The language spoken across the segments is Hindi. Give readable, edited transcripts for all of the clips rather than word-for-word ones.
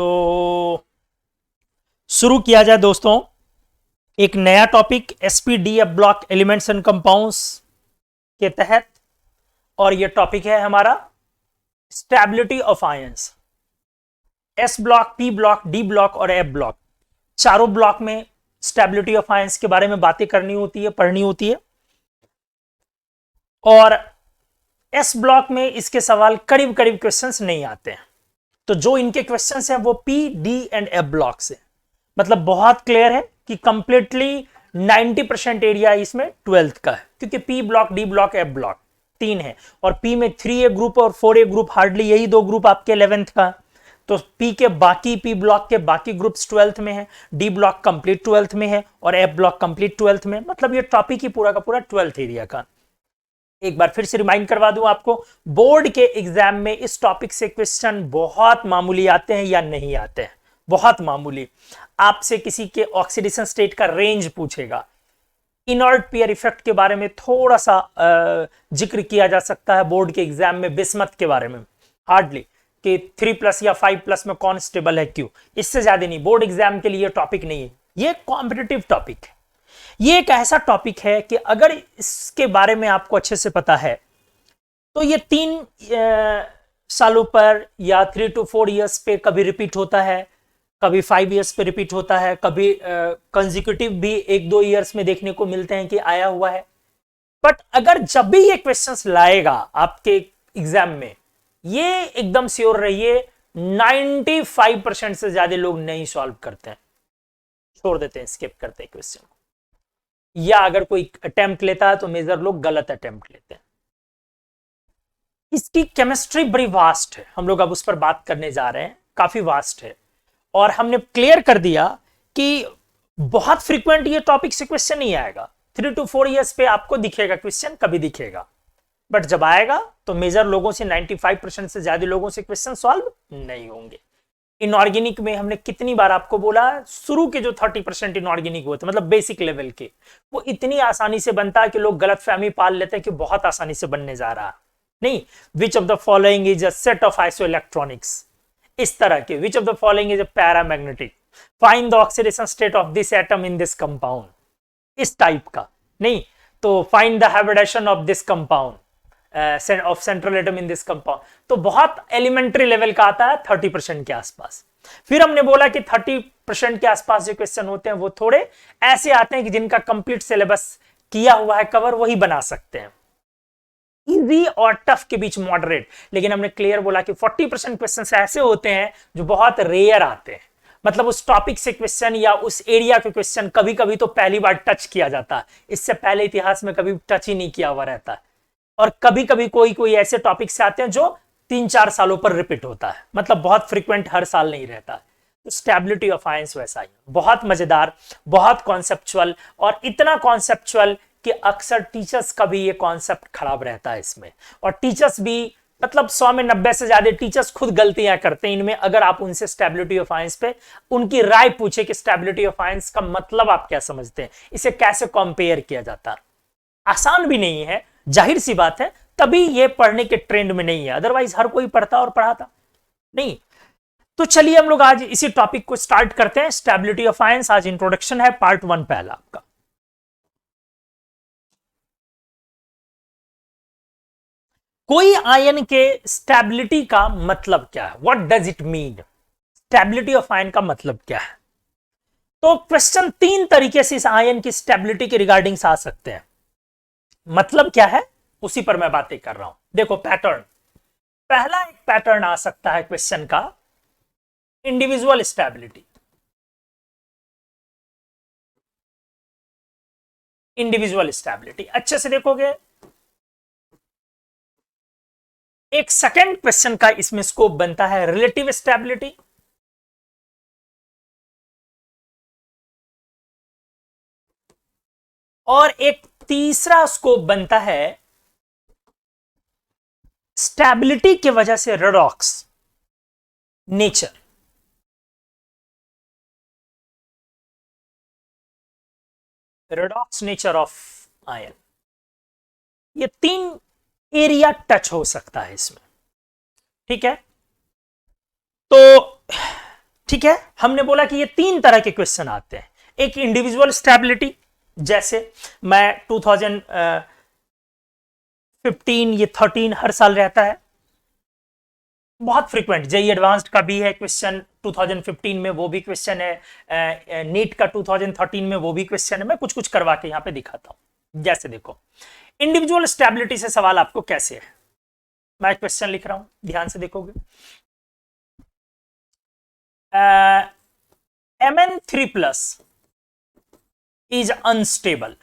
तो शुरू किया जाए दोस्तों एक नया topic SPDF block elements and compounds के तहत, और यह टॉपिक है हमारा stability of ions. S block, P block, D block और एफ ब्लॉक, चारों ब्लॉक में स्टेबिलिटी ऑफ आयंस के बारे में बातें करनी होती है, पढ़नी होती है। और एस ब्लॉक में इसके सवाल करीब करीब क्वेश्चंस नहीं आते हैं, तो जो इनके क्वेश्चंस हैं वो P, D and F block से, मतलब बहुत क्लियर है कि कंप्लीटली 90% एरिया इसमें 12th का है, क्योंकि P block, D block, F block तीन है, और पी में 3A ग्रुप और 4A ग्रुप, हार्डली यही दो ग्रुप आपके 11th का। तो पी के बाकी, पी ब्लॉक के बाकी ग्रुप्स 12th में है, डी ब्लॉक कंप्लीट 12th में है और एफ ब्लॉक कंप्लीट 12th में। मतलब ये टॉपिक ही पूरा का पूरा 12th एरिया का। एक बार फिर से रिमाइंड करवा दूं आपको, बोर्ड के एग्जाम में इस टॉपिक से क्वेश्चन बहुत मामूली आते हैं या नहीं आते हैं, बहुत मामूली। आपसे किसी के ऑक्सीडेशन स्टेट का रेंज पूछेगा, इनर्ट पेयर इफेक्ट के बारे में थोड़ा सा जिक्र किया जा सकता है बोर्ड के एग्जाम में, बिस्मथ के बारे में हार्डली कि 3+ या 5+ में कौन स्टेबल है, क्यों, इससे ज्यादा नहीं। बोर्ड एग्जाम के लिए टॉपिक नहीं है, ये कॉम्पिटिटिव टॉपिक है। ये एक ऐसा टॉपिक है कि अगर इसके बारे में आपको अच्छे से पता है तो ये 3 सालों पर या 3 to 4 इयर्स पे कभी रिपीट होता है, कभी 5 इयर्स पे रिपीट होता है, कभी कंसेक्यूटिव भी 1-2 इयर्स में देखने को मिलते हैं कि आया हुआ है। बट अगर जब भी ये क्वेश्चंस लाएगा आपके एग्जाम में, ये एकदम श्योर रहिए 95% से ज्यादा लोग नहीं सॉल्व करते हैं, छोड़ देते हैं, स्किप करते हैं क्वेश्चन को, या अगर कोई अटेम्प्ट लेता है तो मेजर लोग गलत अटेम्प्ट लेते हैं। इसकी केमिस्ट्री बड़ी वास्ट है, हम लोग अब उस पर बात करने जा रहे हैं, काफी वास्ट है। और हमने क्लियर कर दिया कि बहुत फ्रीक्वेंट ये टॉपिक से क्वेश्चन नहीं आएगा, 3 to 4 इयर्स पे आपको दिखेगा क्वेश्चन, कभी दिखेगा, बट जब आएगा तो मेजर लोगों से 95% से ज्यादा लोगों से क्वेश्चन सॉल्व नहीं होंगे। इनऑर्गेनिक में हमने कितनी बार आपको बोला, शुरू के जो 30% इनऑर्गेनिक होते मतलब बेसिक लेवल के, वो इतनी आसानी से बनता है कि लोग गलत फहमी पाल लेते हैं कि बहुत आसानी से बनने जा रहा है। नहीं, which of the following is a set of isoelectronics, इस तरह के, which of the following is a paramagnetic, find the oxidation state of this atom in this compound, इस टाइप का। नहीं तो find the hybridization of this compound of central atom in this compound, तो बहुत एलिमेंट्री लेवल का आता है 30% के आसपास। फिर हमने बोला कि 30% के आसपास जो क्वेश्चन होते हैं वो थोड़े ऐसे आते हैं कि जिनका कंप्लीट सिलेबस किया हुआ है कवर, वही बना सकते हैं, इजी और टफ के बीच मॉडरेट। लेकिन हमने क्लियर बोला कि 40% क्वेश्चन ऐसे होते हैं जो बहुत रेयर आते हैं, मतलब उस टॉपिक से क्वेश्चन या उस एरिया के क्वेश्चन कभी कभी तो पहली बार टच किया जाता है, इससे पहले इतिहास में कभी टच ही नहीं किया हुआ रहता है। और कभी कभी कोई ऐसे टॉपिक से आते हैं जो 3-4 सालों पर रिपीट होता है, मतलब बहुत फ्रीक्वेंट हर साल नहीं रहता। तो स्टेबिलिटी ऑफ आयंस वैसा ही, बहुत मजेदार, बहुत कॉन्सेप्चुअल, और इतना कॉन्सेप्चुअल कि अक्सर टीचर्स का भी ये कॉन्सेप्ट खराब रहता है इसमें, और टीचर्स भी मतलब 100 में 90 से ज्यादा टीचर्स खुद गलतियां करते हैं इनमें। अगर आप उनसे स्टेबिलिटी ऑफ आयंस पे उनकी राय पूछे कि स्टेबिलिटी ऑफ आयंस का मतलब आप क्या समझते हैं, इसे कैसे कंपेयर किया जाता है, आसान भी नहीं है, जाहिर सी बात है, तभी ये पढ़ने के ट्रेंड में नहीं है, अदरवाइज हर कोई पढ़ता और पढ़ाता नहीं। तो चलिए हम लोग आज इसी टॉपिक को स्टार्ट करते हैं, स्टेबिलिटी ऑफ आयंस। आज इंट्रोडक्शन है, पार्ट 1 पहला आपका। कोई आयन के स्टेबिलिटी का मतलब क्या है, what does it mean, stability of ion का मतलब क्या है। तो क्वेश्चन 3 तरीके से इस आयन की स्टेबिलिटी के रिगार्डिंग आ सकते हैं, मतलब क्या है उसी पर मैं बातें कर रहा हूं। देखो पैटर्न, पहला एक पैटर्न आ सकता है क्वेश्चन का, इंडिविजुअल स्टेबिलिटी। इंडिविजुअल स्टेबिलिटी अच्छे से देखोगे, एक सेकंड क्वेश्चन का इसमें स्कोप बनता है रिलेटिव स्टेबिलिटी, और एक तीसरा स्कोप बनता है स्टेबिलिटी की वजह से redox nature. Redox nature of ion, ये 3 एरिया टच हो सकता है इसमें, ठीक है। तो ठीक है, हमने बोला कि ये तीन तरह के क्वेश्चन आते हैं। एक इंडिविजुअल स्टेबिलिटी, जैसे मैं 2015 ये 13 हर साल रहता है, बहुत फ्रीक्वेंट। जेई एडवांस्ड का भी है क्वेश्चन 2015 में, वो भी क्वेश्चन है। नीट का 2013 में वो भी क्वेश्चन है। मैं कुछ कुछ करवा के यहां पे दिखाता हूं। जैसे देखो, इंडिविजुअल स्टेबिलिटी से सवाल आपको कैसे है, मैं क्वेश्चन लिख रहा हूं, ध्यान से देखोगे। Mn3+ is unstable.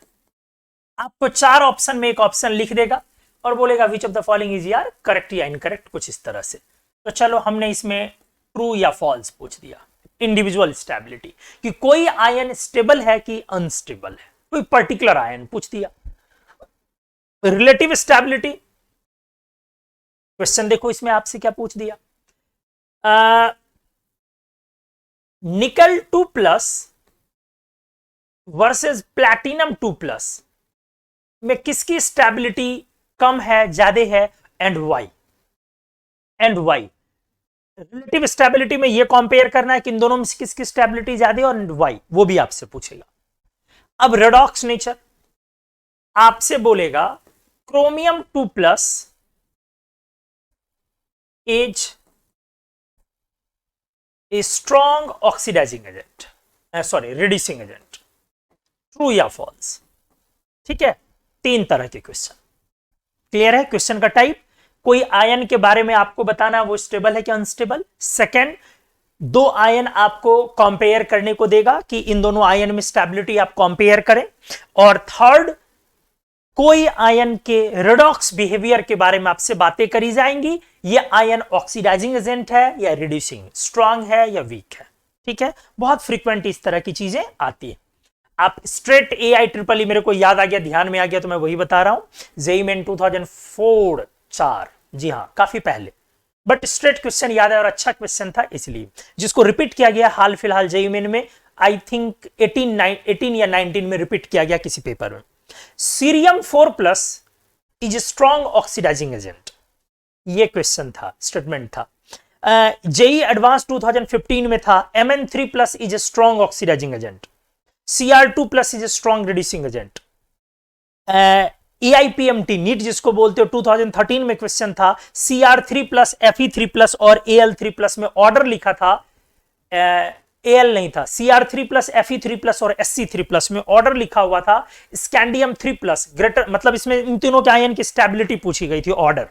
आपको चार ऑप्शन में एक ऑप्शन लिख देगा और बोलेगा विच ऑफ द फॉलोइंग इज यार करेक्ट या इनकरेक्ट, कुछ इस तरह से। तो चलो हमने इसमें ट्रू या फॉल्स पूछ दिया। इंडिविजुअल स्टेबिलिटी कि कोई आयन स्टेबल है कि अनस्टेबल है, कोई पर्टिकुलर आयन पूछ दिया। रिलेटिव स्टेबिलिटी, क्वेश्चन देखो इसमें आपसे क्या पूछ दिया। निकल 2+ वर्सेस प्लैटिनम 2+ में किसकी स्टेबिलिटी कम है, ज्यादा है, एंड वाई। रिलेटिव स्टेबिलिटी में ये कंपेयर करना है कि इन दोनों में किसकी स्टेबिलिटी ज्यादा है और वाई, वो भी आपसे पूछेगा। अब रेडॉक्स नेचर आपसे बोलेगा chromium 2+ is a strong oxidising agent, sorry reducing agent, true या फॉल्स। ठीक है, तीन तरह के क्वेश्चन। क्लियर है क्वेश्चन का टाइप। कोई आयन के बारे में आपको बताना वो स्टेबल है कि अनस्टेबल। सेकंड, दो आयन आपको कंपेयर करने को देगा कि इन दोनों आयन में स्टेबिलिटी आप कंपेयर करें। और थर्ड, कोई आयन के रेडॉक्स बिहेवियर के बारे में आपसे बातें करी जाएंगी। ये आयन ऑक्सीडाइजिंग एजेंट है या रिड्यूसिंग, स्ट्रांग है या वीक है। ठीक है, बहुत फ्रीक्वेंट इस तरह की चीजें आती है। आप स्ट्रेट AI मेरे को याद आ गया, ध्यान में आ गया तो मैं वही बता रहा हूं। जेई मेन 2004, जी हाँ काफी पहले, बट स्ट्रेट क्वेश्चन याद है और अच्छा क्वेश्चन था, इसलिए जिसको रिपीट किया गया हाल फिलहाल जेई मेन में, आई थिंक 18 या 19 में रिपीट किया गया किसी पेपर में। Cerium 4+ is a strong oxidising agent, ये क्वेश्चन था, स्टेटमेंट था। जेई एडवांस 2015 में था Mn3+ is a strong oxidising agent, Cr2+ is a strong reducing agent. AIPMT NEET जिसको बोलते हो 2013 में क्वेश्चन था, Cr3+, Fe3+ और Al3+ में ऑर्डर लिखा था, Al नहीं था, Cr3+, Fe3+ और Sc3+ में ऑर्डर लिखा हुआ था। स्कैंडियम 3+ ग्रेटर, मतलब इसमें इन तीनों के आयन की स्टेबिलिटी पूछी गई थी, ऑर्डर।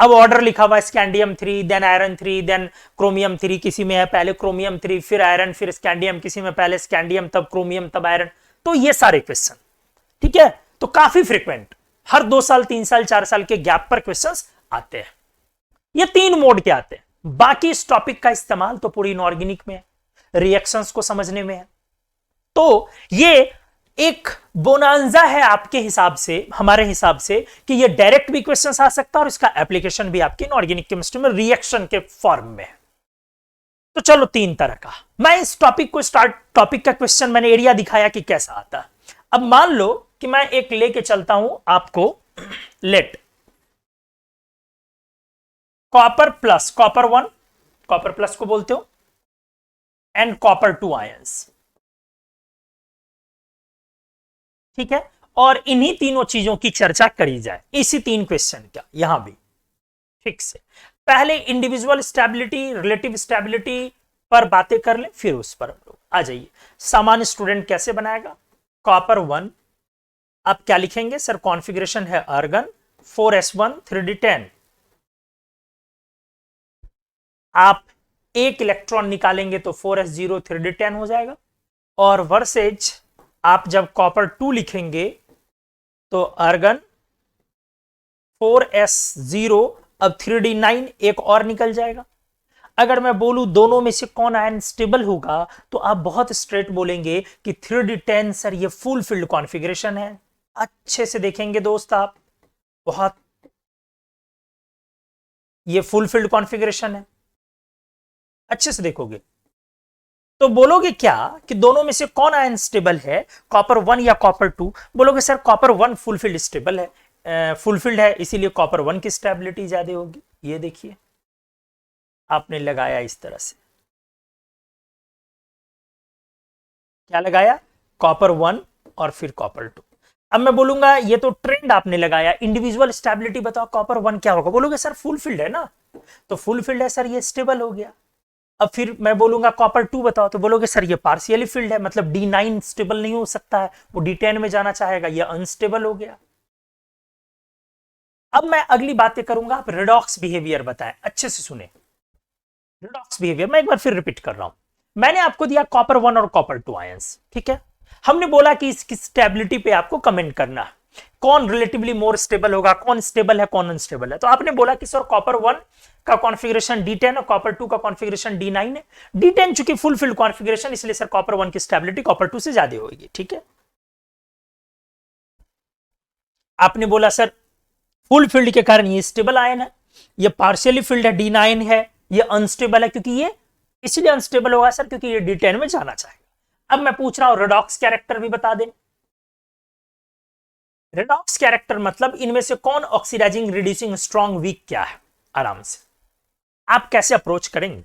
अब ऑर्डर लिखा हुआ scandium 3, then iron 3, then chromium 3, किसी में है पहले क्रोमियम 3 फिर आयरन फिर स्कैंडियम, किसी में पहले स्कैंडियम तब क्रोमियम तब आयरन। तो ये सारे क्वेश्चन, ठीक है, तो काफी फ्रीक्वेंट, हर 2 साल 3 साल 4 साल के गैप पर क्वेश्चंस आते हैं। ये 3 मोड के आते हैं। बाकी इस टॉपिक का इस्तेमाल तो पूरी इनऑर्गेनिक में है, रिएक्शंस को समझने में है। तो ये एक बोनांजा है आपके हिसाब से, हमारे हिसाब से, कि ये डायरेक्ट भी क्वेश्चंस आ सकता है और इसका एप्लीकेशन भी आपके इनऑर्गेनिक केमिस्ट्री में रिएक्शन के फॉर्म में है। तो चलो 3 तरह का, मैं इस टॉपिक को टॉपिक का क्वेश्चन मैंने एरिया दिखाया कि कैसा आता है। अब मान लो कि मैं एक लेके चलता हूं आपको, let copper plus, copper 1, copper plus को बोलते हो, एंड कॉपर 2 आयंस। ठीक है, और इन्हीं तीनों चीजों की चर्चा करी जाए, इसी 3 क्वेश्चन का यहां भी। ठीक से पहले इंडिविजुअल स्टेबिलिटी, रिलेटिव स्टेबिलिटी पर बातें कर ले, फिर उस पर हम लोग आ जाइए। सामान्य स्टूडेंट कैसे बनाएगा? कॉपर 1, आप क्या लिखेंगे सर? कॉन्फ़िगरेशन है आर्गन 4s1 3d10। आप एक इलेक्ट्रॉन निकालेंगे तो 4s0 3d10 हो जाएगा। और वर्सेज आप जब कॉपर 2 लिखेंगे तो आर्गन 4s0, अब 3d9 एक और निकल जाएगा। अगर मैं बोलूं दोनों में से कौन आयन स्टेबल होगा, तो आप बहुत स्ट्रेट बोलेंगे कि 3d10 सर ये फुल फील्ड कॉन्फ़िगरेशन है। अच्छे से देखेंगे दोस्त आप, बहुत, ये फुल फील्ड कॉन्फ़िगरेशन है, अच्छे से देखोगे तो बोलोगे क्या कि दोनों में से कौन आयन स्टेबल है, कॉपर 1 या कॉपर 2? बोलोगे sir copper 1 full field stable है, फुल फील्ड है, इसीलिए कॉपर 1 की स्टेबिलिटी ज्यादा होगी। ये देखिए आपने लगाया इस तरह से, क्या लगाया, कॉपर 1 और फिर कॉपर 2। अब मैं बोलूंगा ये तो ट्रेंड आपने लगाया, इंडिविजुअल स्टेबिलिटी बताओ कॉपर 1 क्या होगा, बोलोगे सर फुल फील्ड है ना, तो फुल फील्ड है सर, ये स्टेबल हो गया। अब फिर मैं बोलूंगा कॉपर 2 बताओ, तो बोलोगे सर ये पार्शियली फील्ड है, मतलब D9 स्टेबल नहीं हो सकता है, वो D10 में जाना चाहेगा, ये अनस्टेबल हो गया। अब मैं अगली बातें करूंगा, आप रिडॉक्स बिहेवियर बताएं, अच्छे से सुने। रिडॉक्स बिहेवियर मैं एक बार फिर रिपीट कर रहा हूं। मैंने आपको दिया कॉपर 1 और कॉपर 2 आयंस, ठीक है। हमने बोला कि इसकी स्टेबिलिटी पे आपको कमेंट करना है, कौन रिलेटिवली मोर स्टेबल होगा, कौन स्टेबल है कौन अनस्टेबल है। तो आपने बोला कि सर कॉपर 1 का कॉन्फ़िगरेशन D10 और कॉपर 2 का कॉन्फ़िगरेशन D9 है। D10 चूंकि फुल फील्ड कॉन्फ़िगरेशन, इसलिए सर कॉपर 1 की स्टेबिलिटी कॉपर 2 से ज्यादा होगी, ठीक है। आपने बोला सर फुल फील्ड के कारण ये स्टेबल आयन है, ये पार्शियली फील्ड है D9 है, ये अनस्टेबल है क्योंकि ये इसलिए अनस्टेबल होगा सर क्योंकि ये D10 में जाना चाहेगा। अब मैं पूछ रहा हूं रेडॉक्स कैरेक्टर भी बता दें। रेडॉक्स कैरेक्टर मतलब इनमें से कौन ऑक्सीडाइजिंग, रिड्यूसिंग, स्ट्रॉन्ग, वीक क्या है, आराम से आप कैसे अप्रोच करेंगे।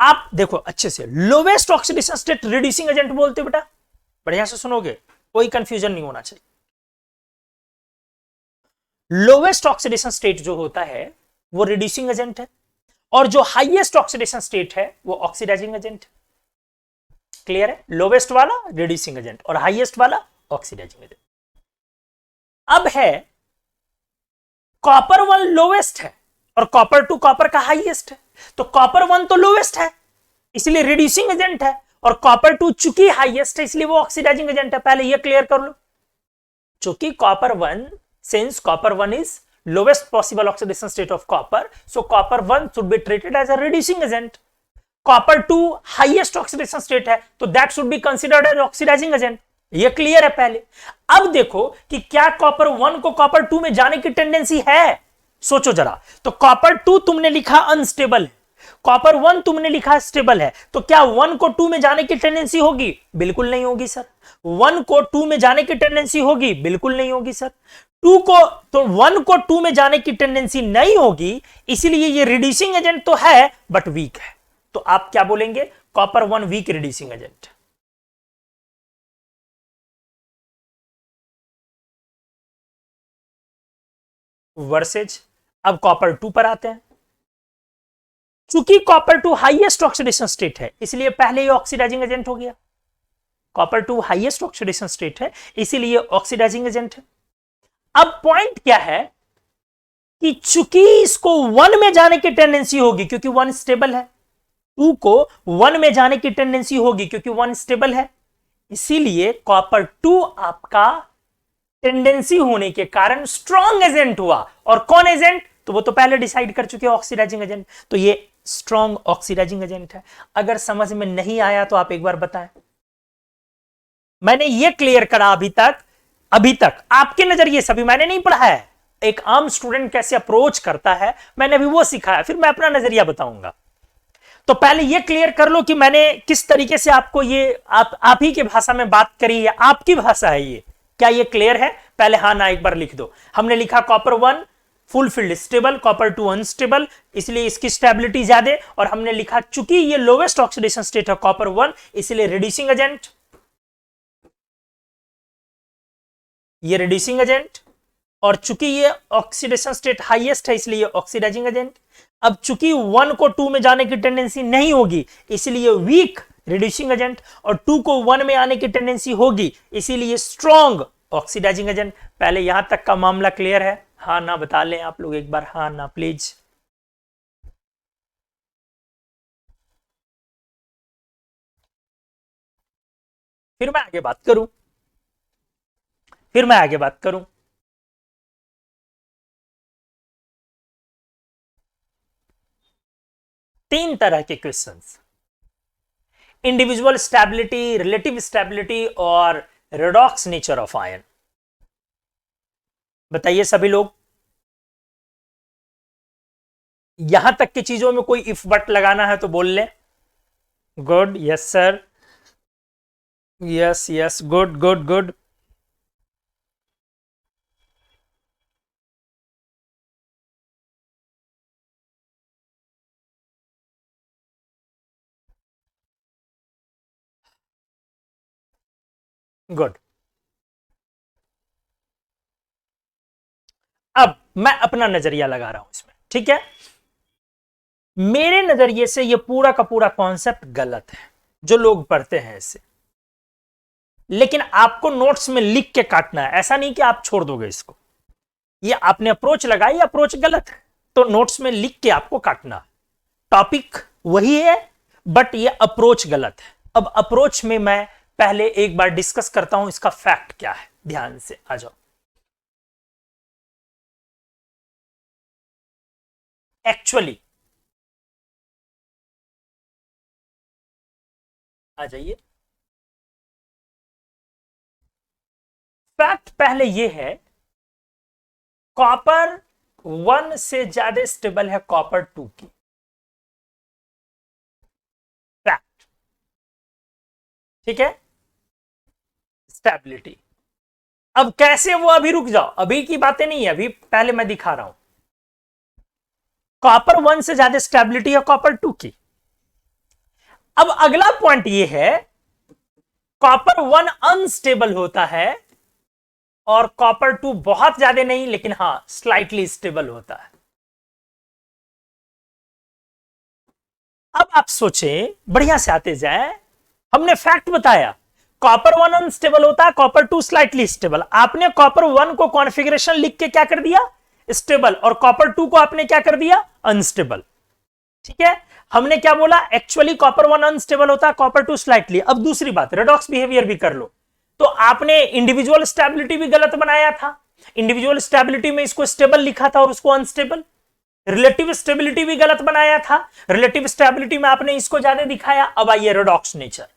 आप देखो अच्छे से, lowest oxidation state reducing agent बोलते बेटा, बढ़िया से सुनोगे, कोई कंफ्यूजन नहीं होना चाहिए। लोवेस्ट ऑक्सीडेशन स्टेट जो होता है वो रिड्यूसिंग एजेंट है, और जो हाईएस्ट ऑक्सीडेशन स्टेट है वो ऑक्सीडाइजिंग एजेंट है। क्लियर है, लोवेस्ट वाला रिड्यूसिंग एजेंट और हाईएस्ट वाला ऑक्सीडाइजिंग एजेंट। अब है कॉपर 1 लोवेस्ट है और कॉपर 2 कॉपर का हाईएस्ट है, तो कॉपर 1 तो लोवेस्ट है इसलिए रिड्यूसिंग एजेंट है, और कॉपर 2 चूंकि हाईएस्ट है इसलिए वो ऑक्सीडाइजिंग एजेंट है। पहले ये क्लियर कर लो, चूंकि copper 1, since copper 1 is lowest possible oxidation state of copper, so copper 1 should be treated as a reducing agent. Copper 2 highest oxidation state है, तो that should be considered as oxidizing agent। ये क्लियर है पहले। अब देखो कि क्या कॉपर 1 को कॉपर 2 में जाने की टेंडेंसी है, सोचो जरा। तो कॉपर 2 तुमने लिखा अनस्टेबल है, कॉपर 1 तुमने लिखा स्टेबल है, तो क्या 1 को 2 में जाने की टेंडेंसी होगी, बिल्कुल नहीं होगी सर। 1 को 2 में जाने की टेंडेंसी होगी, बिल्कुल नहीं होगी सर। 2 को, तो 1 को 2 में जाने की टेंडेंसी नहीं होगी, इसलिए ये रिड्यूसिंग एजेंट तो है बट वीक है। तो आप क्या बोलेंगे, copper 1 weak reducing agent versus. अब कॉपर 2 पर आते हैं, चूंकि कॉपर 2 हाईएस्ट ऑक्सीडेशन स्टेट है इसलिए पहले ही ऑक्सीडाइजिंग एजेंट हो गया। कॉपर 2 हाईएस्ट ऑक्सीडेशन स्टेट है इसीलिए ऑक्सीडाइजिंग एजेंट है। अब पॉइंट क्या है कि चूंकि इसको 1 में जाने की टेंडेंसी होगी क्योंकि 1 स्टेबल है, 2 को 1 में जाने की टेंडेंसी होगी क्योंकि 1 स्टेबल है, इसीलिए कॉपर 2 आपका टेंडेंसी होने के कारण स्ट्रॉन्ग एजेंट हुआ। और कौन एजेंट, तो वो तो पहले डिसाइड कर चुके हैं, ऑक्सीडाइजिंग एजेंट, तो ये स्ट्रॉन्ग ऑक्सीडाइजिंग एजेंट है। अगर समझ में नहीं आया तो आप एक बार बताएं। मैंने ये क्लियर करा अभी तक आपके नजरिए से, अभी मैंने नहीं पढ़ा है, एक आम स्टूडेंट कैसे अप्रोच करता है मैंने अभी वो सिखाया, फिर मैं अपना नजरिया बताऊंगा। तो पहले ये क्लियर कर लो कि मैंने किस तरीके से आपको ये आप ही की भाषा में बात करी है, आपकी भाषा है ये, क्या ये क्लियर है, पहले हाँ ना एक बार लिख दो। हमने लिखा copper 1 full field stable, copper 2 unstable, इसलिए इसकी स्टेबिलिटी ज्यादा, और हमने लिखा चूंकि ये लोवेस्ट ऑक्सीडेशन स्टेट है कॉपर 1 इसलिए रिड्यूसिंग एजेंट, ये रिड्यूसिंग एजेंट, और चूंकि ये ऑक्सीडेशन स्टेट हाईएस्ट है इसलिए ऑक्सीडाइजिंग एजेंट। अब चूंकि 1 को 2 में जाने की टेंडेंसी नहीं होगी इसलिए वीक रिड्यूसिंग एजेंट, और 2 को 1 में आने की टेंडेंसी होगी इसीलिए स्ट्रॉन्ग ऑक्सीडाइजिंग एजेंट। पहले यहां तक का मामला क्लियर है, हाँ ना बता लें आप लोग एक बार, हाँ ना प्लीज। फिर मैं आगे बात करूं, फिर मैं आगे बात करूं। तीन तरह के questions, individual stability, relative stability और रेडॉक्स नेचर ऑफ आयन। बताइए सभी लोग, यहां तक की चीजों में कोई इफ बट लगाना है तो बोल ले। Good, yes sir, yes yes, good good good. Good. अब मैं अपना नजरिया लगा रहा हूं इसमें, ठीक है। मेरे नजरिए से ये पूरा का पूरा कॉन्सेप्ट गलत है जो लोग पढ़ते हैं इससे, लेकिन आपको नोट्स में लिख के काटना है, ऐसा नहीं कि आप छोड़ दोगे इसको। ये आपने अप्रोच लगाई, अप्रोच गलत है, तो नोट्स में लिख के आपको काटना है। टॉपिक वही है बट ये अप्रोच गलत है। अब अप्रोच में मैं पहले एक बार डिस्कस करता हूं इसका फैक्ट क्या है, ध्यान से आ जाओ। एक्चुअली आ जाइए, फैक्ट पहले यह है, कॉपर 1 से ज्यादा स्टेबल है कॉपर 2 की। फैक्ट, ठीक है, स्टेबिलिटी। अब कैसे वो, अभी रुक जाओ, अभी की बातें नहीं है, अभी पहले मैं दिखा रहा हूं। कॉपर 1 से ज्यादा स्टेबिलिटी है कॉपर 2 की। अब अगला पॉइंट ये है, कॉपर 1 अनस्टेबल होता है और कॉपर 2 बहुत ज्यादा नहीं, लेकिन हां स्लाइटली स्टेबल होता है। अब आप सोचें, बढ़िया से आते जाए, हमने फैक्ट बताया, कॉपर 1 अनस्टेबल होता है, कॉपर 2 स्लाइटली स्टेबल। आपने कॉपर 1 को कॉन्फ़िगरेशन लिख के क्या कर दिया, स्टेबल, और कॉपर 2 को आपने क्या कर दिया, अनस्टेबल। ठीक है, हमने क्या बोला, एक्चुअली कॉपर 1 अनस्टेबल होता है, कॉपर 2 स्लाइटली। अब दूसरी बात, रेडॉक्स बिहेवियर भी कर लो, तो आपने इंडिविजुअल स्टेबिलिटी भी गलत बनाया था। इंडिविजुअल स्टेबिलिटी में इसको स्टेबल लिखा था और उसको अनस्टेबल। रिलेटिव स्टेबिलिटी भी गलत बनाया था, रिलेटिव स्टेबिलिटी में आपने इसको ज्यादा दिखाया। अब आइए रेडॉक्स नेचर,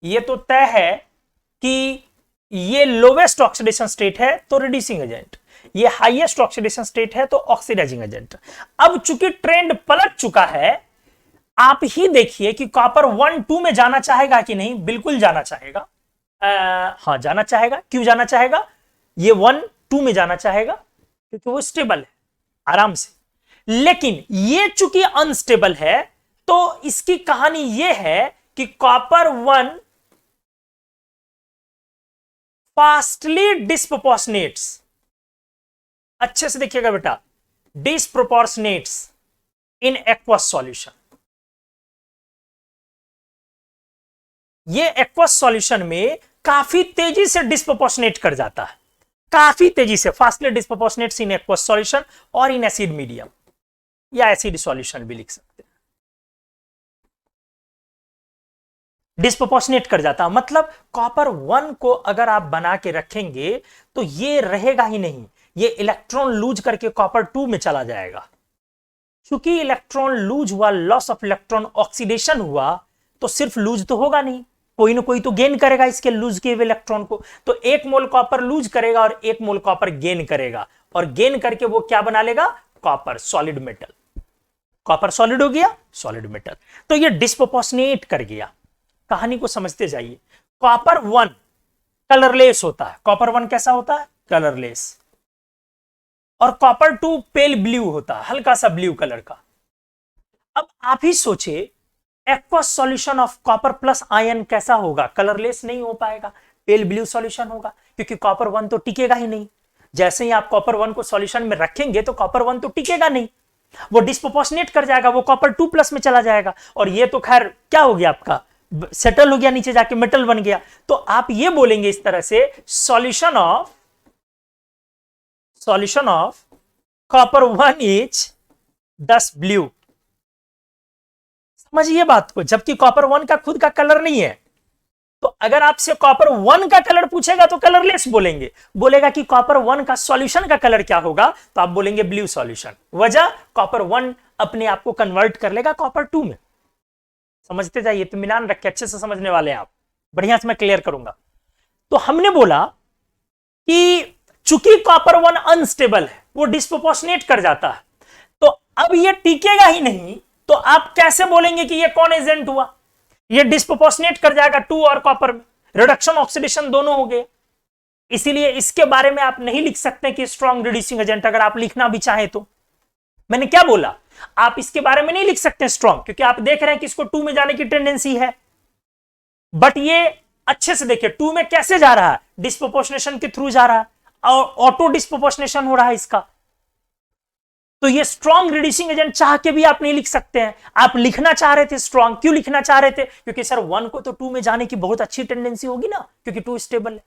ये तो तय है कि ये लोवेस्ट ऑक्सीडेशन स्टेट है तो रिड्यूसिंग एजेंट, ये हाईएस्ट ऑक्सीडेशन स्टेट है तो ऑक्सीडाइजिंग एजेंट। अब चूंकि ट्रेंड पलट चुका है, आप ही देखिए कि कॉपर 1-2 में जाना चाहेगा कि नहीं, बिल्कुल जाना चाहेगा। हाँ जाना चाहेगा। क्यों जाना चाहेगा, ये 1-2 में जाना चाहेगा क्योंकि वो स्टेबल है आराम से। लेकिन ये चूंकि अनस्टेबल है, तो इसकी कहानी ये है कि कॉपर 1 फास्टली डिस्प्रोपोर्शनेट्स, अच्छे से देखिएगा बेटा, डिस्प्रोपोर्शनेट्स इन एक्वस सॉल्यूशन। ये एक्वस सॉल्यूशन में काफी तेजी से डिस्प्रोपोर्शनेट कर जाता है, काफी तेजी से, फास्टली डिस्प्रोपोर्शनेट्स इन एक्वस सॉल्यूशन और इन एसिड मीडियम, या एसिड सॉल्यूशन भी लिख सकते हैं। डिस्प्रोपोर्शनेट कर जाता, मतलब कॉपर 1 को अगर आप बना के रखेंगे तो ये रहेगा ही नहीं, ये इलेक्ट्रॉन लूज करके कॉपर 2 में चला जाएगा। क्योंकि इलेक्ट्रॉन लूज हुआ, लॉस ऑफ इलेक्ट्रॉन ऑक्सीडेशन हुआ, तो सिर्फ लूज तो होगा नहीं, कोई ना कोई तो गेन करेगा इसके लूज किए हुए इलेक्ट्रॉन को। तो 1 मोल कॉपर लूज करेगा और 1 मोल कॉपर गेन करेगा, और गेन करके वो क्या बना लेगा, copper solid metal. Copper solid हो गया, सॉलिड मेटल। तो ये डिस्प्रोपोर्शनेट कर गया। कहानी को समझते जाइए। कॉपर 1 कलरलेस होता है, कॉपर 1 कैसा होता है, कलरलेस, और कॉपर 2 पेल ब्लू होता है, हल्का सा ब्लू कलर का। अब आप ही सोचे, aqueous solution of copper plus ion कैसा होगा, कलरलेस नहीं हो पाएगा, पेल ब्लू सॉल्यूशन होगा, क्योंकि कॉपर 1 तो टिकेगा ही नहीं। जैसे ही आप कॉपर 1 को सॉल्यूशन में रखेंगे तो कॉपर 1 तो टिकेगा नहीं, वो डिस्प्रोपोर्शनेट कर जाएगा, वो कॉपर 2 प्लस में चला जाएगा, और ये तो खैर क्या हो गया, आपका सेटल हो गया, नीचे जाके मेटल बन गया। तो आप ये बोलेंगे इस तरह से, solution of copper 1 is 10 blue. समझिए बात को, जबकि कॉपर 1 का खुद का कलर नहीं है। तो अगर आपसे कॉपर 1 का कलर पूछेगा तो कलरलेस बोलेंगे, बोलेगा कि कॉपर 1 का सॉल्यूशन का कलर क्या होगा, तो आप बोलेंगे ब्लू सॉल्यूशन। वजह, कॉपर 1 अपने आप को कन्वर्ट कर लेगा कॉपर 2 में। समझते जाइए, तो मिलान रखे, अच्छे से समझने वाले हैं आप, बढ़िया से मैं क्लियर करूंगा। तो हमने बोला कि चूंकि कॉपर 1 अनस्टेबल है, वो डिस्प्रोपोर्शनेट कर जाता है, तो अब ये टिकेगा ही नहीं, तो आप कैसे बोलेंगे कि ये कौन एजेंट हुआ, ये डिस्प्रोपोर्शनेट कर जाएगा 2 और कॉपर में, रिडक्शन ऑक्सीडेशन दोनों हो गए। इसीलिए इसके बारे में आप नहीं लिख सकते कि स्ट्रॉन्ग रिड्यूसिंग एजेंट, अगर आप लिखना भी चाहें तो। मैंने क्या बोला, आप इसके बारे में नहीं लिख सकते स्ट्रॉन्ग, क्योंकि आप देख रहे हैं कि इसको 2 में जाने की टेंडेंसी है, बट ये अच्छे से देखिए 2 में कैसे जा रहा है, डिस्प्रोपोर्शनेशन के थ्रू जा रहा है और ऑटो डिस्प्रोपोर्शनेशन हो रहा है इसका। तो ये स्ट्रॉन्ग रिड्यूसिंग एजेंट चाह के भी आप नहीं लिख सकते हैं। आप लिखना चाह रहे थे स्ट्रॉन्ग, क्यों लिखना चाह रहे थे? क्योंकि सर 1 को तो 2 में जाने की बहुत अच्छी टेंडेंसी होगी ना, क्योंकि 2 स्टेबल है।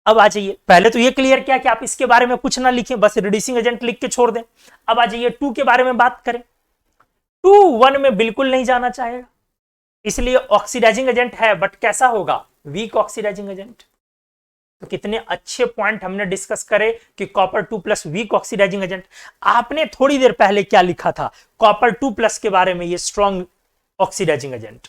अब आ जाइए, पहले तो ये क्लियर किया कि आप इसके बारे में कुछ ना लिखें, बस रिड्यूसिंग एजेंट लिख के छोड़ दें। अब आ जाइए 2 के बारे में बात करें। 2 1 में बिल्कुल नहीं जाना चाहेगा, इसलिए ऑक्सीडाइजिंग एजेंट है, बट कैसा होगा? Weak oxidising agent. तो कितने अच्छे पॉइंट हमने डिस्कस करे कि copper 2 plus weak oxidising agent. आपने थोड़ी देर पहले क्या लिखा था कॉपर 2 प्लस के बारे में? ये strong oxidising agent,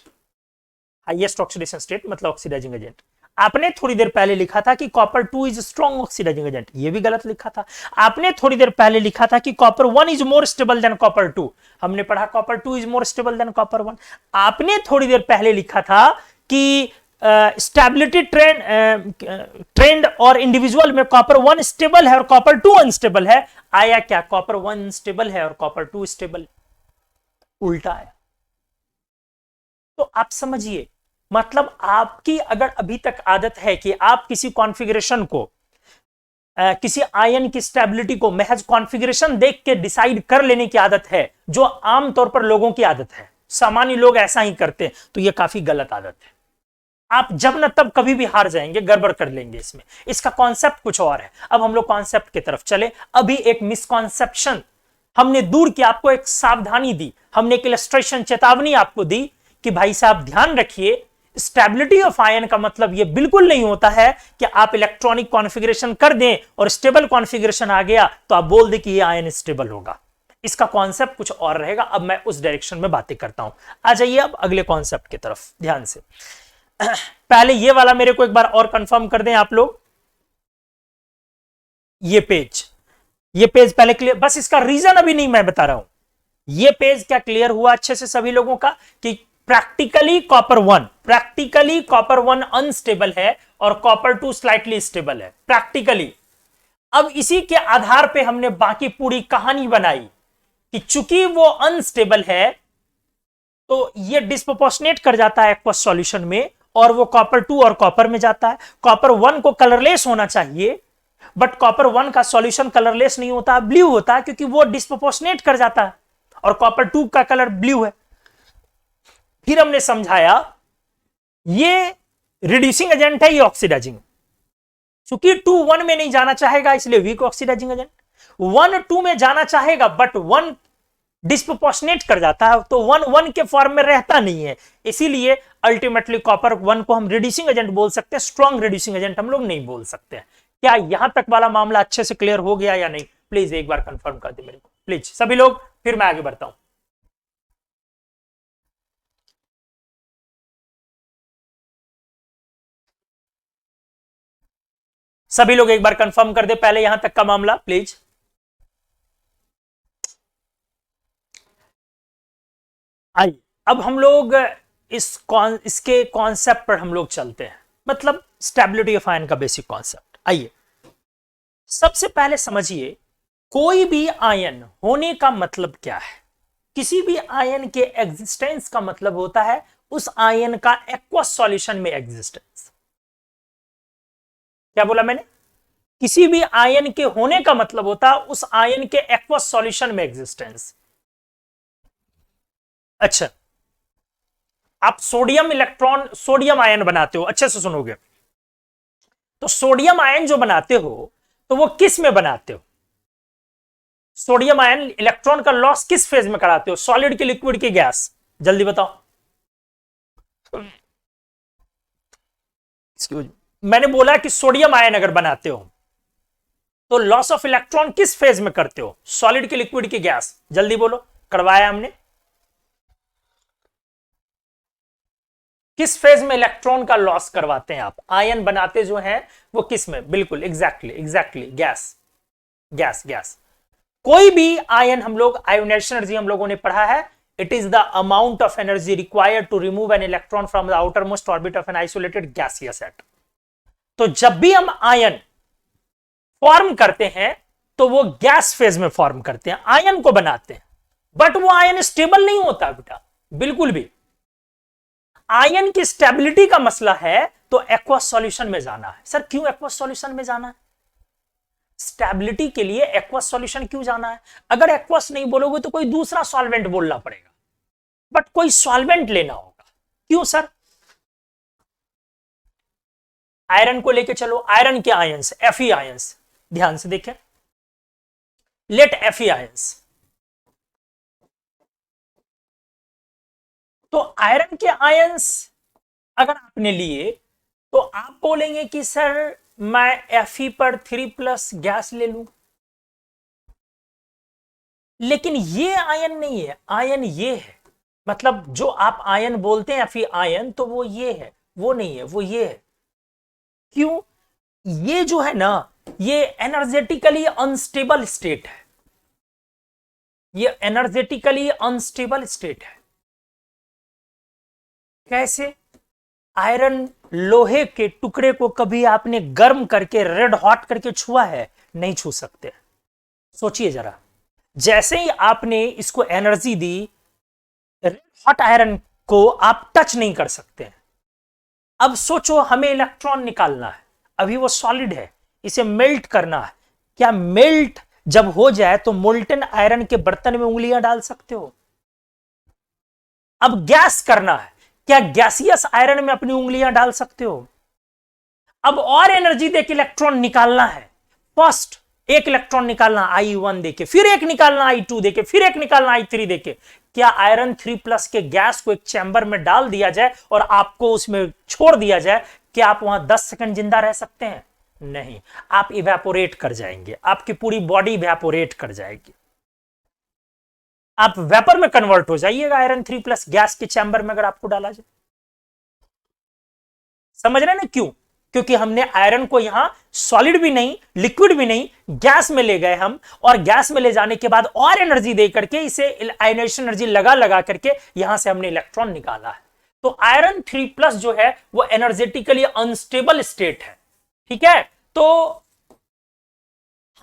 highest oxidation state मतलब ऑक्सीडाइजिंग एजेंट। आपने थोड़ी देर पहले लिखा था कि copper 2 is strong oxidising agent, ये भी गलत लिखा था। आपने थोड़ी देर पहले लिखा था कि copper 1 is more stable than copper 2, हमने पढ़ा copper 2 is more stable than copper 1। आपने थोड़ी देर पहले लिखा था कि स्टेबिलिटी ट्रेंड और इंडिविजुअल में कॉपर 1 स्टेबल है और कॉपर 2 अनस्टेबल है। आया क्या? कॉपर 1 स्टेबल है और कॉपर 2 स्टेबल, उल्टा आया। तो आप समझिए, मतलब आपकी अगर अभी तक आदत है कि आप किसी कॉन्फ़िगरेशन को किसी आयन की स्टेबिलिटी को महज कॉन्फ़िगरेशन देख के डिसाइड कर लेने की आदत है, जो आमतौर पर लोगों की आदत है, सामान्य लोग ऐसा ही करते हैं, तो यह काफी गलत आदत है। आप जब न तब कभी भी हार जाएंगे, गड़बड़ कर लेंगे इसमें। इसका कॉन्सेप्ट कुछ और है। अब हम लोग कॉन्सेप्ट की तरफ चले। अभी एक मिसकॉन्सेप्शन हमने दूर किया, आपको एक सावधानी दी, हमने एक इलस्ट्रेशन चेतावनी आपको दी कि भाई साहब ध्यान रखिए, स्टेबिलिटी ऑफ आयन का मतलब यह बिल्कुल नहीं होता है कि आप इलेक्ट्रॉनिक कॉन्फ़िगरेशन कर दें और स्टेबल कॉन्फ़िगरेशन आ गया तो आप बोल दें कि यह आयन स्टेबल होगा। इसका कॉन्सेप्ट कुछ और रहेगा। अब मैं उस डायरेक्शन में बातें करता हूं। आ जाइए अब अगले कॉन्सेप्ट की तरफ ध्यान से। पहले ये वाला मेरे को एक बार और कंफर्म कर दें आप लोग। ये पेज पहले क्लियर, बस इसका रीजन अभी नहीं मैं बता रहा हूं। ये पेज क्या क्लियर हुआ अच्छे से सभी लोगों का कि प्रैक्टिकली कॉपर 1 अनस्टेबल है और कॉपर 2 स्लाइटली स्टेबल है प्रैक्टिकली। अब इसी के आधार पे हमने बाकी पूरी कहानी बनाई कि चूंकि वो अनस्टेबल है तो ये डिस्प्रोपोर्शनेट कर जाता है एक्वस सॉल्यूशन में और वो कॉपर 2 और कॉपर में जाता है। कॉपर 1 को कलरलेस होना चाहिए, बट कॉपर 1 का सॉल्यूशन कलरलेस नहीं होता, ब्लू होता है, क्योंकि वो डिस्प्रोपोर्शनेट कर जाता है और कॉपर 2 का कलर ब्लू है। फिर हमने समझाया ये रिड्यूसिंग एजेंट है, ये ऑक्सीडाइजिंग। चूंकि 2 1 में नहीं जाना चाहेगा इसलिए वीक ऑक्सीडाइजिंग एजेंट। 1 2 में जाना चाहेगा बट 1 डिस्प्रोपोर्शनेट कर जाता है, तो 1 1 के फॉर्म में रहता नहीं है, इसीलिए अल्टीमेटली कॉपर 1 को हम रिड्यूसिंग एजेंट बोल सकते हैं, स्ट्रॉन्ग रिड्यूसिंग एजेंट हम लोग नहीं बोल सकते हैं। क्या यहां तक वाला मामला अच्छे से क्लियर हो गया या नहीं? प्लीज एक बार कंफर्म कर दे मेरे को प्लीज सभी लोग, फिर मैं आगे बढ़ता हूं। सभी लोग एक बार कंफर्म कर दे पहले यहां तक का मामला प्लीज। आइए अब हम लोग इसके कॉन्सेप्ट पर हम लोग चलते हैं, मतलब स्टेबिलिटी ऑफ आयन का बेसिक कॉन्सेप्ट। आइए सबसे पहले समझिए कोई भी आयन होने का मतलब क्या है। किसी भी आयन के एग्जिस्टेंस का मतलब होता है उस आयन का एक्वस सॉल्यूशन में एग्जिस्टेंस। क्या बोला मैंने? किसी भी आयन के होने का मतलब होता है उस आयन के एक्वस सॉल्यूशन में एग्जिस्टेंस। अच्छा, आप सोडियम आयन बनाते हो, अच्छे से सुनोगे, तो सोडियम आयन जो बनाते हो तो वो किस में बनाते हो? सोडियम आयन इलेक्ट्रॉन का लॉस किस फेज में कराते हो? सॉलिड के, लिक्विड के, गैस? जल्दी बताओ। मैंने बोला कि सोडियम आयन अगर बनाते हो तो लॉस ऑफ इलेक्ट्रॉन किस फेज में करते हो? सॉलिड के, लिक्विड के, गैस? जल्दी बोलो। करवाया हमने। किस फेज में इलेक्ट्रॉन का लॉस करवाते हैं आप? आयन बनाते जो हैं वो किस में? बिल्कुल एग्जैक्टली गैस। कोई भी आयन हम लोग, आयोनाइजेशन एनर्जी हम लोगों ने पढ़ा है, it is the amount of energy required to remove an electron from the outermost orbit of an isolated gaseous atom. तो जब भी हम आयन फॉर्म करते हैं तो वो गैस फेज में फॉर्म करते हैं, आयन को बनाते हैं, बट वो आयन स्टेबल नहीं होता बेटा, बिल्कुल भी। आयन की स्टेबिलिटी का मसला है तो एक्वस सॉल्यूशन में जाना है। सर क्यों एक्वस सॉल्यूशन में जाना है? स्टेबिलिटी के लिए एक्वस सॉल्यूशन क्यों जाना है? अगर एक्वस नहीं बोलोगे तो कोई दूसरा सॉल्वेंट बोलना पड़ेगा, बट कोई सॉल्वेंट लेना होगा। क्यों सर? आयरन को लेके चलो, आयरन के आयंस Fe आयंस, ध्यान से देखें, लेट Fe आयंस। तो आयरन के आयंस अगर आपने लिए तो आप बोलेंगे कि सर मैं Fe पर 3+ गैस ले लूं, लेकिन ये आयन नहीं है, आयन ये है। मतलब जो आप आयन बोलते हैं Fe आयन, तो वो ये है, वो नहीं है, वो ये है। क्यों? ये जो है ना, ये एनर्जेटिकली अनस्टेबल स्टेट है, ये एनर्जेटिकली अनस्टेबल स्टेट है। कैसे? आयरन लोहे के टुकड़े को कभी आपने गर्म करके रेड हॉट करके छुआ है? नहीं छू सकते। सोचिए जरा, जैसे ही आपने इसको एनर्जी दी, रेड हॉट आयरन को आप टच नहीं कर सकते। अब सोचो हमें इलेक्ट्रॉन निकालना है, अभी वो सॉलिड है, इसे मेल्ट करना है। क्या मेल्ट जब हो जाए तो मोल्टन आयरन के बर्तन में उंगलियां डाल सकते हो? अब गैस करना है, क्या गैसियस आयरन में अपनी उंगलियां डाल सकते हो? अब और एनर्जी देके इलेक्ट्रॉन निकालना है। फर्स्ट एक इलेक्ट्रॉन निकालना I1 देके, फिर एक निकालना I2 देके, फिर एक निकालना I3 देके। क्या आयरन 3+ के गैस को एक चैम्बर में डाल दिया जाए और आपको उसमें छोड़ दिया जाए, क्या आप वहां 10 सेकंड जिंदा रह सकते हैं? नहीं, आप इवेपोरेट कर जाएंगे, आपकी पूरी बॉडी इवेपोरेट कर जाएगी, आप वेपर में कन्वर्ट हो जाइएगा आयरन 3+ गैस के चैम्बर में अगर आपको डाला जाए। समझ रहे ना क्यों? क्योंकि हमने आयरन को यहां सॉलिड भी नहीं, लिक्विड भी नहीं, गैस में ले गए हम, और गैस में ले जाने के बाद और एनर्जी दे करके, इसे आयनेशन एनर्जी लगा लगा करके यहां से हमने इलेक्ट्रॉन निकाला है। तो आयरन 3+ जो है वो एनर्जेटिकली अनस्टेबल स्टेट है। ठीक है, तो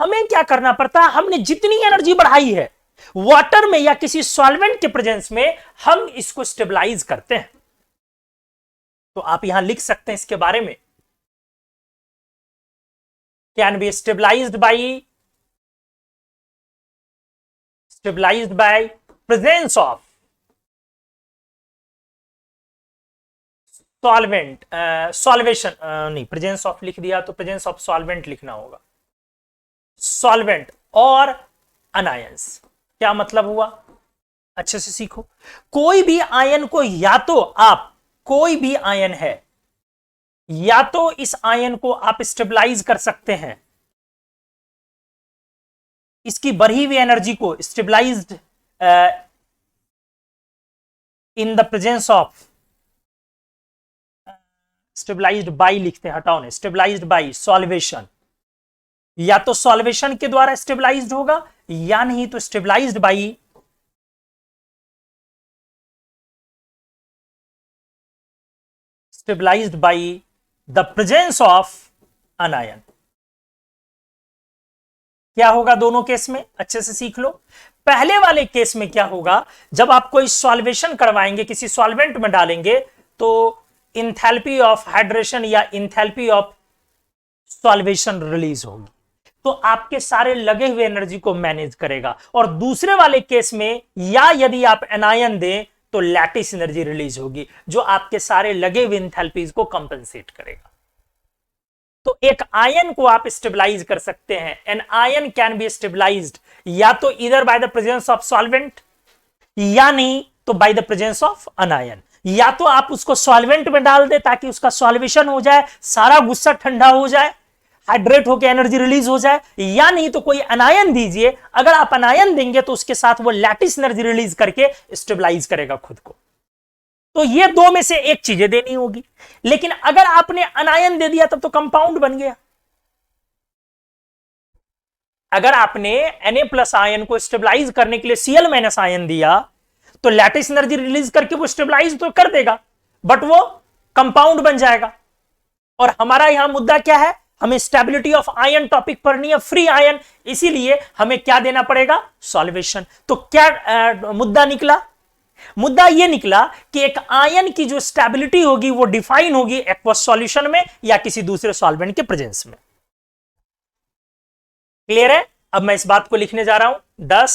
हमें क्या करना पड़ता है? हमने जितनी एनर्जी बढ़ाई है वाटर में या किसी सॉल्वेंट के प्रेजेंस में, हम इसको स्टेबलाइज करते हैं। तो आप यहां लिख सकते हैं इसके बारे में, can be stabilised by presence of solvent, solvation नहीं, प्रेजेंस ऑफ लिख दिया तो प्रेजेंस ऑफ सॉल्वेंट लिखना होगा, सॉल्वेंट और अनायंस। क्या मतलब हुआ? अच्छे से सीखो। कोई भी आयन को, या तो आप, कोई भी आयन है, या तो इस आयन को आप स्टेबलाइज कर सकते हैं, इसकी बढ़ी हुई एनर्जी को stabilised in the presence of, stabilised by लिखते हैं, हटाओ ने, स्टेबलाइज्ड बाई सॉल्वेशन। या तो सॉल्वेशन के द्वारा स्टेबलाइज्ड होगा, या नहीं तो stabilised by the presence of anion. क्या होगा दोनों केस में? अच्छे से सीख लो। पहले वाले केस में क्या होगा, जब आप कोई सॉल्वेशन करवाएंगे, किसी सॉल्वेंट में डालेंगे, तो इंथैल्पी ऑफ हाइड्रेशन या इंथैल्पी ऑफ सॉल्वेशन रिलीज होगी, तो आपके सारे लगे हुए एनर्जी को मैनेज करेगा। और दूसरे वाले केस में, या यदि आप एनायन दें तो लैटिस एनर्जी रिलीज होगी, जो आपके सारे लगे हुए इंथैल्पीज को कंपनसेट करेगा। तो एक आयन को आप स्टेबलाइज कर सकते हैं। An ion can be stabilised या तो इधर by the presence of solvent, या नहीं तो by the presence of anion. या तो आप उसको सॉल्वेंट में डाल दे ताकि उसका सॉल्वेशन हो जाए, सारा गुस्सा ठंडा हो जाए, हाइड्रेट होकर एनर्जी रिलीज हो जाए, या नहीं तो कोई अनायन दीजिए। अगर आप अनायन देंगे तो उसके साथ वो लैटिस एनर्जी रिलीज करके स्टेबलाइज करेगा खुद को। तो ये दो में से एक चीजें देनी होगी। लेकिन अगर आपने अनायन दे दिया तब तो कंपाउंड बन गया। अगर आपने Na+ आयन को स्टेबलाइज करने के लिए Cl- आयन दिया तो लैटिस एनर्जी रिलीज करके वो स्टेबलाइज तो कर देगा, बट वो कंपाउंड बन जाएगा। और हमारा यहां मुद्दा क्या है? हमें स्टेबिलिटी ऑफ आयन टॉपिक पढ़नी है, फ्री आयन, इसीलिए हमें क्या देना पड़ेगा? सॉल्वेशन। तो क्या मुद्दा निकला? मुद्दा यह निकला कि एक आयन की जो स्टेबिलिटी होगी वो डिफाइन होगी एक्वस सॉल्यूशन में या किसी दूसरे सॉल्वेंट के प्रेजेंस में। क्लियर है? अब मैं इस बात को लिखने जा रहा हूं 10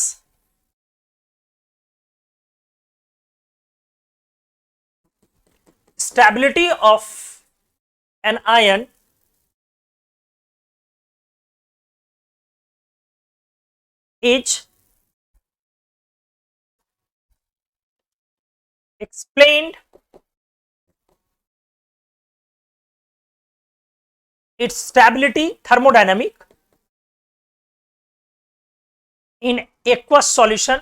stability of an ion is explained its stability thermodynamic in aqueous solution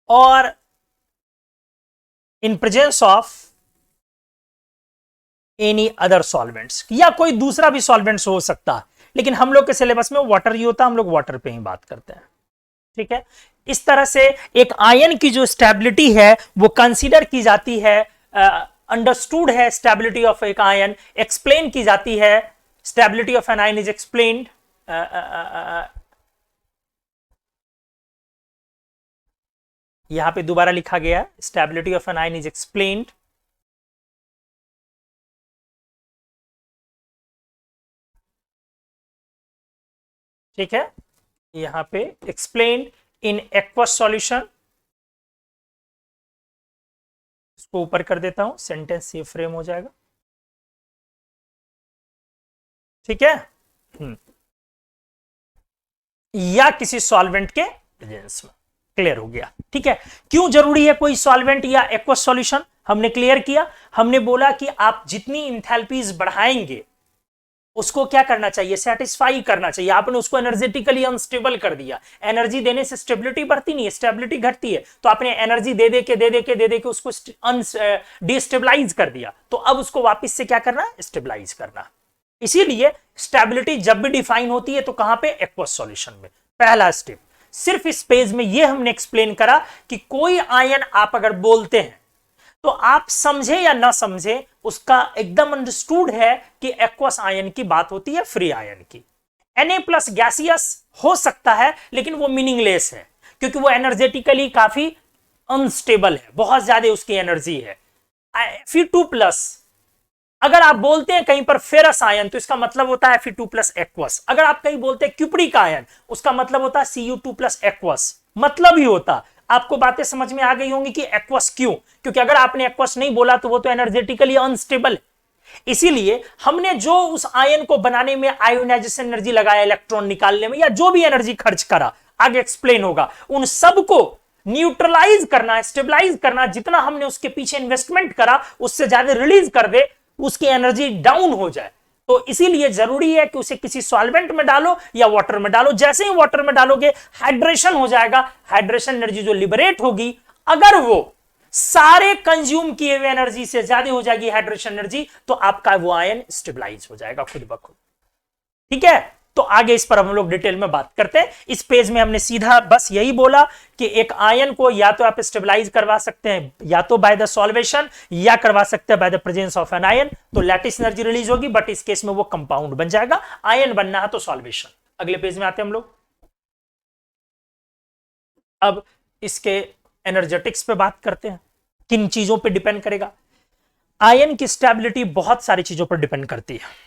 or in presence of any other solvents, या कोई दूसरा भी सॉल्वेंट्स हो सकता है, लेकिन हम लोग के सिलेबस में वाटर ही होता है, हम लोग वाटर पे ही बात करते हैं। ठीक है, इस तरह से एक आयन की जो स्टेबिलिटी है वो कंसीडर की जाती है, अंडरस्टूड है स्टेबिलिटी ऑफ एक आयन, एक्सप्लेन की जाती है, stability of an ion is explained, यहां पे दोबारा लिखा गया stability of an ion is explained ठीक है, यहां पे एक्सप्लेन इन एक्वस सॉल्यूशन, इसको ऊपर कर देता हूं, सेंटेंस ये फ्रेम हो जाएगा। ठीक है, या किसी सॉल्वेंट के प्रेजेंस में। क्लियर हो गया? ठीक है, क्यों जरूरी है कोई सॉल्वेंट या एक्वस सॉल्यूशन, हमने क्लियर किया। हमने बोला कि आप जितनी इंथैल्पीज बढ़ाएंगे उसको क्या करना चाहिए, सेटिस्फाई करना चाहिए। आपने उसको एनर्जेटिकली अनस्टेबल कर दिया, एनर्जी देने से स्टेबिलिटी बढ़ती नहीं है, स्टेबिलिटी घटती है, तो आपने एनर्जी दे दे के उसको डिस्टेबलाइज कर दिया, तो अब उसको वापस से क्या करना है, स्टेबलाइज करना। इसीलिए स्टेबिलिटी जब भी डिफाइन होती है तो कहां पे, एक्वस सॉल्यूशन में। पहला स्टेप सिर्फ इस पेज में ये हमने एक्सप्लेन करा कि कोई आयन आप अगर बोलते हैं तो आप समझे या ना समझे, उसका एकदम अंडरस्टूड है कि एक्वस आयन की बात होती है, फ्री आयन की। Na+ गैसियस हो सकता है लेकिन वो मीनिंगलेस है, क्योंकि वो एनर्जेटिकली काफी अनस्टेबल है, बहुत ज्यादा उसकी एनर्जी है। Fe2+, अगर आप बोलते हैं कहीं पर फेरस आयन तो इसका मतलब होता है Fe2+ एक्वस। अगर आप कहीं बोलते हैं क्यूप्रिक आयन, उसका मतलब होता है Cu2+ एक्वस, मतलब ही होता। आपको बातें समझ में आ गई होंगी कि एक्वस क्यों, क्योंकि अगर आपने एक्वस नहीं बोला तो वो तो एनर्जेटिकली अनस्टेबल है। इसीलिए हमने जो उस आयन को बनाने में आयोनाइजेशन एनर्जी लगाया, इलेक्ट्रॉन निकालने में, या जो भी एनर्जी खर्च करा, आगे एक्सप्लेन होगा, उन सबको न्यूट्रलाइज करना, स्टेबलाइज करना, जितना हमने उसके पीछे इन्वेस्टमेंट करा उससे ज्यादा रिलीज कर दे, उसकी एनर्जी डाउन हो जाए। तो इसीलिए जरूरी है कि उसे किसी सॉल्वेंट में डालो या वाटर में डालो। जैसे ही वाटर में डालोगे हाइड्रेशन हो जाएगा, हाइड्रेशन एनर्जी जो लिबरेट होगी, अगर वो सारे कंज्यूम किए हुए एनर्जी से ज्यादा हो जाएगी हाइड्रेशन एनर्जी, तो आपका वो आयन स्टेबलाइज हो जाएगा खुद ब खुद। ठीक है, तो आगे इस पर हम लोग डिटेल में बात करते हैं। इस पेज में हमने सीधा बस यही बोला कि एक आयन को या तो आप स्टेबलाइज करवा सकते हैं या तो बाय द सॉल्वेशन, या करवा सकते हैं by the presence of an ion, तो लैटिस एनर्जी रिलीज होगी, बट इस केस में वो कंपाउंड बन जाएगा। आयन बनना है तो सॉल्वेशन। अगले पेज में आते हैं हम लोग। अब इसके एनर्जेटिक्स पे बात करते हैं, किन चीजों पे डिपेंड करेगा। आयन की स्टेबिलिटी बहुत सारी चीजों पर डिपेंड करती है।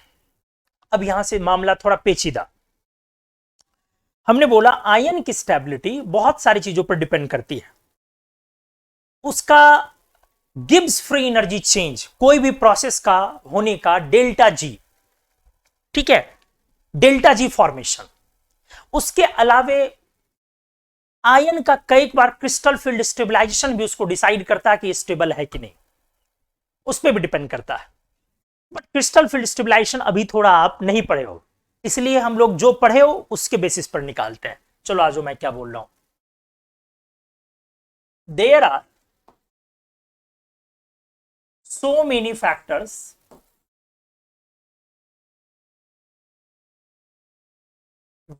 अब यहां से मामला थोड़ा पेचीदा। हमने बोला आयन की स्टेबिलिटी बहुत सारी चीजों पर डिपेंड करती है। उसका गिब्स फ्री एनर्जी चेंज, कोई भी प्रोसेस का होने का डेल्टा जी, ठीक है, डेल्टा जी फॉर्मेशन। उसके अलावे आयन का कई बार क्रिस्टल फील्ड स्टेबलाइजेशन भी उसको डिसाइड करता है कि स्टेबल है कि नहीं, उस पर भी डिपेंड करता है। बट क्रिस्टल फील्ड स्टेबलाइजेशन अभी थोड़ा आप नहीं पढ़े हो, इसलिए हम लोग जो पढ़े हो उसके बेसिस पर निकालते हैं। चलो आज मैं क्या बोल रहा हूं। There are so many factors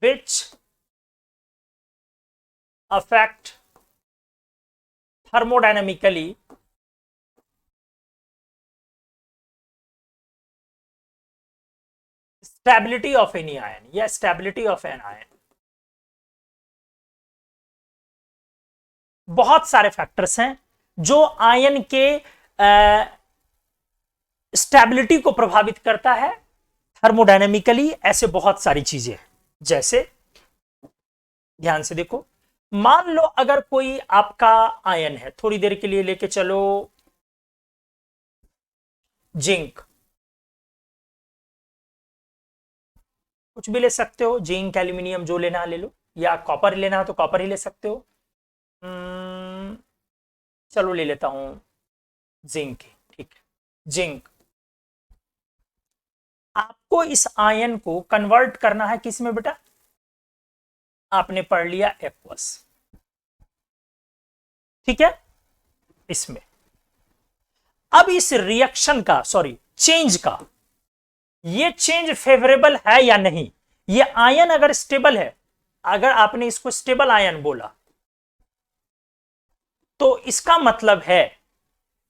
which affect thermodynamically stability of any ion या स्टेबिलिटी ऑफ एन आयन। बहुत सारे फैक्टर्स हैं जो आयन के स्टेबिलिटी को प्रभावित करता है थर्मोडायनेमिकली। ऐसे बहुत सारी चीजें हैं, जैसे ध्यान से देखो, मान लो अगर कोई आपका आयन है, थोड़ी देर के लिए लेके चलो जिंक, कुछ भी ले सकते हो, जिंक एल्यूमिनियम जो लेना ले लो, या कॉपर लेना है तो कॉपर ही ले सकते हो। चलो ले लेता हूं जिंक, ठीक है, जिंक। आपको इस आयन को कन्वर्ट करना है किस में बेटा? आपने पढ़ लिया एक्वस, ठीक है, इसमें। अब इस रिएक्शन का, सॉरी चेंज का, ये चेंज फेवरेबल है या नहीं? ये आयन अगर स्टेबल है, अगर आपने इसको स्टेबल आयन बोला तो इसका मतलब है,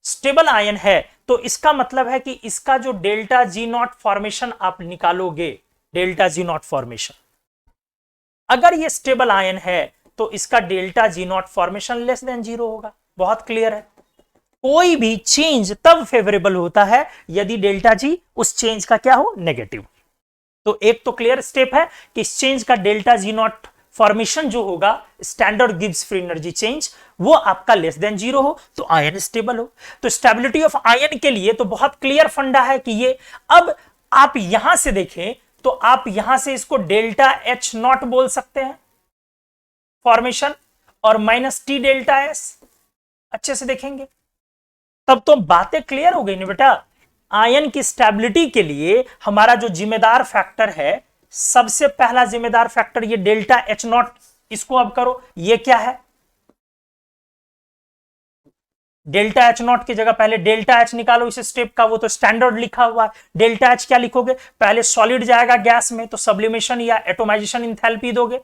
स्टेबल आयन है तो इसका मतलब है कि इसका जो डेल्टा जी नॉट फॉर्मेशन आप निकालोगे, डेल्टा जी नॉट फॉर्मेशन, अगर ये स्टेबल आयन है तो इसका delta G not formation less than 0 होगा। बहुत क्लियर है। कोई भी चेंज तब फेवरेबल होता है यदि डेल्टा जी उस चेंज का क्या हो? नेगेटिव। तो एक तो क्लियर स्टेप है कि इस चेंज का डेल्टा जी नॉट फॉर्मेशन जो होगा, standard Gibbs free energy change, वो आपका लेस देन 0 हो तो आयन स्टेबल हो। तो स्टेबिलिटी ऑफ आयन के लिए तो बहुत क्लियर फंडा है कि ये, अब आप यहां से देखें तो आप यहां से इसको डेल्टा एच नॉट बोल सकते हैं फॉर्मेशन, और माइनस टी डेल्टा एस, अच्छे से देखेंगे तब तो बातें क्लियर हो गई ना बेटा। आयन की स्टेबिलिटी के लिए हमारा जो जिम्मेदार फैक्टर है, सबसे पहला जिम्मेदार फैक्टर ये डेल्टा एच नॉट, इसको अब करो, ये क्या है? डेल्टा एच नॉट की जगह पहले डेल्टा एच निकालो इस स्टेप का, वो तो स्टैंडर्ड लिखा हुआ है। डेल्टा एच क्या लिखोगे? पहले सॉलिड जाएगा गैस में तो सब्लिमेशन या एटोमाइजेशन इंथैल्पी दोगे,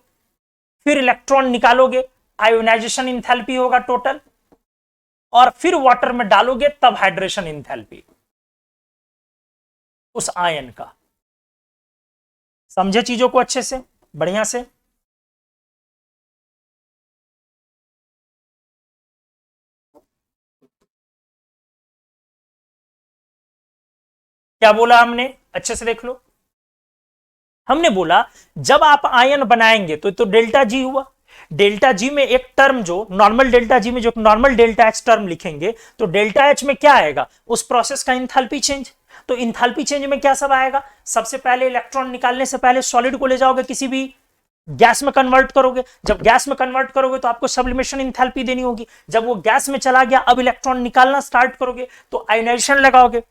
फिर इलेक्ट्रॉन निकालोगे, आयोनाइजेशन इंथैल्पी होगा टोटल, और फिर वाटर में डालोगे तब हाइड्रेशन इंथैल्पी उस आयन का। समझे चीजों को अच्छे से, बढ़िया से? क्या बोला हमने? अच्छे से देख लो। हमने बोला जब आप आयन बनाएंगे तो डेल्टा जी हुआ, डेल्टा जी में एक टर्म जो नॉर्मल डेल्टा जी में जो नॉर्मल डेल्टा एच टर्म लिखेंगे तो डेल्टा एच में क्या आएगा? उस प्रोसेस का इंथैल्पी चेंज। तो इंथैल्पी चेंज में क्या सब आएगा? सबसे पहले इलेक्ट्रॉन निकालने से पहले सॉलिड को ले जाओगे, किसी भी गैस में कन्वर्ट करोगे, जब गैस में कन्वर्ट करोगे तो आपको सब्लिमेशन इंथैल्पी देनी होगी। जब वो गैस में चला गया, अब इलेक्ट्रॉन निकालना स्टार्ट करोगे तो आयोनाइजेशन लगाओगे,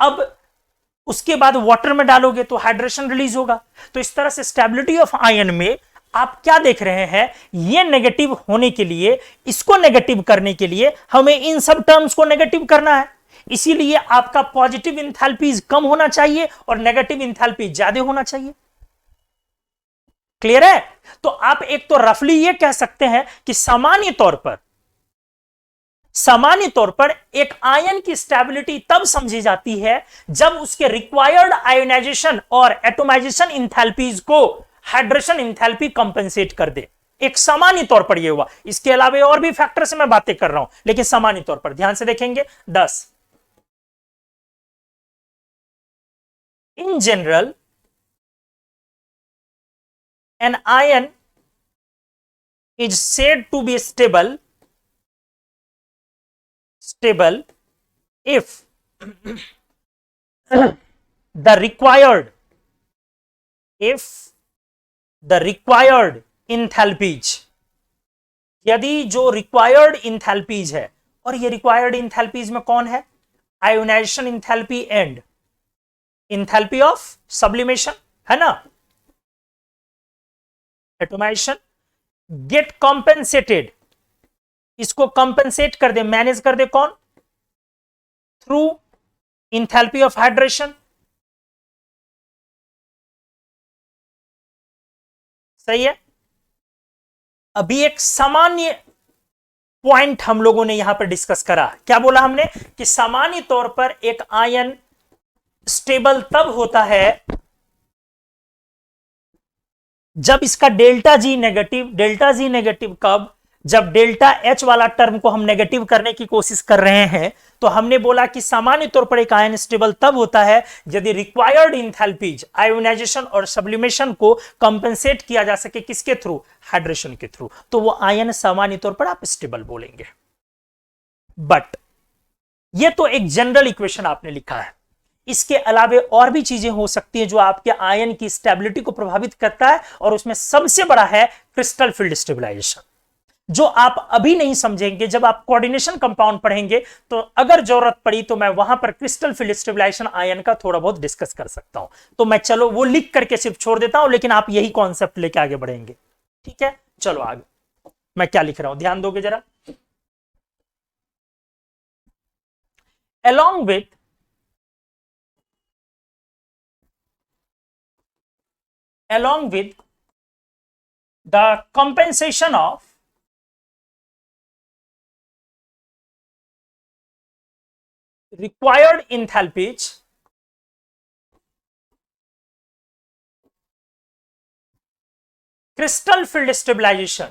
अब उसके बाद वाटर में डालोगे तो हाइड्रेशन रिलीज होगा। तो इस तरह से स्टेबिलिटी ऑफ आयन में आप क्या देख रहे हैं? ये नेगेटिव होने के लिए, इसको नेगेटिव करने के लिए हमें इन सब टर्म्स को नेगेटिव करना है। इसीलिए आपका पॉजिटिव इंथैल्पीज कम होना चाहिए और नेगेटिव इंथैल्पी ज्यादा होना चाहिए। क्लियर है? तो आप एक तो रफली ये कह सकते हैं कि सामान्य तौर पर एक आयन की स्टेबिलिटी तब समझी जाती है जब उसके रिक्वायर्ड आयोनाइजेशन और एटोमाइजेशन इंथैल्पीज को हाइड्रेशन इंथैल्पी कंपेंसेट कर दे। एक सामान्य तौर पर यह हुआ, इसके अलावा और भी फैक्टर से मैं बातें कर रहा हूं, लेकिन सामान्य तौर पर ध्यान से देखेंगे। 10 in general an ion is said to be stable if the required enthalpies, यदि जो रिक्वायर्ड इंथैल्पीज है, और ये रिक्वायर्ड इंथैल्पीज में कौन है? Ionisation enthalpy and enthalpy of sublimation, है ना, एटोमाइजेशन, गेट कॉम्पेंसेटेड, इसको कंपेंसेट कर दे, मैनेज कर दे, कौन? Through enthalpy of hydration. सही है? अभी एक सामान्य पॉइंट हम लोगों ने यहां पर डिस्कस करा। क्या बोला हमने? कि सामान्य तौर पर एक आयन स्टेबल तब होता है जब इसका डेल्टा जी नेगेटिव कब, जब डेल्टा एच वाला टर्म को हम नेगेटिव करने की कोशिश कर रहे हैं, तो हमने बोला कि सामान्य तौर पर एक आयन स्टेबल तब होता है यदि रिक्वायर्ड इंथैल्पीज आयोनाइजेशन और सब्लिमेशन को कंपेंसेट किया जा सके, किसके थ्रू, हाइड्रेशन के थ्रू, तो वो आयन सामान्य तौर पर आप स्टेबल बोलेंगे। बट ये तो एक जनरल इक्वेशन आपने लिखा है, इसके अलावे और भी चीजें हो सकती हैं जो आपके आयन की स्टेबिलिटी को प्रभावित करता है, और उसमें सबसे बड़ा है क्रिस्टल फील्ड स्टेबलाइजेशन, जो आप अभी नहीं समझेंगे। जब आप कोऑर्डिनेशन कंपाउंड पढ़ेंगे तो अगर जरूरत पड़ी तो मैं वहां पर क्रिस्टल फील्ड स्टेबलाइजेशन आयन का थोड़ा बहुत डिस्कस कर सकता हूं, तो मैं चलो वो लिख करके सिर्फ छोड़ देता हूं, लेकिन आप यही कॉन्सेप्ट लेके आगे बढ़ेंगे। ठीक है, चलो आगे मैं क्या लिख रहा हूं, ध्यान दोगे जरा। along with the compensation of required enthalpies, crystal field stabilization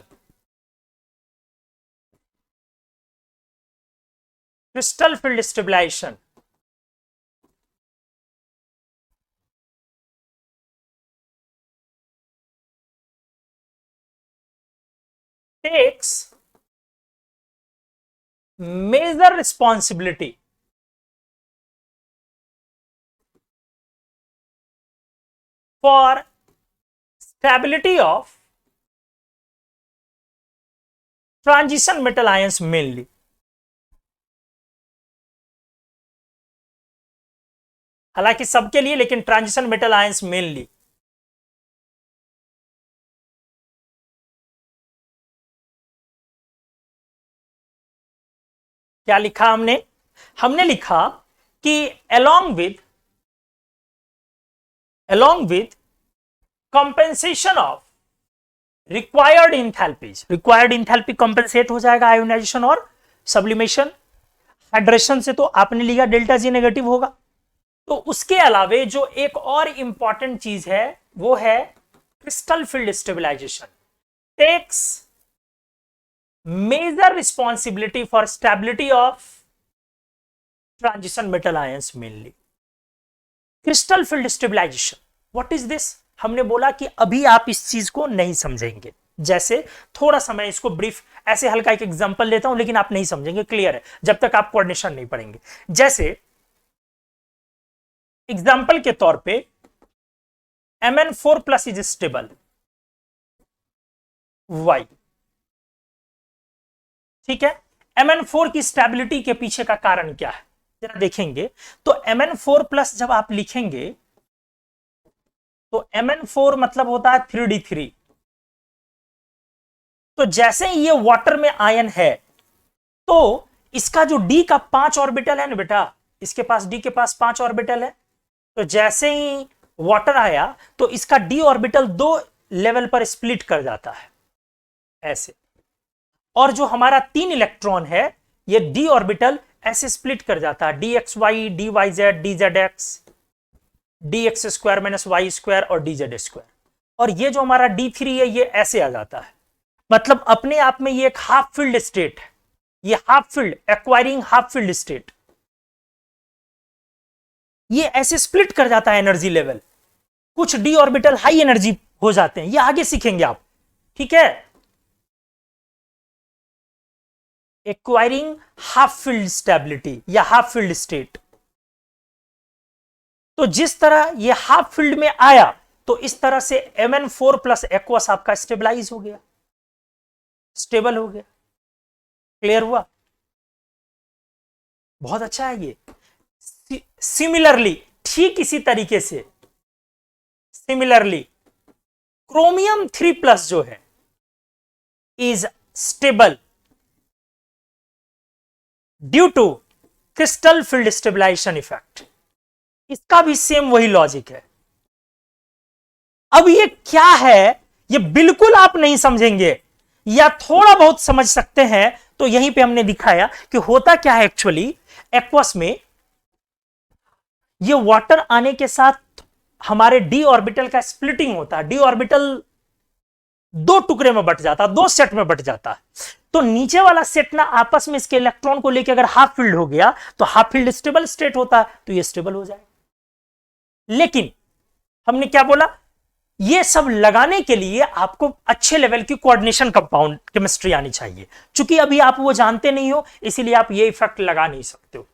takes major responsibility for stability of transition metal ions mainly। हालांकि सबके लिए, लेकिन ट्रांजिशन मेटल आयंस मेनली। क्या लिखा हमने, हमने लिखा कि along with compensation of required enthalpies, required enthalpy compensate हो जाएगा आयोनाइजेशन और सब्लिमेशन, हाइड्रेशन से तो आपने लिया डेल्टा जी नेगेटिव होगा। तो उसके अलावे जो एक और इंपॉर्टेंट चीज है वो है crystal field stabilisation takes major responsibility for stability of transition metal ions mainly. Crystal field stabilisation, what is this? हमने बोला कि अभी आप इस चीज को नहीं समझेंगे, जैसे थोड़ा सा मैं इसको ब्रीफ ऐसे हल्का एक एग्जांपल लेता हूं, लेकिन आप नहीं समझेंगे, क्लियर है, जब तक आप कोऑर्डिनेशन नहीं पढ़ेंगे। जैसे एग्जाम्पल के तौर पे Mn4+ इज स्टेबल Y, ठीक है। Mn4 की स्टेबिलिटी के पीछे का कारण क्या है जरा देखेंगे। तो Mn4+ जब आप लिखेंगे तो Mn4 मतलब होता है 3d3। तो जैसे ही ये वाटर में आयन है तो इसका जो D का 5 ऑर्बिटल है ना बेटा, इसके पास D के पास 5 ऑर्बिटल है, तो जैसे ही वाटर आया तो इसका D ऑर्बिटल 2 लेवल पर स्प्लिट कर जाता है ऐसे, और जो हमारा 3 इलेक्ट्रॉन है ये D ऑर्बिटल ऐसे स्प्लिट कर जाता है, dxy, dyz, dzx, dx² - y² और dz²। और ये जो हमारा D3 है ये ऐसे आ जाता है, मतलब अपने आप में ये एक हाफ फील्ड स्टेट है, ये half field acquiring half field state, ये ऐसे स्प्लिट कर जाता है एनर्जी लेवल। कुछ डी ऑर्बिटल हाई एनर्जी हो जाते हैं, ये आगे सीखेंगे आप, ठीक है। एक्वायरिंग हाफ फील्ड स्टेबिलिटी या हाफ फील्ड स्टेट। तो जिस तरह ये हाफ फील्ड में आया तो इस तरह से Mn4+ एक्वस आपका स्टेबलाइज हो गया, स्टेबल हो गया। क्लियर हुआ? बहुत अच्छा है ये। सिमिलरली, ठीक इसी तरीके से सिमिलरली क्रोमियम 3+ जो है is stable due to crystal field stabilisation effect. इसका भी सेम वही लॉजिक है। अब ये क्या है ये बिल्कुल आप नहीं समझेंगे या थोड़ा बहुत समझ सकते हैं, तो यहीं पे हमने दिखाया कि होता क्या है। एक्चुअली एक्वस में ये वाटर आने के साथ हमारे डी ऑर्बिटल का स्प्लिटिंग होता है। डी ऑर्बिटल दो टुकड़े में बट जाता, दो सेट में बट जाता। तो नीचे वाला सेट ना आपस में इसके इलेक्ट्रॉन को लेकर अगर हाफ फील्ड हो गया तो हाफ फील्ड स्टेबल स्टेट होता है, तो ये स्टेबल हो जाएगा। लेकिन हमने क्या बोला, ये सब लगाने के लिए आपको अच्छे लेवल की कोऑर्डिनेशन कंपाउंड केमिस्ट्री आनी चाहिए। चूंकि अभी आप वो जानते नहीं हो, इसीलिए आप ये इफेक्ट लगा नहीं सकते हो।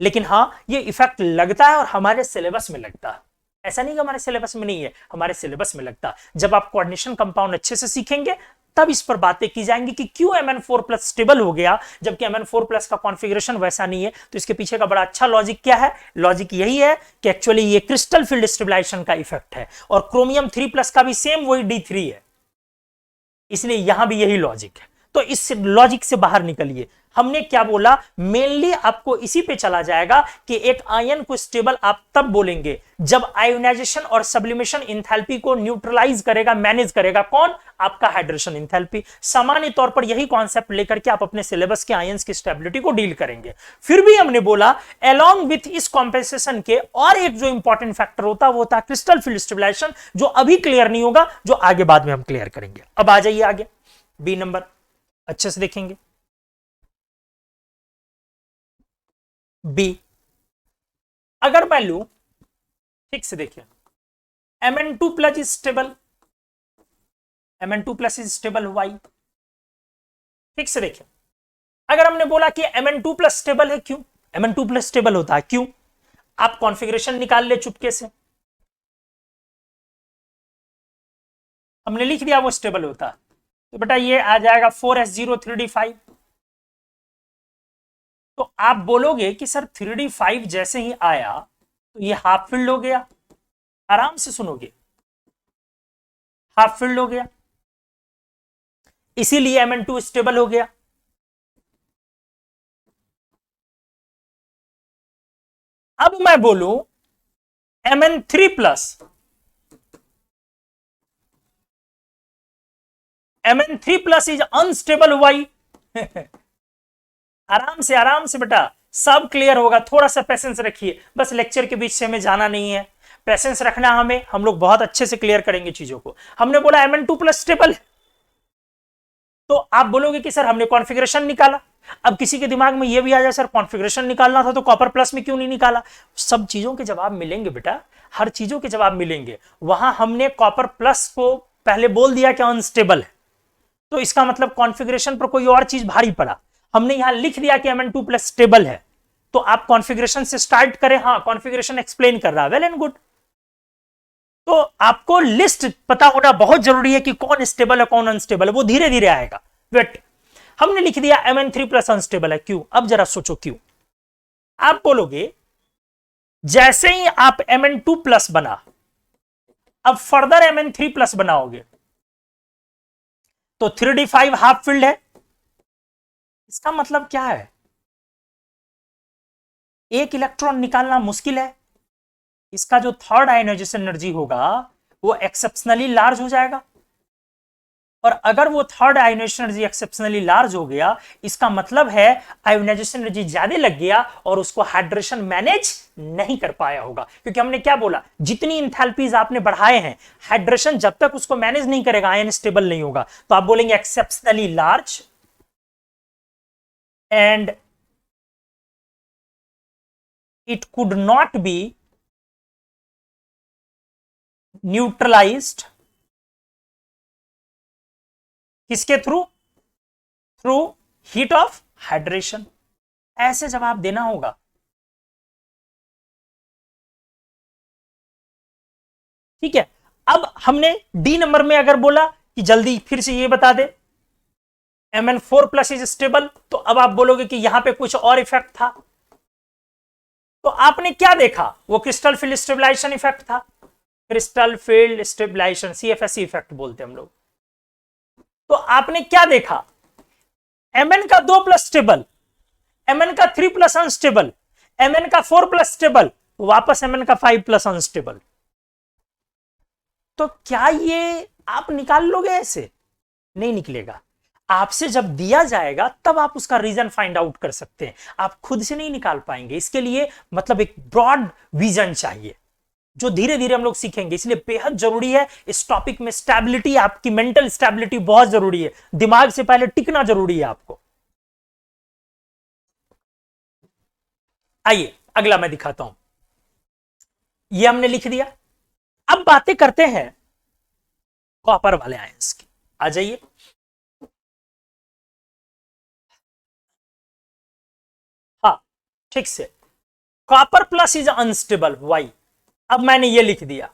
लेकिन हां, ये इफेक्ट लगता है और हमारे सिलेबस में लगता है। ऐसा नहीं कि हमारे सिलेबस में नहीं है, हमारे सिलेबस में लगता है। जब आप कोऑर्डिनेशन कंपाउंड अच्छे से सीखेंगे तब इस पर बातें की जाएंगी कि क्यों Mn4+ स्टेबल हो गया, जबकि Mn4+ का कॉन्फ़िगरेशन वैसा नहीं है। तो इसके पीछे का बड़ा अच्छा लॉजिक क्या है? लॉजिक यही है कि एक्चुअली ये क्रिस्टल फील्ड स्टेबलाइजेशन का इफेक्ट है, और क्रोमियम 3+ का भी सेम वही D3 है, इसलिए यहां भी यही लॉजिक है। तो इस लॉजिक से बाहर निकलिए। हमने क्या बोला, मेनली आपको इसी पे चला जाएगा कि एक आयन को स्टेबल आप तब बोलेंगे जब आयोनाइजेशन और सब्लिमेशन इंथैल्पी को न्यूट्रलाइज करेगा, मैनेज करेगा। कौन? आपका हाइड्रेशन इंथैल्पी। सामान्य तौर पर यही कॉन्सेप्ट लेकर के आप अपने सिलेबस के आयंस की स्टेबिलिटी को डील करेंगे। फिर भी हमने बोला अलोंग विथ इस कॉम्पेंसेशन के और एक जो इंपॉर्टेंट फैक्टर होता है वो होता है क्रिस्टल फील्ड स्टेबलाइजेशन, जो अभी क्लियर नहीं होगा, जो आगे बाद में हम क्लियर करेंगे। अब आ जाइए आगे, बी नंबर अच्छे से देखेंगे। बी, अगर मैं लू, ठीक से देखिए, Mn2+ is stable, Mn2+ is stable why. ठीक से देखिए, अगर हमने बोला कि Mn2+ स्टेबल है, क्यों Mn2+ स्टेबल होता है? क्यों? आप कॉन्फ़िगरेशन निकाल ले चुपके से, हमने लिख दिया वो स्टेबल होता है। तो बेटा ये आ जाएगा 4s0 3d5। तो आप बोलोगे कि सर 3d5 जैसे ही आया तो ये हाफ फील्ड हो गया। आराम से सुनोगे, हाफ फील्ड हो गया, इसीलिए Mn2 स्टेबल हो गया। अब मैं बोलूं Mn3+ इज अनस्टेबल वाई। आराम से बेटा, सब क्लियर होगा। थोड़ा सा पेशेंस रखिए, बस लेक्चर के बीच से हमें जाना नहीं है, पेशेंस रखना हमें, हम लोग बहुत अच्छे से क्लियर करेंगे चीजों को। हमने बोला Mn2+ स्टेबल है, तो आप बोलोगे कि सर हमने कॉन्फ़िगरेशन निकाला। अब किसी के दिमाग में यह भी आ जाए सर कॉन्फ़िगरेशन निकालना था तो कॉपर प्लस में क्यों नहीं निकाला? सब चीजों के जवाब मिलेंगे बेटा, हर चीजों के जवाब मिलेंगे। वहां हमने कॉपर प्लस को पहले बोल दिया कि अनस्टेबल है, तो इसका मतलब कॉन्फ़िगरेशन पर कोई और चीज भारी पड़ा। हमने यहां लिख दिया कि Mn2+ स्टेबल है, तो आप कॉन्फ़िगरेशन से स्टार्ट करें। हाँ, कॉन्फ़िगरेशन एक्सप्लेन कर रहा है, वेल एंड गुड। तो आपको लिस्ट पता होना बहुत जरूरी है कि कौन स्टेबल है कौन अनस्टेबल है, वो धीरे धीरे आएगा। वेट, हमने लिख दिया Mn3+ अनस्टेबल है, क्यों? अब जरा सोचो क्यों। आप बोलोगे जैसे ही आप Mn2+ बना, अब फर्दर Mn3+ बनाओगे तो 3d5 हाफ फील्ड है। इसका मतलब क्या है? एक इलेक्ट्रॉन निकालना मुश्किल है, इसका जो थर्ड आयोनाइजेशन एनर्जी होगा वो एक्सेप्शनली लार्ज हो जाएगा। और अगर वो third ionization energy exceptionally large हो गया, इसका मतलब है आयोनाइजेशन एनर्जी ज्यादा लग गया और उसको हाइड्रेशन मैनेज नहीं कर पाया होगा। क्योंकि हमने क्या बोला, जितनी इंथैल्पीज आपने बढ़ाए हैं, हाइड्रेशन जब तक उसको मैनेज नहीं करेगा आयन स्टेबल नहीं होगा। तो आप बोलेंगे exceptionally large and it could not be neutralized किसके through? Through heat of hydration. ऐसे जवाब देना होगा। ठीक है, अब हमने डी नंबर में अगर बोला कि जल्दी फिर से ये बता दे Mn4+ इज स्टेबल, तो अब आप बोलोगे कि यहां पे कुछ और इफेक्ट था। तो आपने क्या देखा? वो क्रिस्टल फील्ड स्टेबलाइजेशन इफेक्ट था, crystal field stabilisation, CFSE effect बोलते हैं हम लोग। तो आपने क्या देखा? Mn का 2+ स्टेबल, Mn का 3+ अनस्टेबल, Mn का 4+ स्टेबल, वापस Mn का 5+ अनस्टेबल। तो क्या ये आप निकाल लोगे? ऐसे नहीं निकलेगा। आपसे जब दिया जाएगा तब आप उसका रीजन फाइंड आउट कर सकते हैं, आप खुद से नहीं निकाल पाएंगे। इसके लिए मतलब एक ब्रॉड विजन चाहिए। जो धीरे धीरे हम लोग सीखेंगे, इसलिए बेहद जरूरी है इस टॉपिक में स्टेबिलिटी, आपकी मेंटल स्टेबिलिटी बहुत जरूरी है, दिमाग से पहले टिकना जरूरी है आपको। आइए अगला मैं दिखाता हूं, ये हमने लिख दिया। अब बातें करते हैं कॉपर वाले आयंस की, आ जाइए। हाँ ठीक से, copper plus is unstable, why. अब मैंने ये लिख दिया,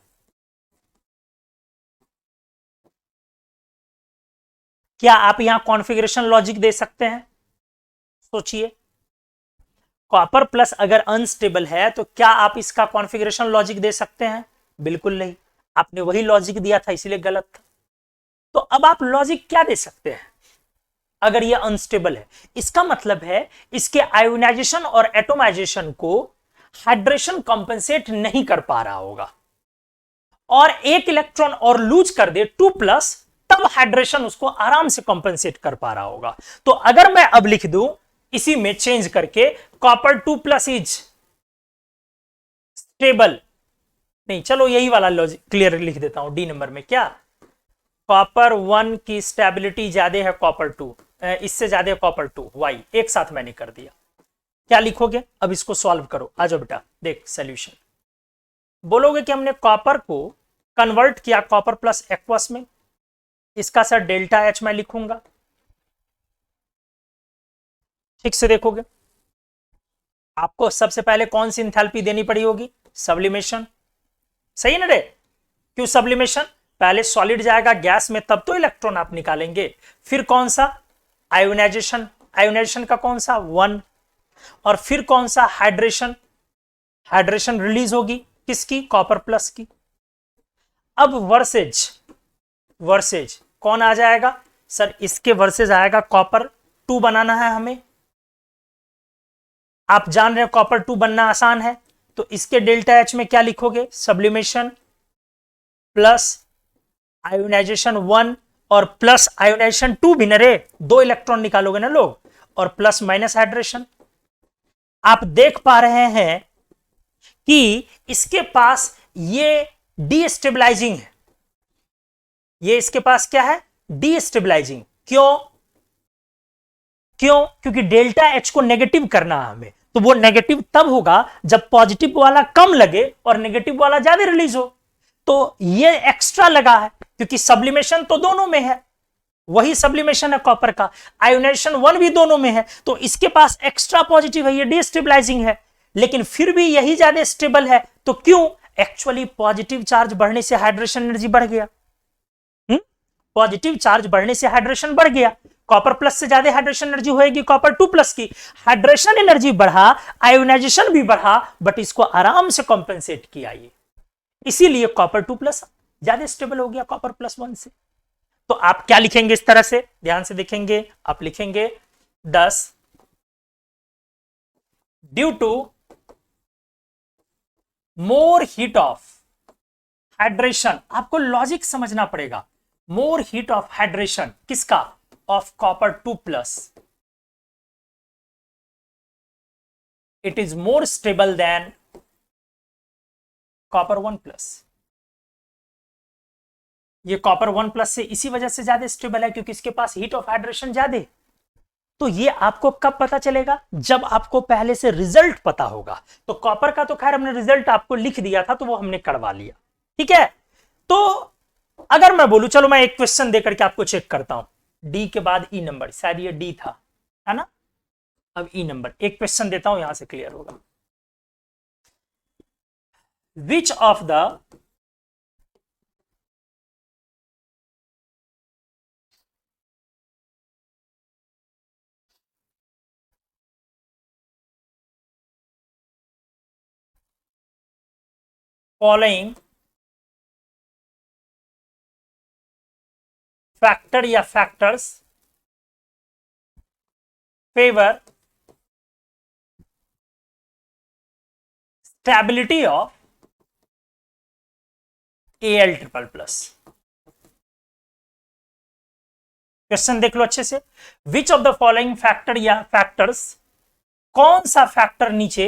क्या आप यहां कॉन्फ़िगरेशन लॉजिक दे सकते हैं? सोचिए, कॉपर प्लस अगर अनस्टेबल है तो क्या आप इसका कॉन्फ़िगरेशन लॉजिक दे सकते हैं? बिल्कुल नहीं, आपने वही लॉजिक दिया था इसलिए गलत था। तो अब आप लॉजिक क्या दे सकते हैं अगर ये अनस्टेबल है? इसका मतलब है इसके आयोनाइजेशन और एटोमाइजेशन को हाइड्रेशन कंपेंसेट नहीं कर पा रहा होगा, और एक इलेक्ट्रॉन और लूज कर दे 2+, तब हाइड्रेशन उसको आराम से कंपेंसेट कर पा रहा होगा। तो अगर मैं अब लिख दूं इसी में चेंज करके, कॉपर 2+ इज स्टेबल, नहीं चलो यही वाला लॉजिक क्लियर लिख देता हूं डी नंबर में, क्या कॉपर 1 की स्टेबिलिटी ज्यादा है कॉपर 2, इससे ज्यादा है कॉपर 2, वाई। एक साथ मैंने कर दिया, क्या लिखोगे? अब इसको सॉल्व करो, आ जाओ बेटा, देख सॉल्यूशन। बोलोगे कि हमने कॉपर को कन्वर्ट किया कॉपर प्लस एक्वस में, इसका सर डेल्टा एच मैं लिखूंगा, ठीक से देखोगे आपको सबसे पहले कौन सी इंथैल्पी देनी पड़ी होगी? सब्लिमेशन, सही ना रे? क्यों सब्लिमेशन? पहले सॉलिड जाएगा गैस में तब तो इलेक्ट्रॉन आप निकालेंगे, फिर कौन सा? आयोनाइजेशन, आयोनाइजेशन का कौन सा? 1, और फिर कौन सा? हाइड्रेशन, हाइड्रेशन रिलीज होगी किसकी? कॉपर प्लस की। अब वर्सेज, वर्सेज कौन आ जाएगा सर? इसके वर्सेज आएगा कॉपर 2 बनाना है हमें, आप जान रहे हैं कॉपर 2 बनना आसान है, तो इसके डेल्टा एच में क्या लिखोगे? सब्लिमेशन प्लस आयोनाइजेशन 1 और प्लस आयोनाइजेशन 2 भी न रे, 2 इलेक्ट्रॉन निकालोगे ना लोग, और प्लस माइनस हाइड्रेशन। आप देख पा रहे हैं कि इसके पास ये डीस्टेबलाइजिंग है, ये इसके पास क्या है? डीस्टेबलाइजिंग। क्यों? क्यों? क्योंकि डेल्टा एच को नेगेटिव करना है हमें, तो वो नेगेटिव तब होगा जब पॉजिटिव वाला कम लगे और नेगेटिव वाला ज्यादा रिलीज हो। तो ये एक्स्ट्रा लगा है क्योंकि सब्लिमेशन तो दोनों में है, वही सब्लिमेशन है कॉपर का, आयोनाइजेशन 1 भी दोनों में है, तो इसके पास एक्स्ट्रा पॉजिटिव है, ये डीस्टेबलाइजिंग है, लेकिन फिर भी यही ज्यादा स्टेबल है। तो क्यों? एक्चुअली पॉजिटिव चार्ज बढ़ने से हाइड्रेशन एनर्जी बढ़ गया, पॉजिटिव चार्ज बढ़ने से हाइड्रेशन बढ़ गया, कॉपर प्लस से ज्यादा हाइड्रेशन एनर्जी होगी कॉपर 2+ की, हाइड्रेशन एनर्जी बढ़ा, आयोनाइजेशन भी बढ़ा, बट इसको आराम से कॉम्पेंसेट किया ये, इसीलिए कॉपर 2+ ज्यादा स्टेबल हो गया कॉपर +1 से। तो आप क्या लिखेंगे इस तरह से? ध्यान से देखेंगे, आप लिखेंगे 10 due to more heat of hydration. आपको लॉजिक समझना पड़ेगा, मोर हीट ऑफ हाइड्रेशन किसका? Of copper 2+, it is more stable than copper 1+। ये कॉपर 1+ से इसी वजह से ज्यादा स्टेबल है क्योंकि इसके पास हीट ऑफ हाइड्रेशन ज्यादा है। तो ये आपको कब पता चलेगा? जब आपको पहले से रिजल्ट पता होगा। तो कॉपर का तो खैर हमने रिजल्ट आपको लिख दिया था, तो वो हमने करवा लिया, ठीक है। तो अगर मैं बोलूं, चलो मैं एक क्वेश्चन देकर के आपको चेक करता हूं, डी के बाद ई नंबर, शायद ये डी था, है ना? अब ई नंबर, एक क्वेश्चन देता हूं, यहां से क्लियर होगा। Which of the following factor या factors favour stability of Al++? Question देख लो अच्छे से। Which of the following factor या फैक्टर्स, कौन सा फैक्टर नीचे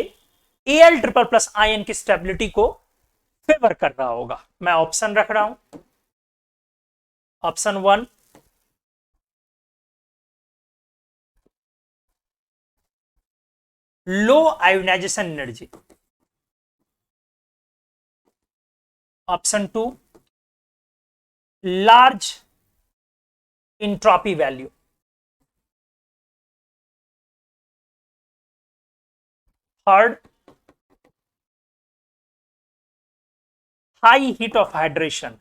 Al++ आयन की स्टेबिलिटी को फेवर कर रहा होगा। मैं ऑप्शन रख रहा हूं। Option 1, low ionisation energy. Option 2, large entropy value. Third, high heat of hydration.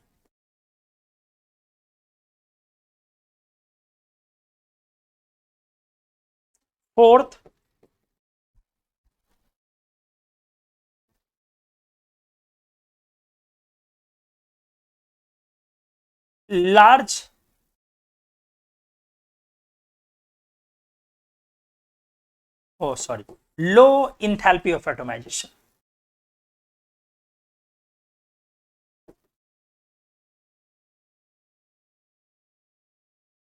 Fourth, large sorry, low enthalpy of atomization.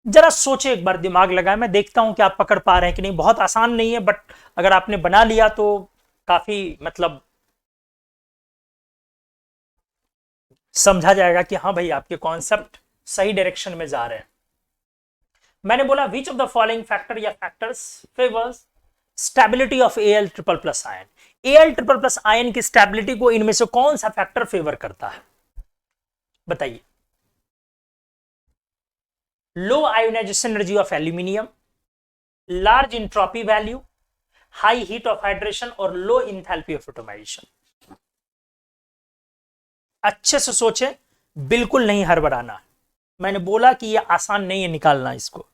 जरा सोचे, एक बार दिमाग लगाए। मैं देखता हूं कि आप पकड़ पा रहे हैं कि नहीं। बहुत आसान नहीं है, बट अगर आपने बना लिया तो काफी मतलब समझा जाएगा कि हाँ भाई, आपके कॉन्सेप्ट सही डायरेक्शन में जा रहे हैं। मैंने बोला which of the following factor या factors favours stability of L triple plus ion. L triple plus ion की स्टेबिलिटी को इनमें से कौन सा फैक्टर फेवर करता है, बताइए। Low ionisation energy of aluminium, large entropy value, high heat of hydration और लो इंथैल्पी ऑफ एटोमाइजेशन। अच्छे से सोचें, बिल्कुल नहीं हड़बड़ाना। मैंने बोला कि यह आसान नहीं है निकालना इसको।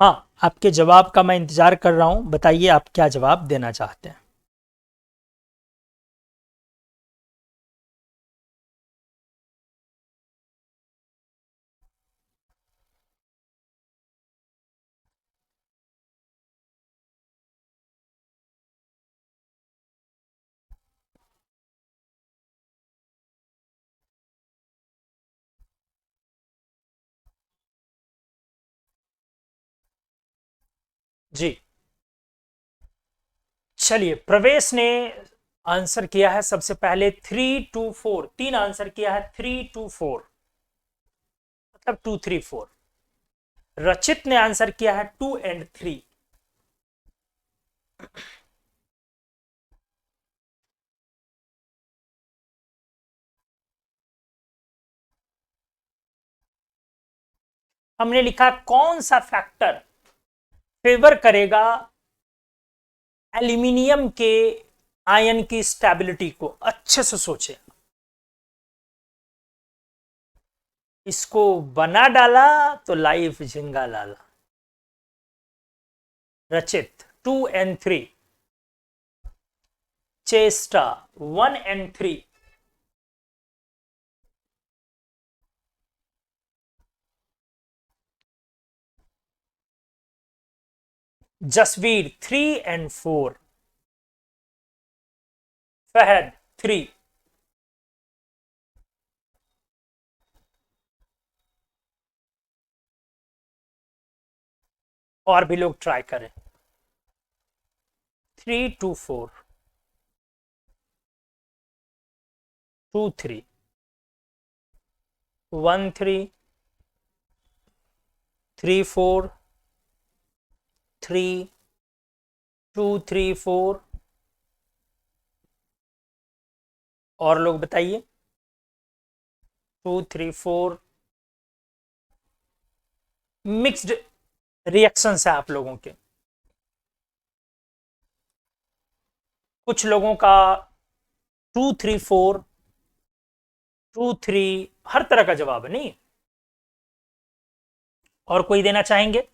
हाँ, आपके जवाब का मैं इंतजार कर रहा हूं। बताइए आप क्या जवाब देना चाहते हैं। जी, चलिए, प्रवेश ने आंसर किया है सबसे पहले 3, 2, 4। 3 आंसर किया है, 3, 2, 4, मतलब 2, 3, 4। रचित ने आंसर किया है 2 और 3। हमने लिखा कौन सा फैक्टर फेवर करेगा एल्यूमिनियम के आयन की स्टेबिलिटी को। अच्छे से सोचे, इसको बना डाला तो लाइफ झिंगा लाला। रचित 2 और 3, चेस्टा 1 और 3, जसवीर 3 और 4, फहद 3। और भी लोग ट्राई करें। 3, 2, 4, 2, 3, 1, 3, 3, 4, 3, 2, 3, 4। और लोग बताइए। 2, 3, 4। मिक्स्ड रिएक्शंस है आप लोगों के। कुछ लोगों का 2, 3, 4, 2, 3 हर तरह का जवाब है। नहीं और कोई देना चाहेंगे?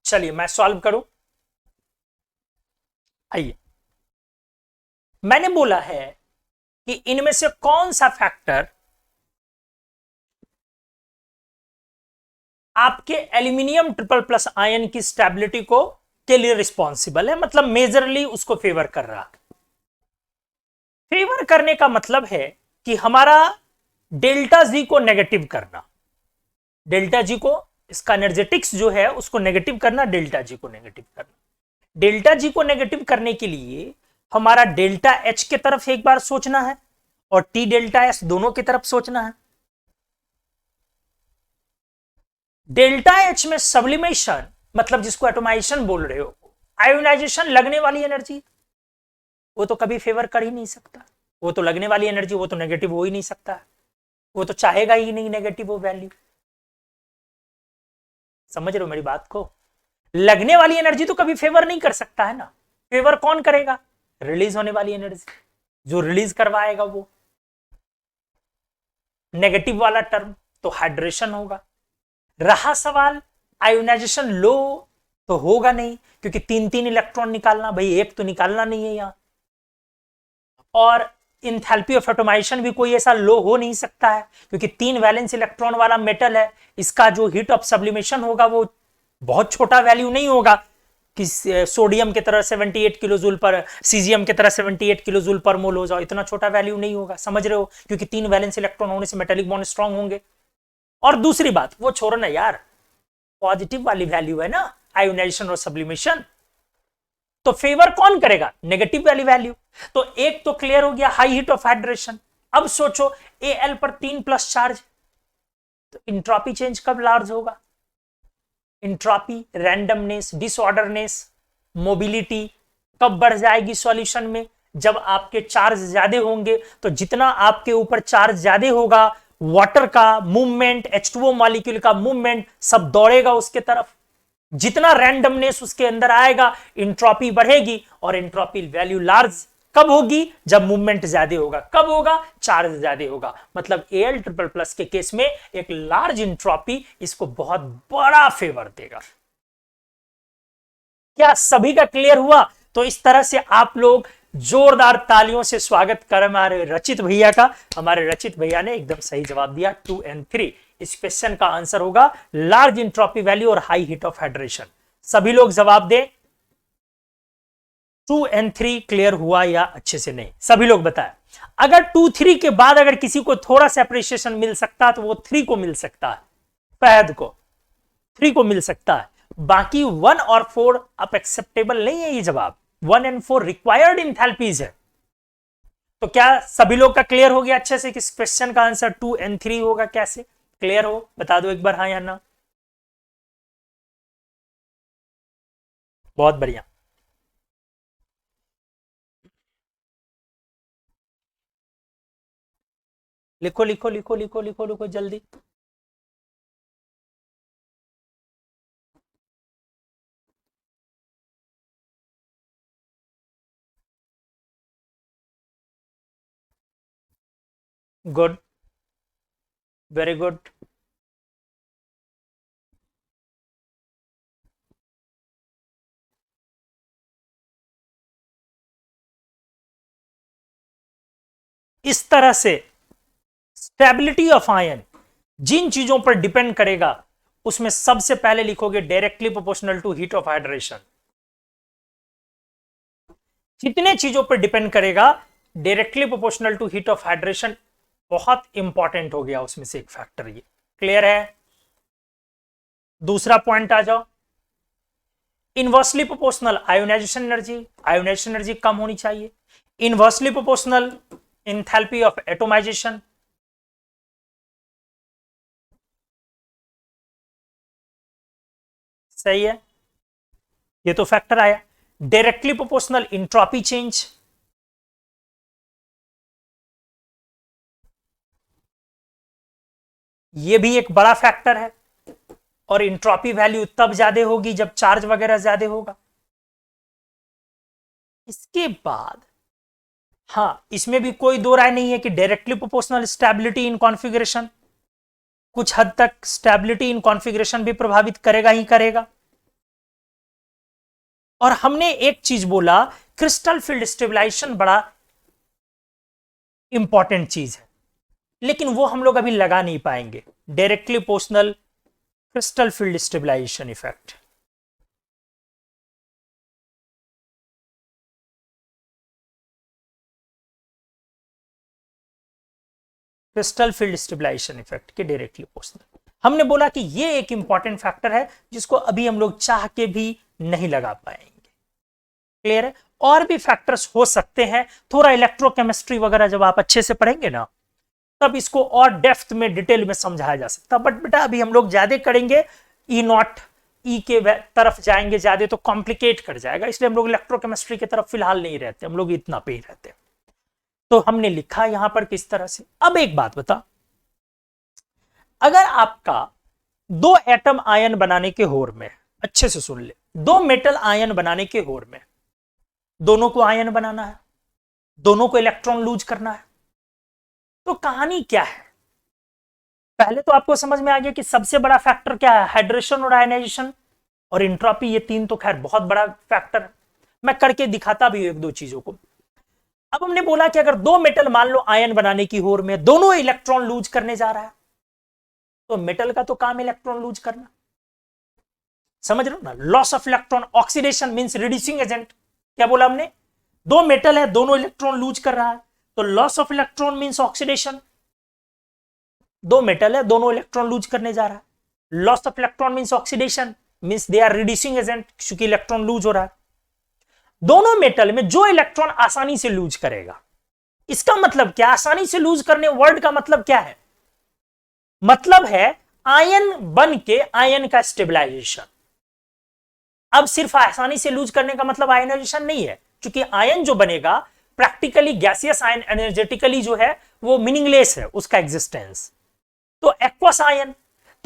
चलिए मैं सॉल्व करूं। आइए, मैंने बोला है कि इनमें से कौन सा फैक्टर आपके एल्यूमिनियम ट्रिपल प्लस आयन की स्टेबिलिटी को के लिए रिस्पॉन्सिबल है, मतलब मेजरली उसको फेवर कर रहा है। फेवर करने का मतलब है कि हमारा डेल्टा जी को नेगेटिव करना, डेल्टा जी को, इसका एनर्जेटिक्स जो है उसको नेगेटिव करना, डेल्टा जी को नेगेटिव करना। डेल्टा जी को नेगेटिव करने के लिए हमारा डेल्टा एच की तरफ एक बार सोचना है और टी डेल्टा एस दोनों की तरफ सोचना है। डेल्टा एच में सब्लिमेशन मतलब जिसको एटोमाइजेशन बोल रहे हो, आयोनाइजेशन, लगने वाली एनर्जी, वो तो कभी फेवर कर ही नहीं सकता। वो तो लगने वाली एनर्जी, वो तो नेगेटिव हो ही नहीं सकता, वो तो चाहेगा ही नहीं नेगेटिव वो वैल्यू। समझ रहे हो मेरी बात को? लगने वाली एनर्जी तो कभी फेवर नहीं कर सकता है ना। फेवर कौन करेगा? रिलीज होने वाली एनर्जी, जो रिलीज करवाएगा वो। नेगेटिव वाला टर्म तो हाइड्रेशन होगा। रहा सवाल आयोनाइजेशन लो, तो होगा नहीं, क्योंकि तीन तीन इलेक्ट्रॉन निकालना, भाई एक तो निकालना नहीं है यहां। और इंथैल्पी ऑफ एटोमाइजेशन भी कोई ऐसा लो हो नहीं सकता है, क्योंकि तीन वैलेंस इलेक्ट्रॉन वाला मेटल है। इसका जो हीट ऑफ सब्लिमेशन होगा वो बहुत छोटा वैल्यू नहीं होगा कि सोडियम की तरह 78 किलो जूल पर, सीजियम की तरह 78 किलो जूल पर मोल हो जाओ, इतना छोटा वैल्यू नहीं होगा। समझ रहे हो? क्योंकि तीन वैलेंस इलेक्ट्रॉन होने से मेटेलिक बॉन्ड स्ट्रांग होंगे। और दूसरी बात, वो छोड़ो ना यार, पॉजिटिव वाली वैल्यू है ना आयोनाइजेशन और सब्लिमेशन, तो फेवर कौन करेगा? नेगेटिव वाली वैल्यू। तो एक तो क्लियर हो गया, हाई हीट ऑफ हाइड्रेशन। अब सोचो एल पर 3 प्लस चार्ज, तो इंट्रॉपी चेंज कब लार्ज होगा? इंट्रॉपी, रैंडमनेस, डिसऑर्डरनेस, मोबिलिटी कब बढ़ जाएगी सॉल्यूशन में? जब आपके चार्ज ज्यादा होंगे। तो जितना आपके ऊपर चार्ज ज्यादा होगा, वाटर का मूवमेंट, H2O मॉलिक्यूल का मूवमेंट सब दौड़ेगा उसके तरफ। जितना रैंडमनेस उसके अंदर आएगा, इंट्रॉपी बढ़ेगी, और इंट्रॉपी वैल्यू लार्ज कब होगी? जब मूवमेंट ज्यादा होगा। कब होगा? चार्ज ज्यादा होगा। मतलब Al ट्रिपल प्लस के केस में एक लार्ज इंट्रॉपी इसको बहुत बड़ा फेवर देगा। क्या सभी का क्लियर हुआ? तो इस तरह से आप लोग जोरदार तालियों से स्वागत करें हमारे रचित भैया का। हमारे रचित भैया ने एकदम सही जवाब दिया, 2 और 3। इस क्वेश्चन का आंसर होगा लार्ज इंट्रॉपी वैल्यू और हाई हीट ऑफ हाइड्रेशन। सभी लोग जवाब दें। 2 और 3 क्लियर हुआ या अच्छे से नहीं? सभी लोग बताएं। अगर 2 3 के बाद अगर किसी को थोड़ा सा अप्रिशिएशन मिल सकता है तो वो 3 को मिल सकता है, फहद को 3 को मिल सकता है। बाकी 1 और 4 अब एक्सेप्टेबल नहीं है। ये जवाब 1 और 4 रिक्वायर्ड इंथैल्पीज है। तो क्या सभी लोग का क्लियर हो गया अच्छे से कि इस क्वेश्चन का आंसर 2 और 3 होगा? कैसे क्लियर हो बता दो एक बार, हाँ या ना। बहुत बढ़िया। लिखो लिखो लिखो लिखो लिखो लिखो जल्दी। Good, very good. इस तरह से स्टेबिलिटी ऑफ आयन जिन चीजों पर डिपेंड करेगा, उसमें सबसे पहले लिखोगे directly proportional to heat of hydration. कितने चीजों पर डिपेंड करेगा? Directly proportional to heat of hydration बहुत इंपॉर्टेंट हो गया उसमें से एक फैक्टर। ये क्लियर है? दूसरा पॉइंट आ जाओ। Inversely proportional ionisation energy, ionization energy कम होनी चाहिए। Inversely proportional enthalpy of atomization, सही है, ये तो फैक्टर आया। डायरेक्टली प्रोपोर्शनल इंट्रॉपी चेंज, ये भी एक बड़ा फैक्टर है। और इंट्रोपी वैल्यू तब ज्यादा होगी जब चार्ज वगैरह ज्यादा होगा। इसके बाद हाँ, इसमें भी कोई दो राय नहीं है कि directly proportional stability in configuration कुछ हद तक स्टेबिलिटी इन कॉन्फ़िगरेशन भी प्रभावित करेगा ही करेगा। और हमने एक चीज बोला, क्रिस्टल फील्ड स्टेबलाइजेशन बड़ा इंपॉर्टेंट चीज है, लेकिन वो हम लोग अभी लगा नहीं पाएंगे। Directly proportional crystal field stabilisation effect, crystal field stabilisation effect के डायरेक्टली प्रोपोर्शनल हमने बोला कि ये एक इंपॉर्टेंट फैक्टर है जिसको अभी हम लोग चाह के भी नहीं लगा पाएंगे। क्लियर है? और भी फैक्टर्स हो सकते हैं, थोड़ा इलेक्ट्रोकेमिस्ट्री वगैरह जब आप अच्छे से पढ़ेंगे ना, तब इसको और डेप्थ में डिटेल में समझाया जा सकता। बट बेटा अभी हम लोग ज्यादा करेंगे, ई नॉट ई के तरफ जाएंगे ज्यादा तो कॉम्प्लिकेट कर जाएगा, इसलिए हम लोग इलेक्ट्रोकेमिस्ट्री की तरफ फिलहाल नहीं रहते, हम लोग इतना पे ही रहते। तो हमने लिखा यहां पर किस तरह से। अब एक बात बता, अगर आपका दो एटम आयन बनाने के होर में, अच्छे से सुन ले, दो मेटल आयन बनाने के होर में दोनों को आयन बनाना है, दोनों को इलेक्ट्रॉन लूज करना है, तो कहानी क्या है? पहले तो आपको समझ में आ गया कि सबसे बड़ा फैक्टर क्या है, हाइड्रेशन और आयनाइजेशन और इंट्रोपी, ये तीन तो खैर बहुत बड़ा फैक्टर है। मैं करके दिखाता भी हूं एक दो चीजों को। अब हमने बोला कि अगर दो मेटल मान लो आयन बनाने की होर में दोनों इलेक्ट्रॉन लूज करने जा रहा है, तो मेटल का तो काम इलेक्ट्रॉन लूज करना, समझ रहे हो ना? Loss of electron, oxidation means reducing agent. क्या बोला हमने? दो मेटल है, दोनों इलेक्ट्रॉन लूज कर रहा है, तो loss of electron means oxidation. दो मेटल है, दोनों इलेक्ट्रॉन लूज करने जा रहा है, loss of electron means oxidation, means they are reducing agent, क्योंकि इलेक्ट्रॉन लूज हो रहा है। दोनों मेटल में जो इलेक्ट्रॉन आसानी से लूज करेगा, इसका मतलब क्या? आसानी से लूज करने वर्ड का मतलब क्या है? मतलब है आयन बन के आयन का स्टेबलाइजेशन। अब सिर्फ आसानी से लूज करने का मतलब आयनाइजेशन नहीं है, क्योंकि आयन जो बनेगा प्रैक्टिकली गैसियस आयन, एनर्जेटिकली जो है वो मीनिंगलेस है उसका एग्जिस्टेंस। तो एक्वस आयन,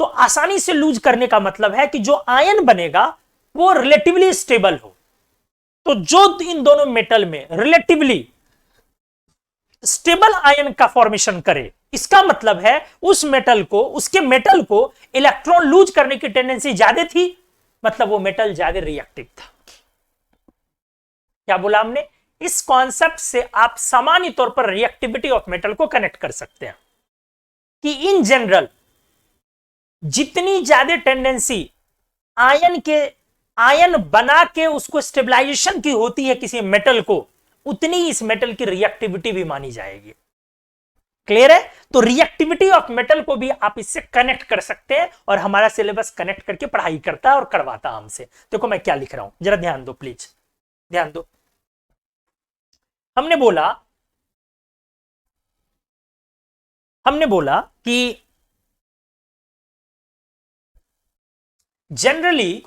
तो आसानी से लूज करने का मतलब है कि जो आयन बनेगा वो रिलेटिवली स्टेबल हो। तो जो इन दोनों मेटल में रिलेटिवली स्टेबल आयन का फॉर्मेशन करे, इसका मतलब है उस मेटल को, उसके मेटल को इलेक्ट्रॉन लूज करने की टेंडेंसी ज्यादा थी, मतलब वो मेटल ज्यादा रिएक्टिव था। क्या बोला हमने? इस कॉन्सेप्ट से आप सामान्य तौर पर रिएक्टिविटी ऑफ मेटल को कनेक्ट कर सकते हैं कि इन जनरल जितनी ज्यादा टेंडेंसी आयन बना के उसको स्टेबलाइजेशन की होती है किसी मेटल को, उतनी इस मेटल की रिएक्टिविटी भी मानी जाएगी। क्लियर है? तो रिएक्टिविटी ऑफ मेटल को भी आप इससे कनेक्ट कर सकते हैं, और हमारा सिलेबस कनेक्ट करके पढ़ाई करता है और करवाता है हमसे। देखो मैं क्या लिख रहा हूं, जरा ध्यान दो, प्लीज ध्यान दो। हमने बोला कि generally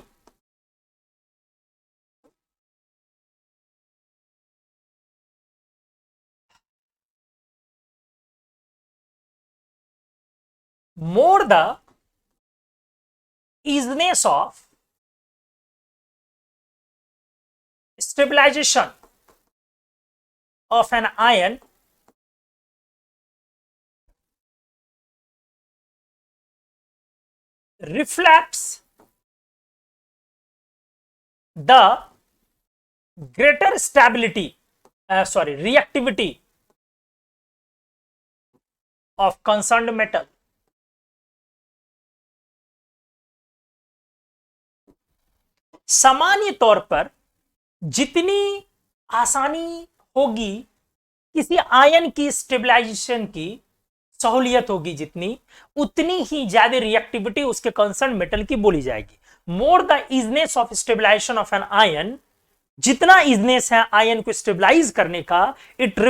more the easiness of stabilization of an ion reflects the greater reactivity of concerned metal। सामान्य तौर पर जितनी आसानी होगी किसी आयन की स्टेबलाइजेशन की सहूलियत होगी जितनी, उतनी ही ज्यादा रिएक्टिविटी उसके कंसर्न मेटल की बोली जाएगी। More the easiness of stabilisation of an ion, जितना इजनेस है आयन को स्टेबलाइज करने का, it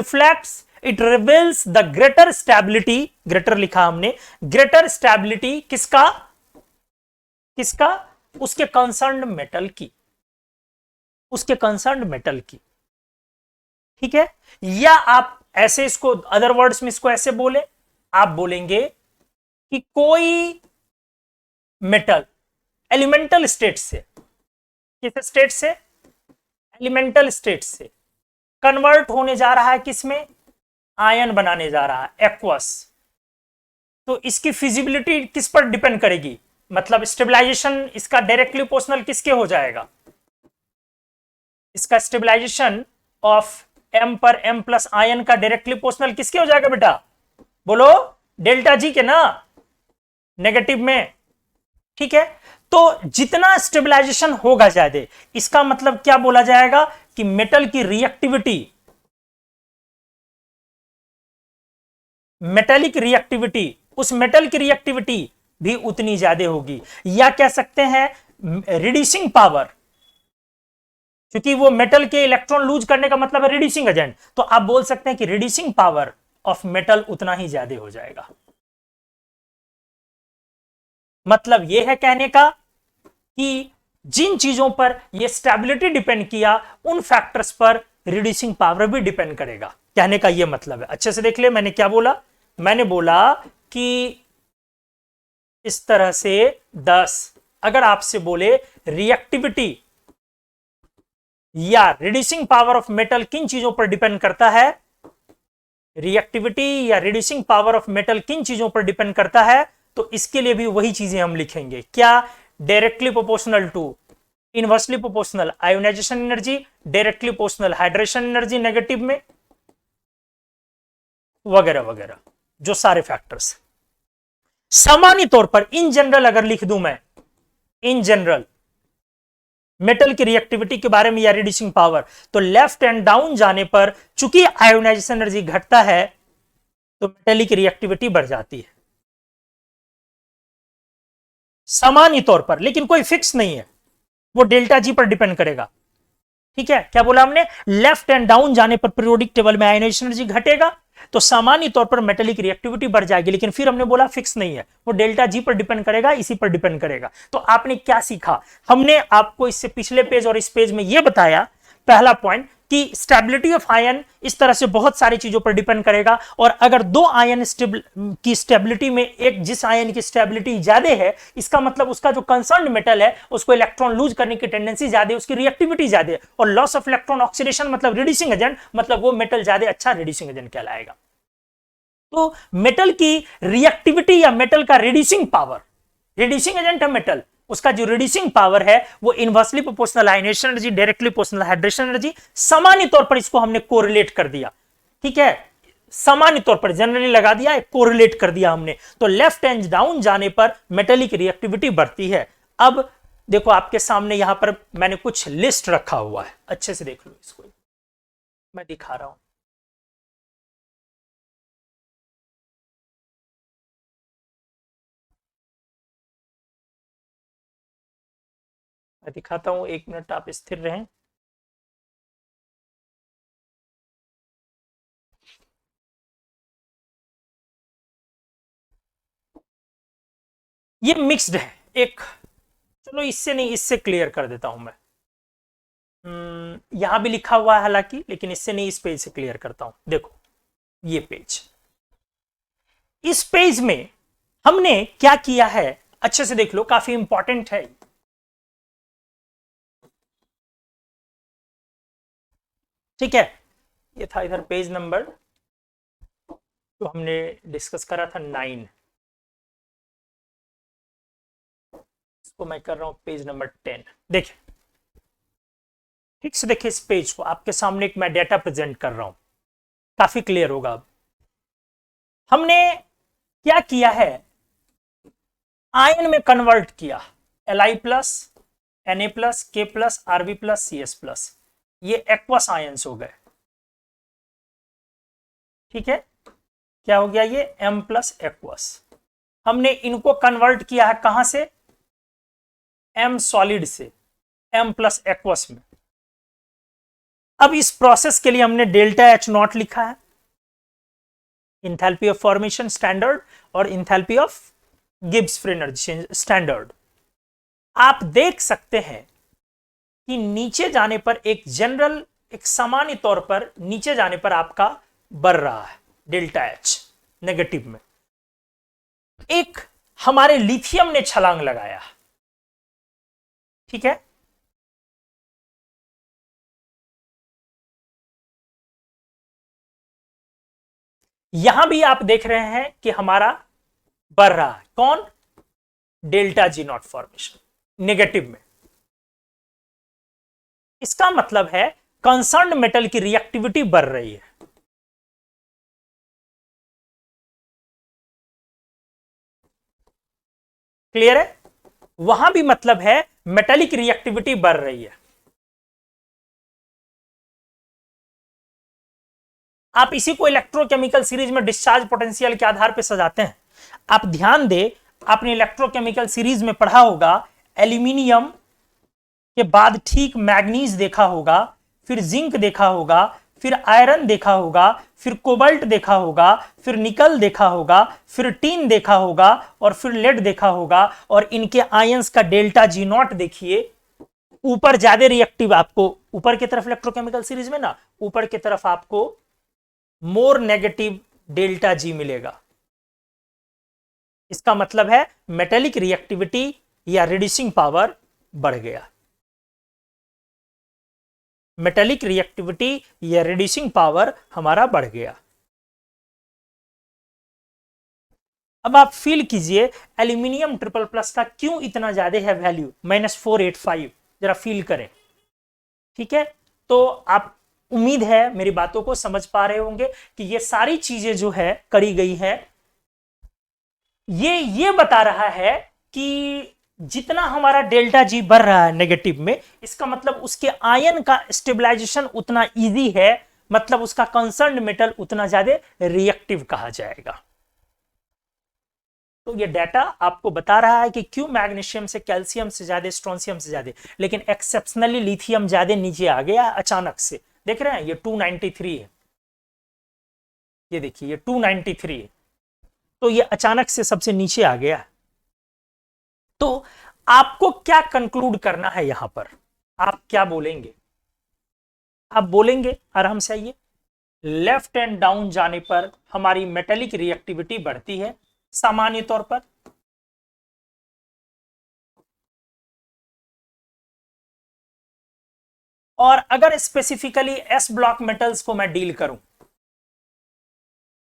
reveals the greater stability, greater लिखा हमने, ग्रेटर स्टेबिलिटी किसका? उसके कंसर्न मेटल की, उसके कंसर्न मेटल की। ठीक है? या आप ऐसे इसको अदर वर्ड्स में इसको ऐसे बोले, आप बोलेंगे कि कोई मेटल एलिमेंटल स्टेट से, किस स्टेट से, एलिमेंटल स्टेट से कन्वर्ट होने जा रहा है किसमें, आयन बनाने जा रहा है, एक्वस। तो इसकी फिजिबिलिटी किस पर डिपेंड करेगी, मतलब स्टेबलाइजेशन इसका डायरेक्टली प्रोपोर्शनल किसके हो जाएगा, इसका स्टेबलाइजेशन ऑफ m पर m प्लस आयन का डायरेक्टली प्रोपोर्शनल किसके हो जाएगा बेटा, बोलो, डेल्टा जी के ना, नेगेटिव में। ठीक है, तो जितना स्टेबलाइजेशन होगा ज्यादा, इसका मतलब क्या बोला जाएगा कि मेटल की रिएक्टिविटी, मेटेलिक रिएक्टिविटी, उस मेटल की रिएक्टिविटी भी उतनी ज्यादा होगी, या कह सकते हैं रिड्यूसिंग पावर, क्योंकि वो मेटल के इलेक्ट्रॉन लूज करने का मतलब है रिड्यूसिंग एजेंट, तो आप बोल सकते हैं कि रिड्यूसिंग पावर ऑफ मेटल उतना ही ज्यादा हो जाएगा। मतलब यह है कहने का कि जिन चीजों पर यह स्टेबिलिटी डिपेंड किया, उन फैक्टर्स पर रिड्यूसिंग पावर भी डिपेंड करेगा, कहने का यह मतलब है। अच्छे से देख ले, मैंने क्या बोला, मैंने बोला कि इस तरह से 10, अगर आपसे बोले रिएक्टिविटी या रिड्यूसिंग पावर ऑफ मेटल किन चीजों पर डिपेंड करता है, रिएक्टिविटी या रिड्यूसिंग पावर ऑफ मेटल किन चीजों पर डिपेंड करता है, तो इसके लिए भी वही चीजें हम लिखेंगे, क्या, directly proportional to inversely proportional ionisation energy, directly proportional hydration energy negative में, वगैरह वगैरह, जो सारे फैक्टर्स। सामान्य तौर पर इन जनरल अगर लिख दूं मैं, इन जनरल मेटल की रिएक्टिविटी के बारे में या रिड्यूसिंग पावर, तो लेफ्ट एंड डाउन जाने पर चूंकि आयोनाइजेशन एनर्जी घटता है तो मेटल की रिएक्टिविटी बढ़ जाती है, सामान्य तौर पर, लेकिन कोई फिक्स नहीं है, वो डेल्टा जी पर डिपेंड करेगा। ठीक है, क्या बोला हमने, लेफ्ट एंड डाउन जाने पर पीरियोडिक टेबल में आयोनाइजेशन एनर्जी घटेगा तो सामान्य तौर पर मेटेलिक रिएक्टिविटी बढ़ जाएगी, लेकिन फिर हमने बोला फिक्स नहीं है, वो डेल्टा जी पर डिपेंड करेगा, इसी पर डिपेंड करेगा। तो आपने क्या सीखा, हमने आपको इससे पिछले पेज और इस पेज में यह बताया, पहला पॉइंट कि स्टेबिलिटी ऑफ आयन इस तरह से बहुत सारी चीजों पर डिपेंड करेगा, और अगर दो आयन की स्टेबिलिटी में एक जिस आयन की स्टेबिलिटी ज्यादा है, इसका मतलब उसका जो कंसर्न मेटल है उसको इलेक्ट्रॉन लूज करने की टेंडेंसी ज्यादा है, उसकी रिएक्टिविटी ज्यादा है, और लॉस ऑफ इलेक्ट्रॉन ऑक्सीडेशन मतलब रिड्यूसिंग एजेंट, मतलब वो मेटल ज्यादा अच्छा रिड्यूसिंग एजेंट कहलाएगा। तो मेटल की रिएक्टिविटी या मेटल का रिड्यूसिंग पावर, रिड्यूसिंग एजेंट है मेटल, उसका जो रिड्यूसिंग पावर है वो inversely proportional ionisation energy, directly proportional hydration energy, सामान्य तौर पर इसको हमने कोरिलेट कर दिया। ठीक है, सामान्य तौर पर जनरली लगा दिया, एक कोरिलेट कर दिया हमने, तो लेफ्ट एंड डाउन जाने पर मेटेलिक रिएक्टिविटी बढ़ती है। अब देखो आपके सामने यहां पर मैंने कुछ लिस्ट रखा हुआ है, अच्छे से देख लो इसको, मैं दिखा रहा हूं। मैं दिखाता हूं, 1 मिनट आप स्थिर रहें। ये मिक्स्ड है एक, चलो इससे नहीं, इससे क्लियर कर देता हूं मैं। यहां भी लिखा हुआ है हालांकि, लेकिन इससे नहीं, इस पेज से क्लियर करता हूं। देखो ये पेज, इस पेज में हमने क्या किया है, अच्छे से देख लो, काफी इंपॉर्टेंट है। ठीक है, ये था इधर पेज नंबर जो हमने डिस्कस करा था 9, इसको मैं कर रहा हूं पेज नंबर 10। देखिए ठीक से देखिए इस पेज को, आपके सामने एक मैं डेटा प्रेजेंट कर रहा हूं, काफी क्लियर होगा। अब हमने क्या किया है, आयन में कन्वर्ट किया, Li plus, Na plus, K plus, Rb plus, Cs plus, ये एक्वस आयंस हो गए। ठीक है, क्या हो गया, ये M प्लस एक्वस। हमने इनको कन्वर्ट किया है कहां से, M सॉलिड से M प्लस एक्वस में। अब इस प्रोसेस के लिए हमने डेल्टा H नॉट लिखा है, इंथैल्पी ऑफ फॉर्मेशन स्टैंडर्ड और enthalpy of Gibbs free energy standard. आप देख सकते हैं कि नीचे जाने पर एक जनरल, एक सामान्य तौर पर नीचे जाने पर आपका बढ़ रहा है डेल्टा H नेगेटिव में। एक हमारे लिथियम ने छलांग लगाया, ठीक है। यहां भी आप देख रहे हैं कि हमारा बढ़ रहा है, कौन? Delta G not formation negative में। इसका मतलब है कंसर्न मेटल की रिएक्टिविटी बढ़ रही है। क्लियर है? वहां भी मतलब है मेटेलिक रिएक्टिविटी बढ़ रही है। आप इसी को इलेक्ट्रोकेमिकल सीरीज में डिस्चार्ज पोटेंशियल के आधार पर सजाते हैं। आप ध्यान दें, आपने इलेक्ट्रोकेमिकल सीरीज में पढ़ा होगा, एल्यूमिनियम के बाद ठीक मैग्नीज देखा होगा, फिर जिंक देखा होगा, फिर आयरन देखा होगा, फिर कोबाल्ट देखा होगा, फिर निकल देखा होगा, फिर टीन देखा होगा, और फिर लेड देखा होगा। और इनके आयंस का डेल्टा जी नॉट देखिए, ऊपर ज्यादा रिएक्टिव, आपको ऊपर की तरफ इलेक्ट्रोकेमिकल सीरीज में ना, ऊपर की तरफ आपको मोर नेगेटिव डेल्टा जी मिलेगा। इसका मतलब है मेटेलिक रिएक्टिविटी या रिड्यूसिंग पावर बढ़ गया। मेटेलिक रिएक्टिविटी या रिड्यूसिंग पावर हमारा बढ़ गया। अब आप फील कीजिए एल्यूमिनियम ट्रिपल प्लस का क्यों इतना ज्यादा है वैल्यू, -485, जरा फील करें, ठीक है। तो आप, उम्मीद है मेरी बातों को समझ पा रहे होंगे कि ये सारी चीजें जो है करी गई है, ये बता रहा है कि जितना हमारा डेल्टा जी बढ़ रहा है नेगेटिव में, इसका मतलब उसके आयन का स्टेबलाइजेशन उतना इजी है, मतलब उसका कंसर्न मेटल उतना ज्यादा रिएक्टिव कहा जाएगा। तो ये डाटा आपको बता रहा है कि क्यों मैग्नीशियम से कैल्शियम से ज्यादा, स्ट्रोंशियम से ज्यादा, लेकिन एक्सेप्शनली लिथियम ज्यादा नीचे आ गया अचानक से। देख रहे हैं, ये 293 है, ये देखिए ये 293 है, तो ये अचानक से सबसे नीचे आ गया। तो आपको क्या कंक्लूड करना है यहां पर, आप क्या बोलेंगे? आप बोलेंगे, आराम से आइए, लेफ्ट एंड डाउन जाने पर हमारी मेटेलिक रिएक्टिविटी बढ़ती है सामान्य तौर पर। और अगर स्पेसिफिकली एस ब्लॉक मेटल्स को मैं डील करूं,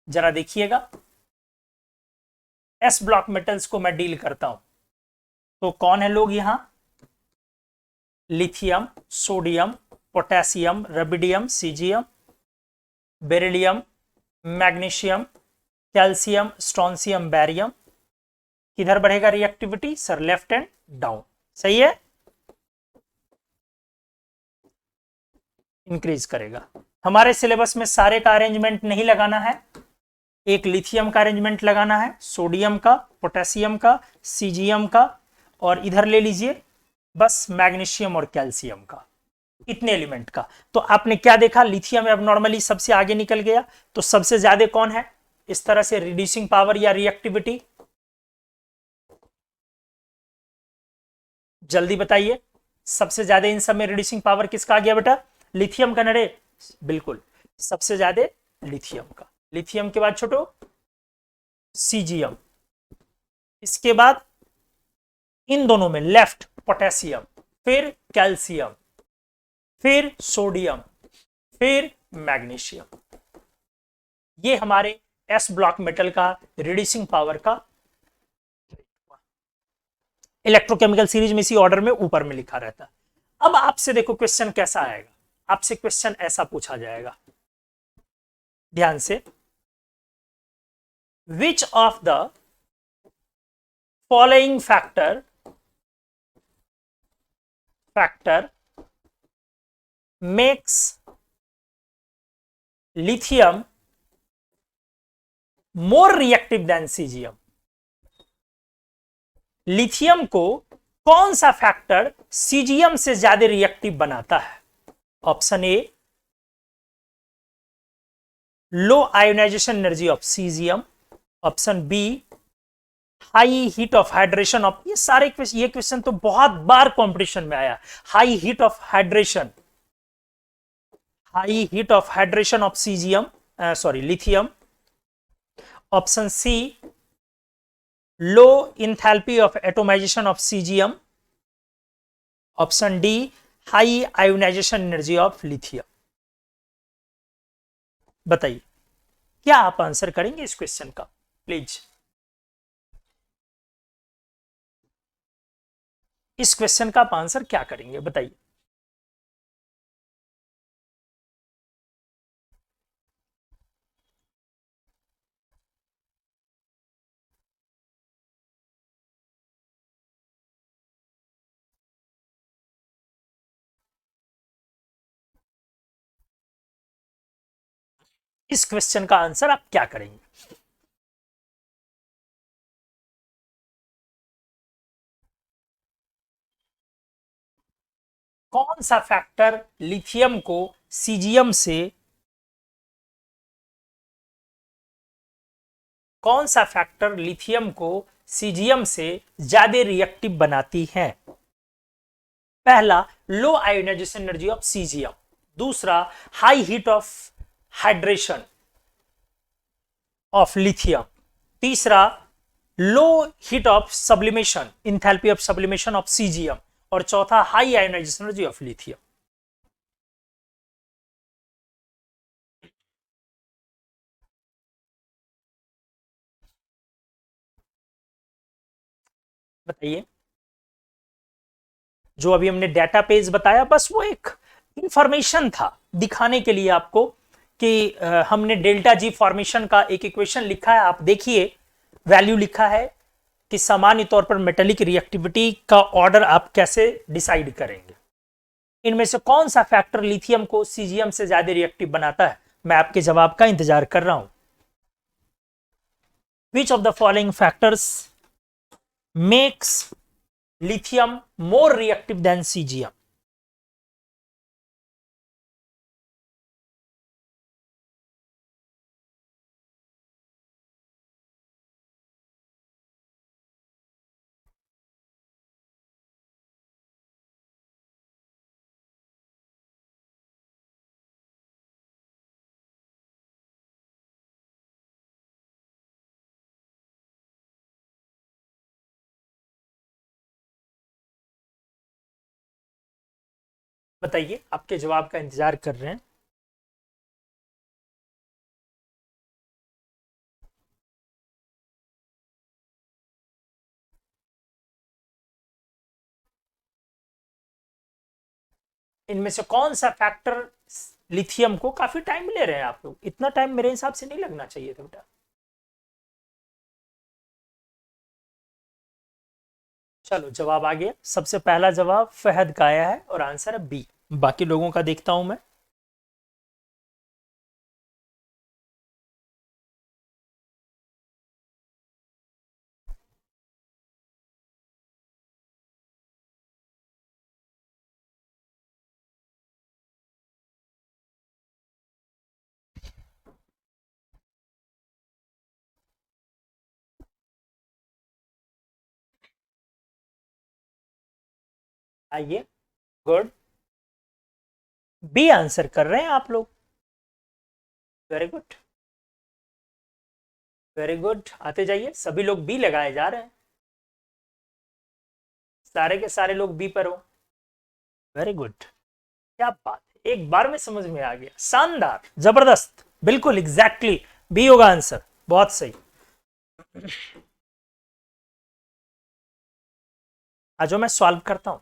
जरा देखिएगा, एस ब्लॉक मेटल्स को मैं डील करता हूं, तो कौन है लोग यहां? Lithium, sodium, potassium, rubidium, caesium, beryllium, magnesium, calcium, strontium, barium. किधर बढ़ेगा reactivity? Sir left and down, सही है, इंक्रीज करेगा। हमारे सिलेबस में सारे का अरेंजमेंट नहीं लगाना है, एक लिथियम का अरेंजमेंट लगाना है, सोडियम का, पोटेशियम का, सीजियम का, और इधर ले लीजिए बस मैग्नीशियम और कैल्शियम का, इतने एलिमेंट का। तो आपने क्या देखा, लिथियम अब नॉर्मली सबसे आगे निकल गया, तो सबसे ज्यादा कौन है इस तरह से रिड्यूसिंग पावर या रिएक्टिविटी? जल्दी बताइए, सबसे ज्यादा इन सब में रिड्यूसिंग पावर किसका आ गया बेटा? लिथियम का नरे, बिल्कुल सबसे ज्यादा लिथियम का। लिथियम के बाद छोटो सीजियम, इसके बाद इन दोनों में लेफ्ट पोटेशियम, फिर कैल्शियम, फिर सोडियम, फिर मैग्नीशियम। ये हमारे एस ब्लॉक मेटल का रिड्यूसिंग पावर का इलेक्ट्रोकेमिकल सीरीज में इसी ऑर्डर में ऊपर में लिखा रहता है। अब आपसे देखो क्वेश्चन कैसा आएगा, आपसे क्वेश्चन ऐसा पूछा जाएगा, ध्यान से, which of the following factor makes lithium more reactive than cesium? Lithium को कौन सा फैक्टर सीजियम से ज्यादा रिएक्टिव बनाता है? Option A, low ionisation energy of caesium, option B, high heat of hydration of, ये क्वेश्चन तो बहुत बार कंपटीशन में आया, high heat of hydration, high heat of hydration of caesium, sorry lithium, option C, low enthalpy of atomisation of caesium, option D high ionisation energy of lithium. बताइए क्या आप आंसर करेंगे इस क्वेश्चन का, प्लीज। इस क्वेश्चन का आप आंसर क्या करेंगे बताइए। इस क्वेश्चन का आंसर आप क्या करेंगे? कौन सा फैक्टर लिथियम को सीजियम से, कौन सा फैक्टर लिथियम को सीजियम से ज्यादा रिएक्टिव बनाती है? पहला, low ionisation energy of caesium. दूसरा, high heat of hydration of lithium. तीसरा, low heat of sublimation, enthalpy of sublimation of caesium. और चौथा, high ionisation energy of lithium. बताइए। जो अभी हमने डेटा पेज बताया बस वो एक इंफॉर्मेशन था दिखाने के लिए आपको कि हमने डेल्टा जी फॉर्मेशन का एक इक्वेशन लिखा है, आप देखिए वैल्यू लिखा है कि सामान्य तौर पर मेटेलिक रिएक्टिविटी का ऑर्डर आप कैसे डिसाइड करेंगे। इनमें से कौन सा फैक्टर लिथियम को सीजियम से ज्यादा रिएक्टिव बनाता है? मैं आपके जवाब का इंतजार कर रहा हूं। विच of the following factors makes lithium more reactive than CGM? बताइए, आपके जवाब का इंतजार कर रहे हैं। इनमें से कौन सा फैक्टर लिथियम को, काफी टाइम ले रहे हैं आप लोग, इतना टाइम मेरे हिसाब से नहीं लगना चाहिए था बेटा। चलो जवाब आ गया। सबसे पहला जवाब फहद का आया है और आंसर है बी। बाकी लोगों का देखता हूं मैं। आइए, गुड, बी आंसर कर रहे हैं आप लोग। Very good, very good. आते जाइए, सभी लोग बी लगाए जा रहे हैं, सारे के सारे लोग बी पर हो। वेरी गुड, क्या बात है, एक बार में समझ में आ गया, शानदार, जबरदस्त, बिल्कुल एग्जैक्टली बी होगा आंसर, बहुत सही। आज मैं सॉल्व करता हूं।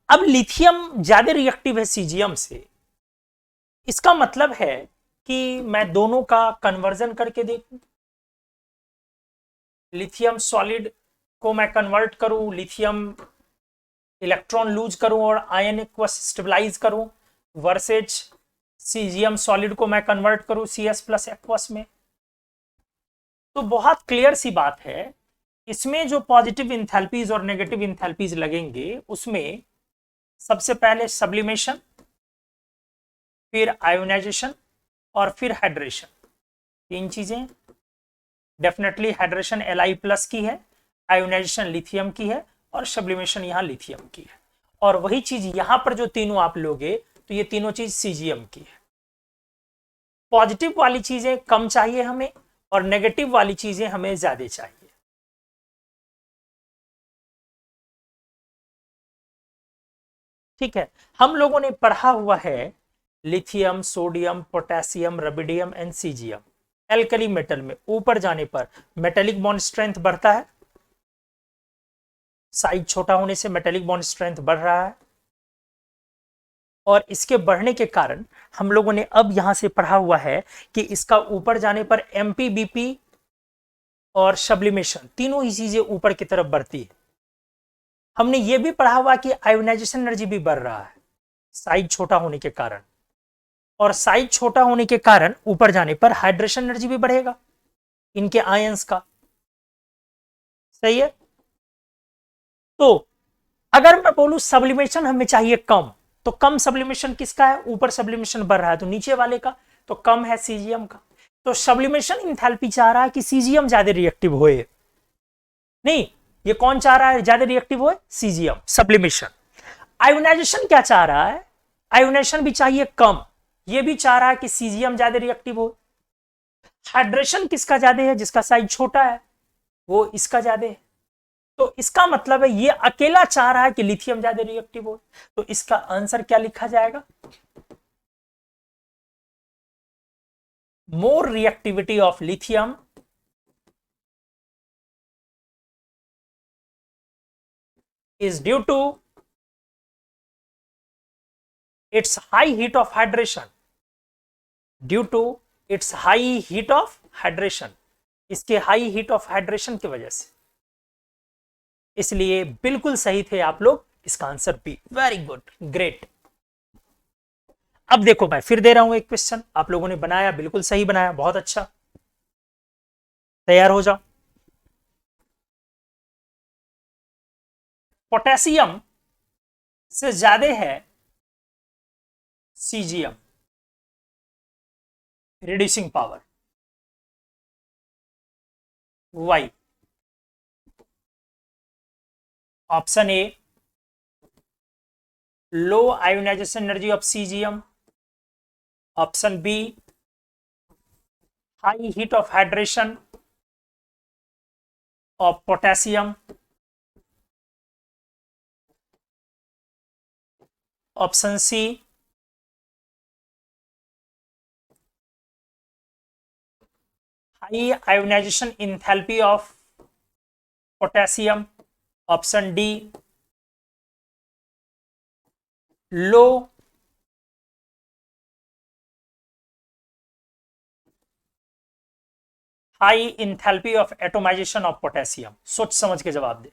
अब लिथियम ज्यादा रिएक्टिव है सीजियम से, इसका मतलब है कि मैं दोनों का कन्वर्जन करके देखूं। लिथियम सॉलिड को मैं कन्वर्ट करूं, लिथियम इलेक्ट्रॉन लूज करूं और आयन एक्वस स्टेबलाइज करूं, वर्सेज सीजियम सॉलिड को मैं कन्वर्ट करूं CS प्लस एक्वस में। तो बहुत क्लियर सी बात है, इसमें जो पॉजिटिव इंथैल्पीज और नेगेटिव इंथैल्पीज लगेंगे उसमें सबसे पहले सब्लिमेशन, फिर आयोनाइजेशन और फिर हाइड्रेशन। तीन चीजें, डेफिनेटली हाइड्रेशन Li प्लस की है, आयोनाइजेशन लिथियम की है और सब्लिमेशन यहां लिथियम की है। और वही चीज यहां पर जो तीनों आप लोगे तो ये तीनों चीज सीजियम की है। पॉजिटिव वाली चीजें कम चाहिए हमें और नेगेटिव वाली चीजें हमें ज्यादा चाहिए। ठीक है, हम लोगों ने पढ़ा हुआ है lithium, sodium, potassium, rubidium and caesium. Alkali metal में ऊपर जाने पर मेटेलिक बॉन्ड स्ट्रेंथ बढ़ता है, साइज छोटा होने से मेटेलिक बॉन्ड स्ट्रेंथ बढ़ रहा है, और इसके बढ़ने के कारण हम लोगों ने अब यहां से पढ़ा हुआ है कि इसका ऊपर जाने पर एमपीबीपी और सब्लिमेशन तीनों ही चीजें ऊपर की तरफ बढ़ती है। हमने ये भी पढ़ा हुआ कि आयोनाइजेशन एनर्जी भी बढ़ रहा है साइज छोटा होने के कारण, और साइज छोटा होने के कारण ऊपर जाने पर हाइड्रेशन एनर्जी भी बढ़ेगा इनके आयंस का। सही है। तो अगर मैं बोलूं सब्लिमेशन हमें चाहिए कम, तो कम सब्लिमेशन किसका है? ऊपर सब्लिमेशन बढ़ रहा है तो नीचे वाले का तो कम है सीजियम का। तो सब्लिमेशन इंथैल्पी चाह रहा है कि सीजियम ज्यादा रिएक्टिव होए, नहीं, ये कौन चाह रहा है ज्यादा रिएक्टिव होए? Caesium, sublimation. आयोनाइजेशन क्या चाह रहा है? आयोनाइजेशन भी चाहिए कम, ये भी चाह रहा है कि सीजियम ज्यादा रिएक्टिव हो। हाइड्रेशन किसका ज्यादा है? जिसका साइज छोटा है वो इसका ज्यादा है। तो इसका मतलब है ये अकेला चाह रहा है कि लिथियम ज्यादा रिएक्टिव हो। तो इसका आंसर क्या लिखा जाएगा? More reactivity of lithium is due to its high heat of hydration, due to its high heat of hydration, इसके हाई हीट ऑफ हाइड्रेशन की वजह से। इसलिए बिल्कुल सही थे आप लोग, इसका answer B. Very good, great. अब देखो मैं फिर दे रहा हूं एक क्वेश्चन, आप लोगों ने बनाया, बिल्कुल सही बनाया, बहुत अच्छा। तैयार हो जाओ। पोटेशियम से ज्यादा है caesium reducing power, why? Option A low ionisation energy of caesium, option B high heat of hydration of potassium, option C high ionisation enthalpy of potassium, option D low high enthalpy of atomisation of potassium. सोच समझ के जवाब दे।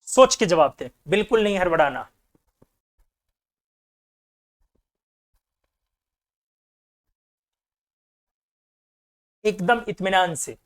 सोच के जवाब दे, बिल्कुल नहीं हड़बड़ाना। एकदम इत्मीनान से।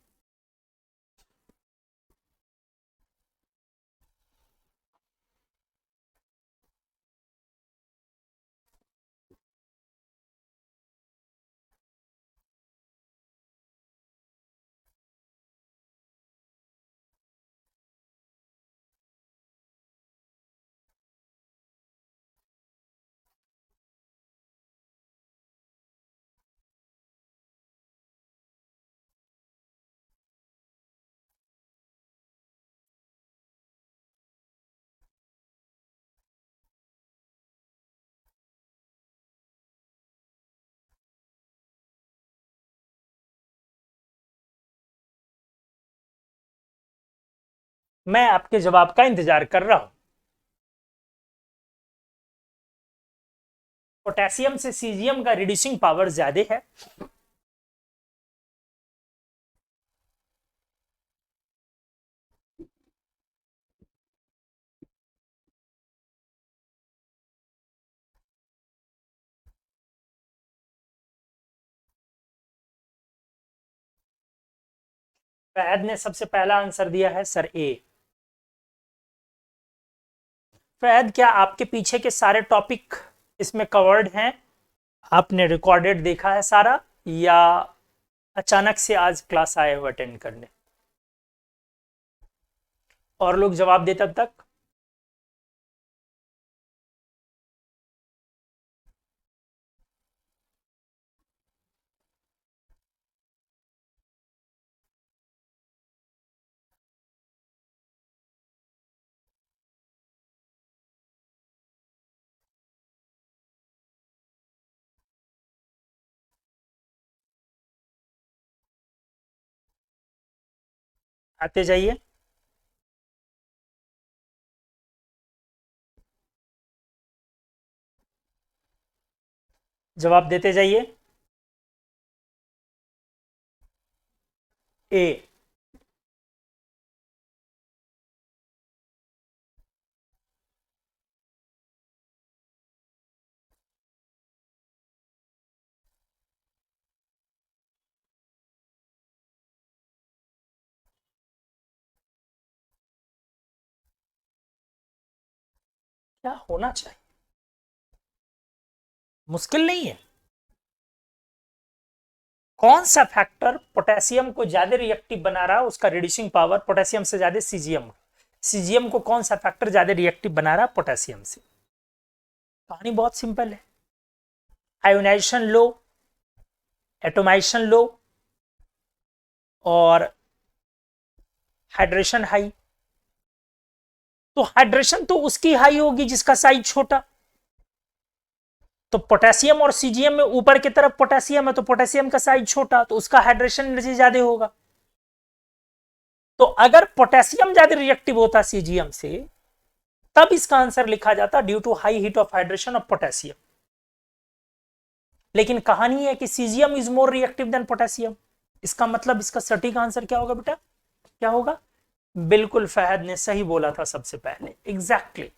मैं आपके जवाब का इंतजार कर रहा हूं। पोटेशियम से सीजियम का रिड्यूसिंग पावर ज्यादा है। फहद ने सबसे पहला आंसर दिया है सर ए। फहद, क्या आपके पीछे के सारे टॉपिक इसमें कवर्ड हैं? आपने रिकॉर्डेड देखा है सारा, या अचानक से आज क्लास आए हो अटेंड करने? और लोग जवाब दे तब तक। आते जाइए। जवाब देते जाइए। ए। क्या होना चाहिए? मुश्किल नहीं है। कौन सा फैक्टर पोटेशियम को ज्यादा रिएक्टिव बना रहा है, उसका रिड्यूसिंग पावर पोटेशियम से ज्यादा सीजियम। सीजियम को कौन सा फैक्टर ज्यादा रिएक्टिव बना रहा है पोटेशियम से? कहानी बहुत सिंपल है। आयोनाइजेशन लो, एटोमाइजेशन लो, और हाइड्रेशन हाई। तो हाइड्रेशन तो उसकी हाई होगी जिसका साइज छोटा। तो पोटेशियम और सीजियम में ऊपर की तरफ पोटेशियम है, तो पोटेशियम का साइज छोटा, तो उसका हाइड्रेशन एनर्जी ज्यादा होगा। तो अगर पोटेशियम ज्यादा रिएक्टिव होता सीजियम से, तब इसका आंसर लिखा जाता due to high heat of hydration of potassium. लेकिन कहानी है कि caesium is more reactive than potassium. इसका मतलब इसका सटीक आंसर क्या होगा बेटा? क्या होगा? बिल्कुल, फहद ने सही बोला था सबसे पहले, एग्जैक्टली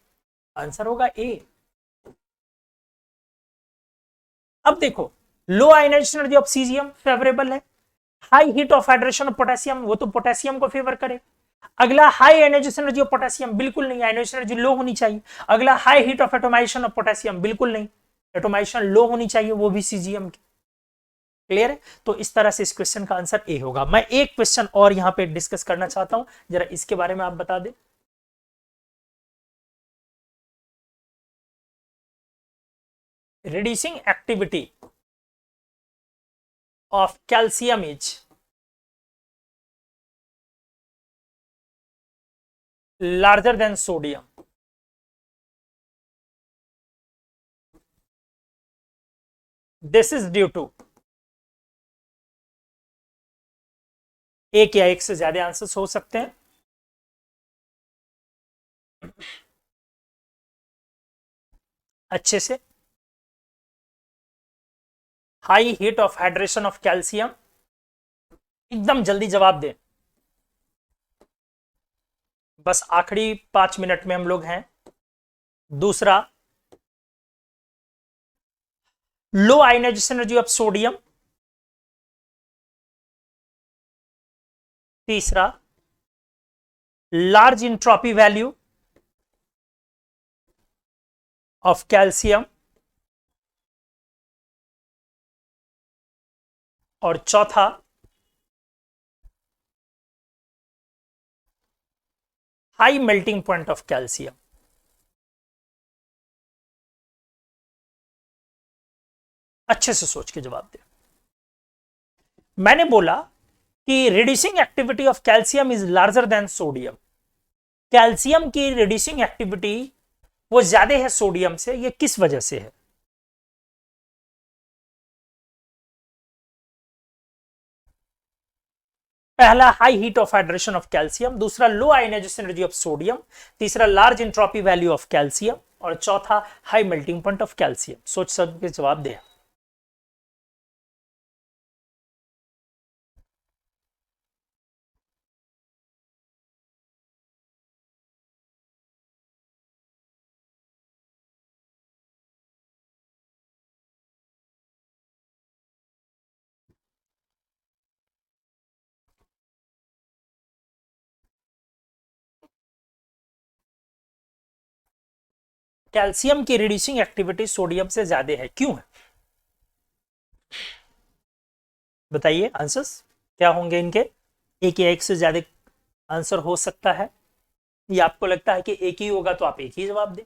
आंसर होगा ए। अब देखो, low ionization energy of caesium favourable है, high heat of hydration of potassium वो तो पोटेशियम को फेवर करे। अगला high ionization energy of potassium, बिल्कुल नहीं, आयनाइजेशन एनर्जी लो होनी चाहिए। अगला high heat of atomisation of potassium, बिल्कुल नहीं, एटोमाइजेशन लो होनी चाहिए, वो भी सीजियम की। क्लियर है? तो इस तरह से इस क्वेश्चन का आंसर ए होगा। मैं एक क्वेश्चन और यहां पे डिस्कस करना चाहता हूं, जरा इसके बारे में आप बता दें। reducing activity of calcium is larger than sodium. This is due to, एक या एक से ज्यादा आंसर्स हो सकते हैं। अच्छे से, high heat of hydration of calcium, एकदम जल्दी जवाब दें, बस आखिरी 5 मिनट में हम लोग हैं। दूसरा, लो आयनाइजेशन एनर्जी ऑफ सोडियम। तीसरा, large entropy value of calcium. और चौथा, high melting point of calcium. अच्छे से सोच के जवाब दे। मैंने बोला कि reducing activity of calcium is larger than sodium. Calcium की रिड्यूसिंग एक्टिविटी वो ज्यादा है सोडियम से, ये किस वजह से है? पहला, high heat of hydration of calcium. दूसरा, लो आयनाइजेशन एनर्जी ऑफ सोडियम। तीसरा, large entropy value of calcium. और चौथा, high melting point of calcium. सोच समझ के जवाब दे। कैल्शियम की रिड्यूसिंग एक्टिविटी सोडियम से ज्यादा है, क्यों है? बताइए आंसर्स क्या होंगे इनके। एक या एक से ज्यादा आंसर हो सकता है, या आपको लगता है कि एक ही होगा तो आप एक ही जवाब दें।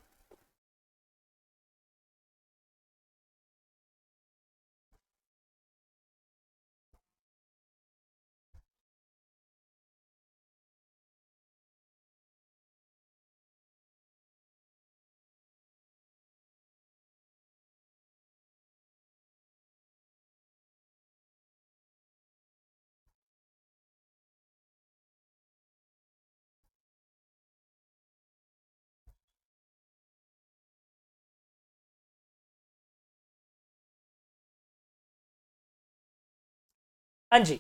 हाँ जी,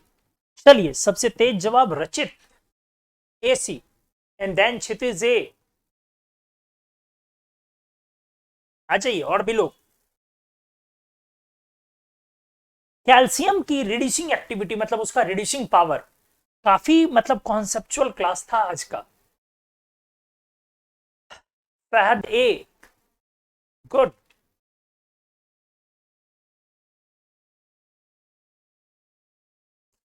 चलिए सबसे तेज जवाब Rachit AC and then Kshitij A। आ जाइए और भी लोग। कैल्शियम की रिड्यूसिंग एक्टिविटी मतलब उसका रिड्यूसिंग पावर, काफी मतलब कॉन्सेप्चुअल क्लास था आज का। Fahad A, good.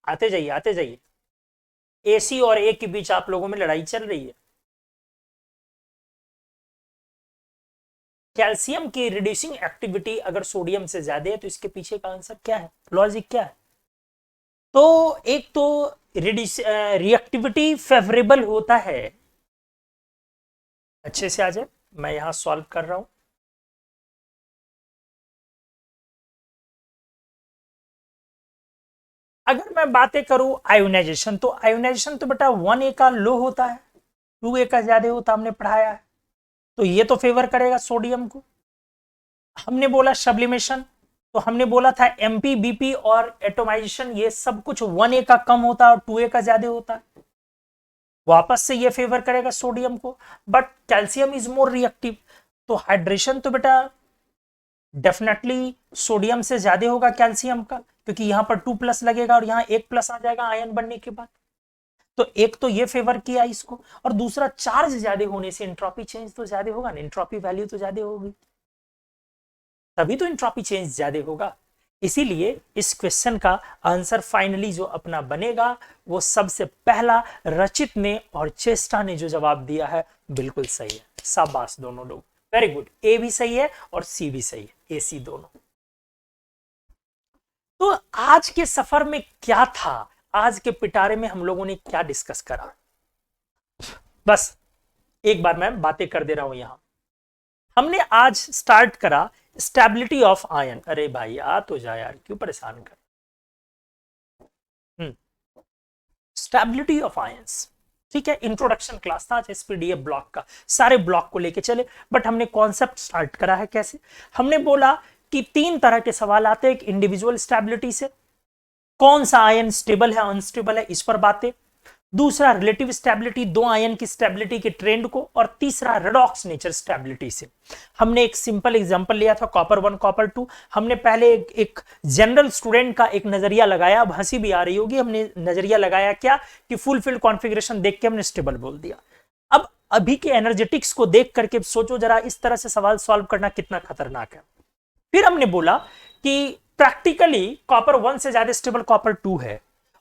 आते जाइए आते जाइए। AC और A के बीच आप लोगों में लड़ाई चल रही है। कैल्शियम की रिड्यूसिंग एक्टिविटी अगर सोडियम से ज्यादा है तो इसके पीछे का आंसर क्या है, लॉजिक क्या है? तो एक तो रिएक्टिविटी फेवरेबल होता है। अच्छे से आ जाए, मैं यहां सॉल्व कर रहा हूं। अगर मैं बातें करूं आयोनाइजेशन, तो आयोनाइजेशन तो बेटा 1A का लो होता है, 2A का ज्यादा होता, हमने पढ़ाया है। तो ये तो फेवर करेगा सोडियम को। हमने बोला सब्लिमेशन, तो हमने बोला था MP BP और एटोमाइजेशन ये सब कुछ 1A का कम होता है और 2A का ज्यादा होता है, वापस से ये फेवर करेगा सोडियम को। But calcium is more reactive, तो हाइड्रेशन तो बेटा डेफिनेटली सोडियम से ज्यादा होगा कैल्शियम का, क्योंकि यहां पर 2+ लगेगा और यहां 1+ आ जाएगा आयन बनने के बाद। तो एक तो ये फेवर किया इसको, और दूसरा चार्ज ज्यादा होने से इंट्रॉपी चेंज तो ज्यादा होगा ना, इंट्रॉपी वैल्यू तो ज्यादा होगी, तभी तो इंट्रॉपी चेंज ज्यादा होगा। इसीलिए इस क्वेश्चन का आंसर फाइनली जो अपना बनेगा वो सबसे पहला रचित ने और चेष्टा ने जो जवाब दिया है बिल्कुल सही है। शाबाश दोनों लोग, वेरी गुड। ए भी सही है और सी भी सही है, AC दोनों। तो आज के सफर में क्या था, आज के पिटारे में हम लोगों ने क्या डिस्कस करा, बस एक बार मैं बातें कर दे रहा हूं यहां। हमने आज स्टार्ट करा स्टेबिलिटी ऑफ आयन। अरे भाई आ तो जा यार, क्यों परेशान कर। स्टेबिलिटी ऑफ आयंस, ठीक है, इंट्रोडक्शन क्लास था आज SPDF ब्लॉक का, सारे ब्लॉक को लेके चले। बट हमने कॉन्सेप्ट स्टार्ट करा है कैसे, हमने बोला कि 3 तरह के सवाल आते हैं। एक इंडिविजुअल स्टेबिलिटी से, कौन सा आयन स्टेबल है अनस्टेबल है इस पर बातें। दूसरा रिलेटिव स्टेबिलिटी, 2 आयन की स्टेबिलिटी के ट्रेंड को। और तीसरा रेडॉक्स नेचर स्टेबिलिटी से। हमने एक सिंपल एग्जांपल लिया था कॉपर 1 कॉपर 2। हमने पहले एक जनरल स्टूडेंट का एक नजरिया लगाया, अब हंसी भी आ रही होगी, हमने नजरिया लगाया क्या कि फुल फील्ड कॉन्फ़िगरेशन देख के हमने स्टेबल बोल दिया। अब अभी के एनर्जेटिक्स को देख करके सोचो जरा, इस तरह से सवाल सॉल्व करना कितना खतरनाक है। फिर हमने बोला कि प्रैक्टिकली कॉपर 1 से ज्यादा स्टेबल कॉपर 2 है,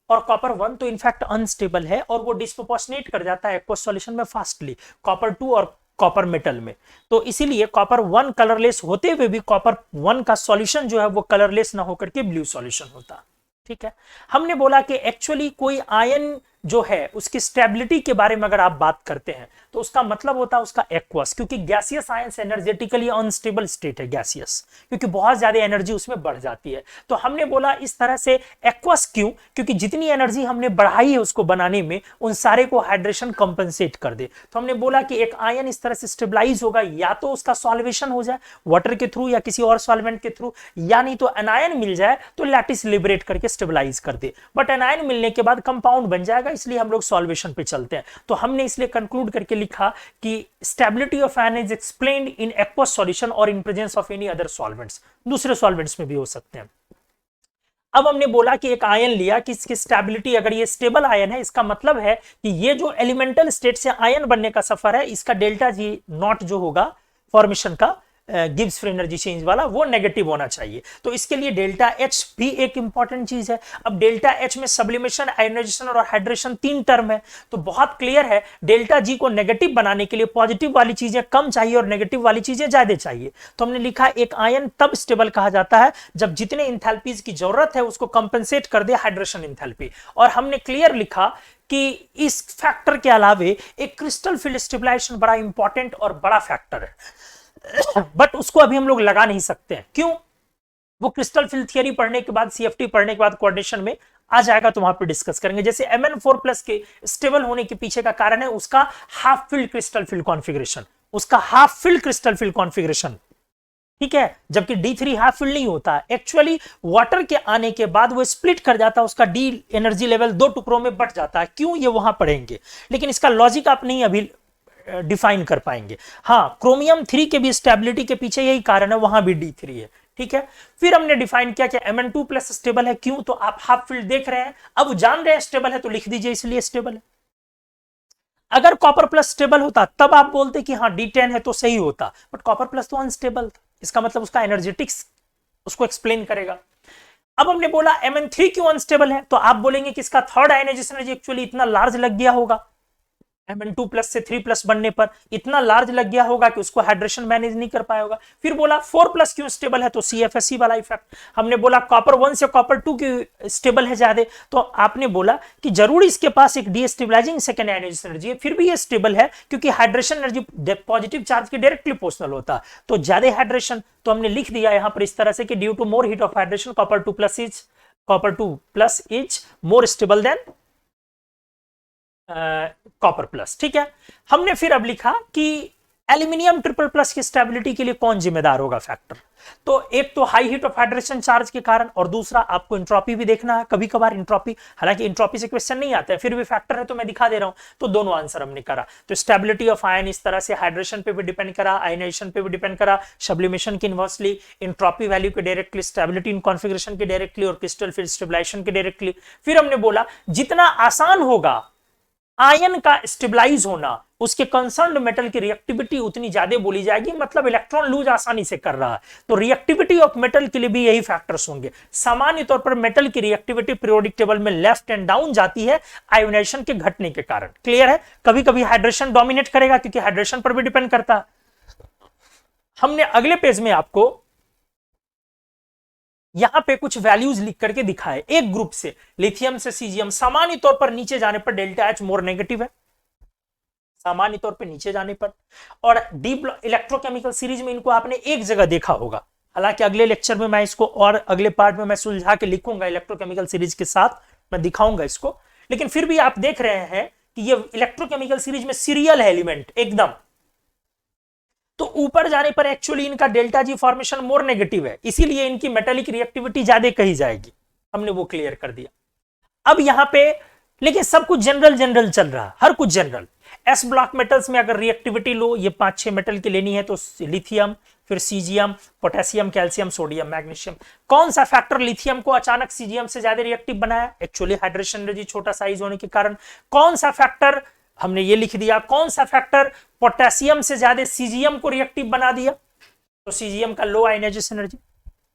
और कॉपर 1 तो इनफैक्ट अनस्टेबल है और वो डिस्प्रोपोर्शनेट कर जाता है एक्वस सॉल्यूशन में फास्टली कॉपर 2 और कॉपर मेटल में। तो इसीलिए कॉपर 1 कलरलेस होते हुए भी कॉपर 1 का सॉल्यूशन जो है वो कलरलेस ना होकर के ब्लू सॉल्यूशन होता। ठीक है, हमने बोला कि एक्चुअली कोई आयन जो है उसकी स्टेबिलिटी के बारे में अगर आप बात करते हैं तो उसका मतलब होता है उसका एक्वस, क्योंकि gaseous ions energetically unstable state है गैसियस, क्योंकि बहुत ज्यादा एनर्जी उसमें बढ़ जाती है। तो हमने बोला इस तरह से एक्वस क्यों, क्योंकि जितनी एनर्जी हमने बढ़ाई है उसको बनाने में उन सारे को हाइड्रेशन कंपनसेट कर दे। तो हमने बोला कि एक आयन इस तरह से स्टेबलाइज होगा या तो उसका सॉल्वेशन हो जाए वाटर के थ्रू या किसी और सॉल्वेंट के थ्रू, या नहीं तो एनायन मिल जाए तो लैटिस लिबरेट करके स्टेबलाइज कर दे। बट एनायन मिलने के बाद कंपाउंड बन जाएगा, इसलिए हम लोग सॉल्वेशन पे चलते हैं। तो हमने इसलिए कंक्लूड करके लिखा कि stability of ion is explained in aqueous solution और in presence of any other solvents, दूसरे सॉल्वेंट्स में भी हो सकते हैं। अब हमने बोला कि एक आयन लिया कि इसकी स्टेबिलिटी, अगर ये स्टेबल आयन है इसका मतलब है कि ये जो एलिमेंटल स्टेट से आयन बनने का सफर है इसका डेल्टा जी नॉट जो होगा फॉर्मेशन का गिब्स फ्री एनर्जी चेंज वाला, वो नेगेटिव होना चाहिए। तो इसके लिए डेल्टा H भी एक इंपॉर्टेंट चीज है। अब डेल्टा H में सब्लिमेशन, आयोनाइजेशन और हाइड्रेशन 3 टर्म है, तो बहुत क्लियर है डेल्टा G को नेगेटिव बनाने के लिए पॉजिटिव वाली चीजें कम चाहिए और नेगेटिव वाली चीजें ज्यादा चाहिए। तो हमने लिखा एक आयन तब स्टेबल कहा जाता है जब जितने इंथैल्पीज की जरूरत है उसको कंपेंसेट कर दे हाइड्रेशन इंथैल्पी। और हमने क्लियर लिखा कि इस फैक्टर के अलावे एक क्रिस्टल फील्ड स्टेबलाइजेशन बड़ा इंपॉर्टेंट और बड़ा फैक्टर है, बट उसको अभी हम लोग लगा नहीं सकते हैं। क्यों? वो क्रिस्टल फील्ड थियरी पढ़ने के बाद, CFT पढ़ने के बाद कोऑर्डिनेशन में आ जाएगा, तो वहां पे डिस्कस करेंगे। जैसे Mn4+ के स्टेबल होने के पीछे का कारण है उसका half filled crystal field configuration, उसका half filled crystal field configuration ठीक है, जबकि D3 हाफ फिल्ड नहीं होता। एक्चुअली वाटर के आने के बाद वो स्प्लिट कर जाता है, उसका डी एनर्जी लेवल दो टुकड़ों में बट जाता है। क्यों, ये वहां पढ़ेंगे, लेकिन इसका लॉजिक आप नहीं अभी डिफाइन कर पाएंगे। हाँ, क्रोमियम 3 के भी स्टेबिलिटी के पीछे यही कारण है, वहां भी D3 है। ठीक है, फिर हमने डिफाइन किया कि Mn2 प्लस स्टेबल है। क्यों, तो आप हाफ फील्ड देख रहे हैं, अब जान रहे हैं स्टेबल है तो लिख दीजिए, इसलिए स्टेबल है। अगर कॉपर प्लस स्टेबल होता तब आप बोलते कि हाँ D10 है तो सही होता, बट कॉपर प्लस तो अनस्टेबल था, इसका मतलब उसका एनर्जेटिक्स उसको एक्सप्लेन करेगा। अब हमने बोला Mn3 क्यों अनस्टेबल है, तो आप बोलेंगे कि इसका थर्ड आयनाइजेशन एनर्जी एक्चुअली इतना लार्ज लग गया होगा, Mn2 प्लस से 3 प्लस बनने पर इतना लार्ज लग गया होगा कि उसको हाइड्रेशन मैनेज नहीं कर पाया होगा। फिर बोला 4 प्लस क्यों स्टेबल है, तो CFSE वाला इफेक्ट। हमने बोला कॉपर 1 से कॉपर 2 की स्टेबल है ज्यादा, तो आपने बोला कि जरूर इसके पास एक डीस्टेबलाइजिंग सेकेंड आयनाइजेशन एनर्जी है, फिर भी ये स्टेबल है क्योंकि हाइड्रेशन एनर्जी पॉजिटिव चार्ज के डायरेक्टली प्रोपोर्शनल होता, तो ज्यादा हाइड्रेशन। तो हमने लिख दिया यहां पर इस तरह से कि due to more heat of hydration copper 2 plus is more stable than copper plus. ठीक है, हमने फिर अब लिखा कि एल्यूमिनियम ट्रिपल प्लस की स्टेबिलिटी के लिए कौन जिम्मेदार होगा फैक्टर। तो एक तो high heat of hydration charge के कारण, और दूसरा आपको इंट्रोपी भी देखना है, कभी कभार इंट्रोपी, हालांकि इंट्रोपी से क्वेश्चन नहीं आता है, फिर भी फैक्टर है तो मैं दिखा दे रहा हूं। तो दोनों आंसर हमने करा। तो स्टेबिलिटी ऑफ आयन इस तरह से हाइड्रेशन पे भी डिपेंड करा, आयनाइजेशन पे भी डिपेंड करा, सब्लिमेशन की इनवर्सली, इंट्रोपी वैल्यू के डायरेक्टली, स्टेबिलिटी इन कॉन्फिगरेशन के डायरेक्टली, और क्रिस्टल फिर स्टेबलाइजेशन के डायरेक्टली। फिर हमने बोला जितना आसान होगा आयन का स्टेबलाइज होना, उसके कंसर्न्ड मेटल की रिएक्टिविटी उतनी ज्यादा बोली जाएगी, मतलब इलेक्ट्रॉन लूज आसानी से कर रहा है, तो रिएक्टिविटी ऑफ मेटल के लिए भी यही फैक्टर्स होंगे। सामान्य तौर पर मेटल की रिएक्टिविटी पीरियोडिक टेबल में लेफ्ट एंड डाउन जाती है आयोनाइजेशन के घटने के कारण। क्लियर है, कभी कभी हाइड्रेशन डोमिनेट करेगा क्योंकि हाइड्रेशन पर भी डिपेंड करता है। हमने अगले पेज में आपको यहां पे कुछ वैल्यूज लिख करके दिखाए, एक ग्रुप से लिथियम से सीजियम, सामान्य तौर पर नीचे जाने पर डेल्टा एच मोर नेगेटिव है, सामान्य तौर पर नीचे जाने पर। और डीप इलेक्ट्रोकेमिकल सीरीज में इनको आपने एक जगह देखा होगा, हालांकि अगले लेक्चर में मैं इसको और अगले पार्ट में मैं सुलझा के लिखूंगा, इलेक्ट्रोकेमिकल सीरीज के साथ मैं दिखाऊंगा इसको। लेकिन फिर भी आप देख रहे हैं कि ये इलेक्ट्रोकेमिकल सीरीज में सीरियल है एलिमेंट एकदम, तो ऊपर जाने पर एक्चुअली इनका delta G formation more negative है, इसीलिए इनकी मेटालिक रिएक्टिविटी ज्यादा कही जाएगी। हमने वो क्लियर कर दिया। अब यहां पे लेकिन सब कुछ जनरल चल रहा है, हर कुछ जनरल। एस ब्लॉक मेटल्स में अगर रिएक्टिविटी लो, ये 5-6 मेटल की लेनी है, तो लिथियम, फिर caesium, potassium, calcium, sodium, magnesium. कौन सा फैक्टर लिथियम को अचानक सीजियम से ज्यादा रिएक्टिव बनाया, एक्चुअली हाइड्रेशन एनर्जी छोटा साइज होने के कारण। कौन सा फैक्टर, हमने ये लिख दिया, कौन सा फैक्टर पोटेशियम से ज्यादा सीजियम को रिएक्टिव बना दिया, तो सीजियम का लो आयनाइजेशन एनर्जी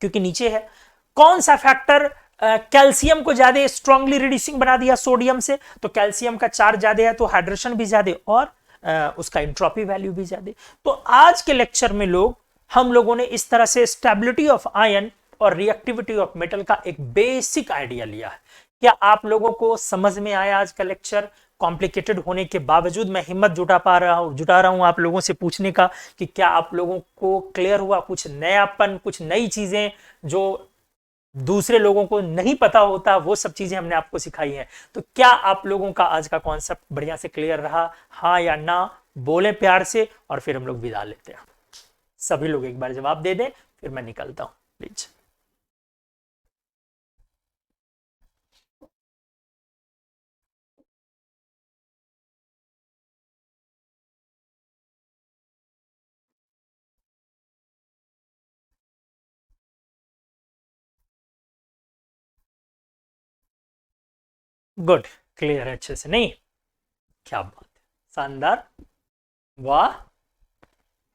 क्योंकि नीचे है। कौन सा फैक्टर कैल्शियम को ज्यादा स्ट्रांगली रिड्यूसिंग बना दिया सोडियम से, तो कैल्शियम का चार्ज ज्यादा है तो हाइड्रेशन भी ज्यादा और उसका एंट्रोपी वैल्यू भी ज्यादा। तो आज के लेक्चर में हम लोगों ने इस तरह से स्टेबिलिटी ऑफ आयन और रिएक्टिविटी ऑफ मेटल का एक बेसिक आइडिया लिया है। क्या आप लोगों को समझ में आया आज का लेक्चर? कॉम्प्लिकेटेड होने के बावजूद मैं हिम्मत जुटा रहा हूं आप लोगों से पूछने का कि क्या आप लोगों को क्लियर हुआ, कुछ नयापन, कुछ नई चीजें जो दूसरे लोगों को नहीं पता होता, वो सब चीजें हमने आपको सिखाई हैं। तो क्या आप लोगों का आज का कॉन्सेप्ट बढ़िया से क्लियर रहा, हाँ या ना? बोले प्यार से, और फिर हम लोग विदा लेते हैं। सभी लोग एक बार जवाब दे दें, फिर मैं निकलता हूं प्लीज। गुड, क्लियर है अच्छे से, नहीं? क्या बात है, शानदार, वाह।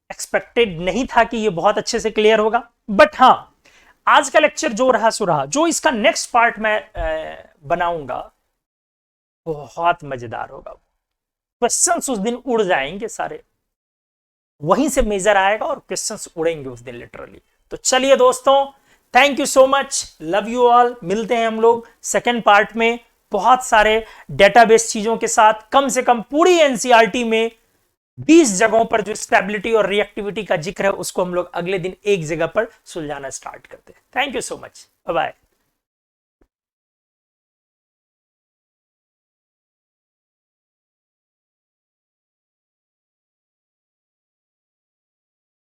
एक्सपेक्टेड नहीं था कि ये बहुत अच्छे से क्लियर होगा, बट हाँ, आज का लेक्चर जो रहा सो रहा। जो इसका नेक्स्ट पार्ट मैं बनाऊंगा बहुत मजेदार होगा। क्वेश्चंस उस दिन उड़ जाएंगे सारे, वहीं से मेजर आएगा और क्वेश्चंस उड़ेंगे उस दिन लिटरली। तो चलिए दोस्तों, thank you so much, love you all. मिलते हैं हम लोग सेकेंड पार्ट में बहुत सारे डेटाबेस चीजों के साथ। कम से कम पूरी एनसीईआरटी में 20 जगहों पर जो स्टेबिलिटी और रिएक्टिविटी का जिक्र है, उसको हम लोग अगले दिन एक जगह पर सुलझाना स्टार्ट करते हैं। Thank you so much, bye bye.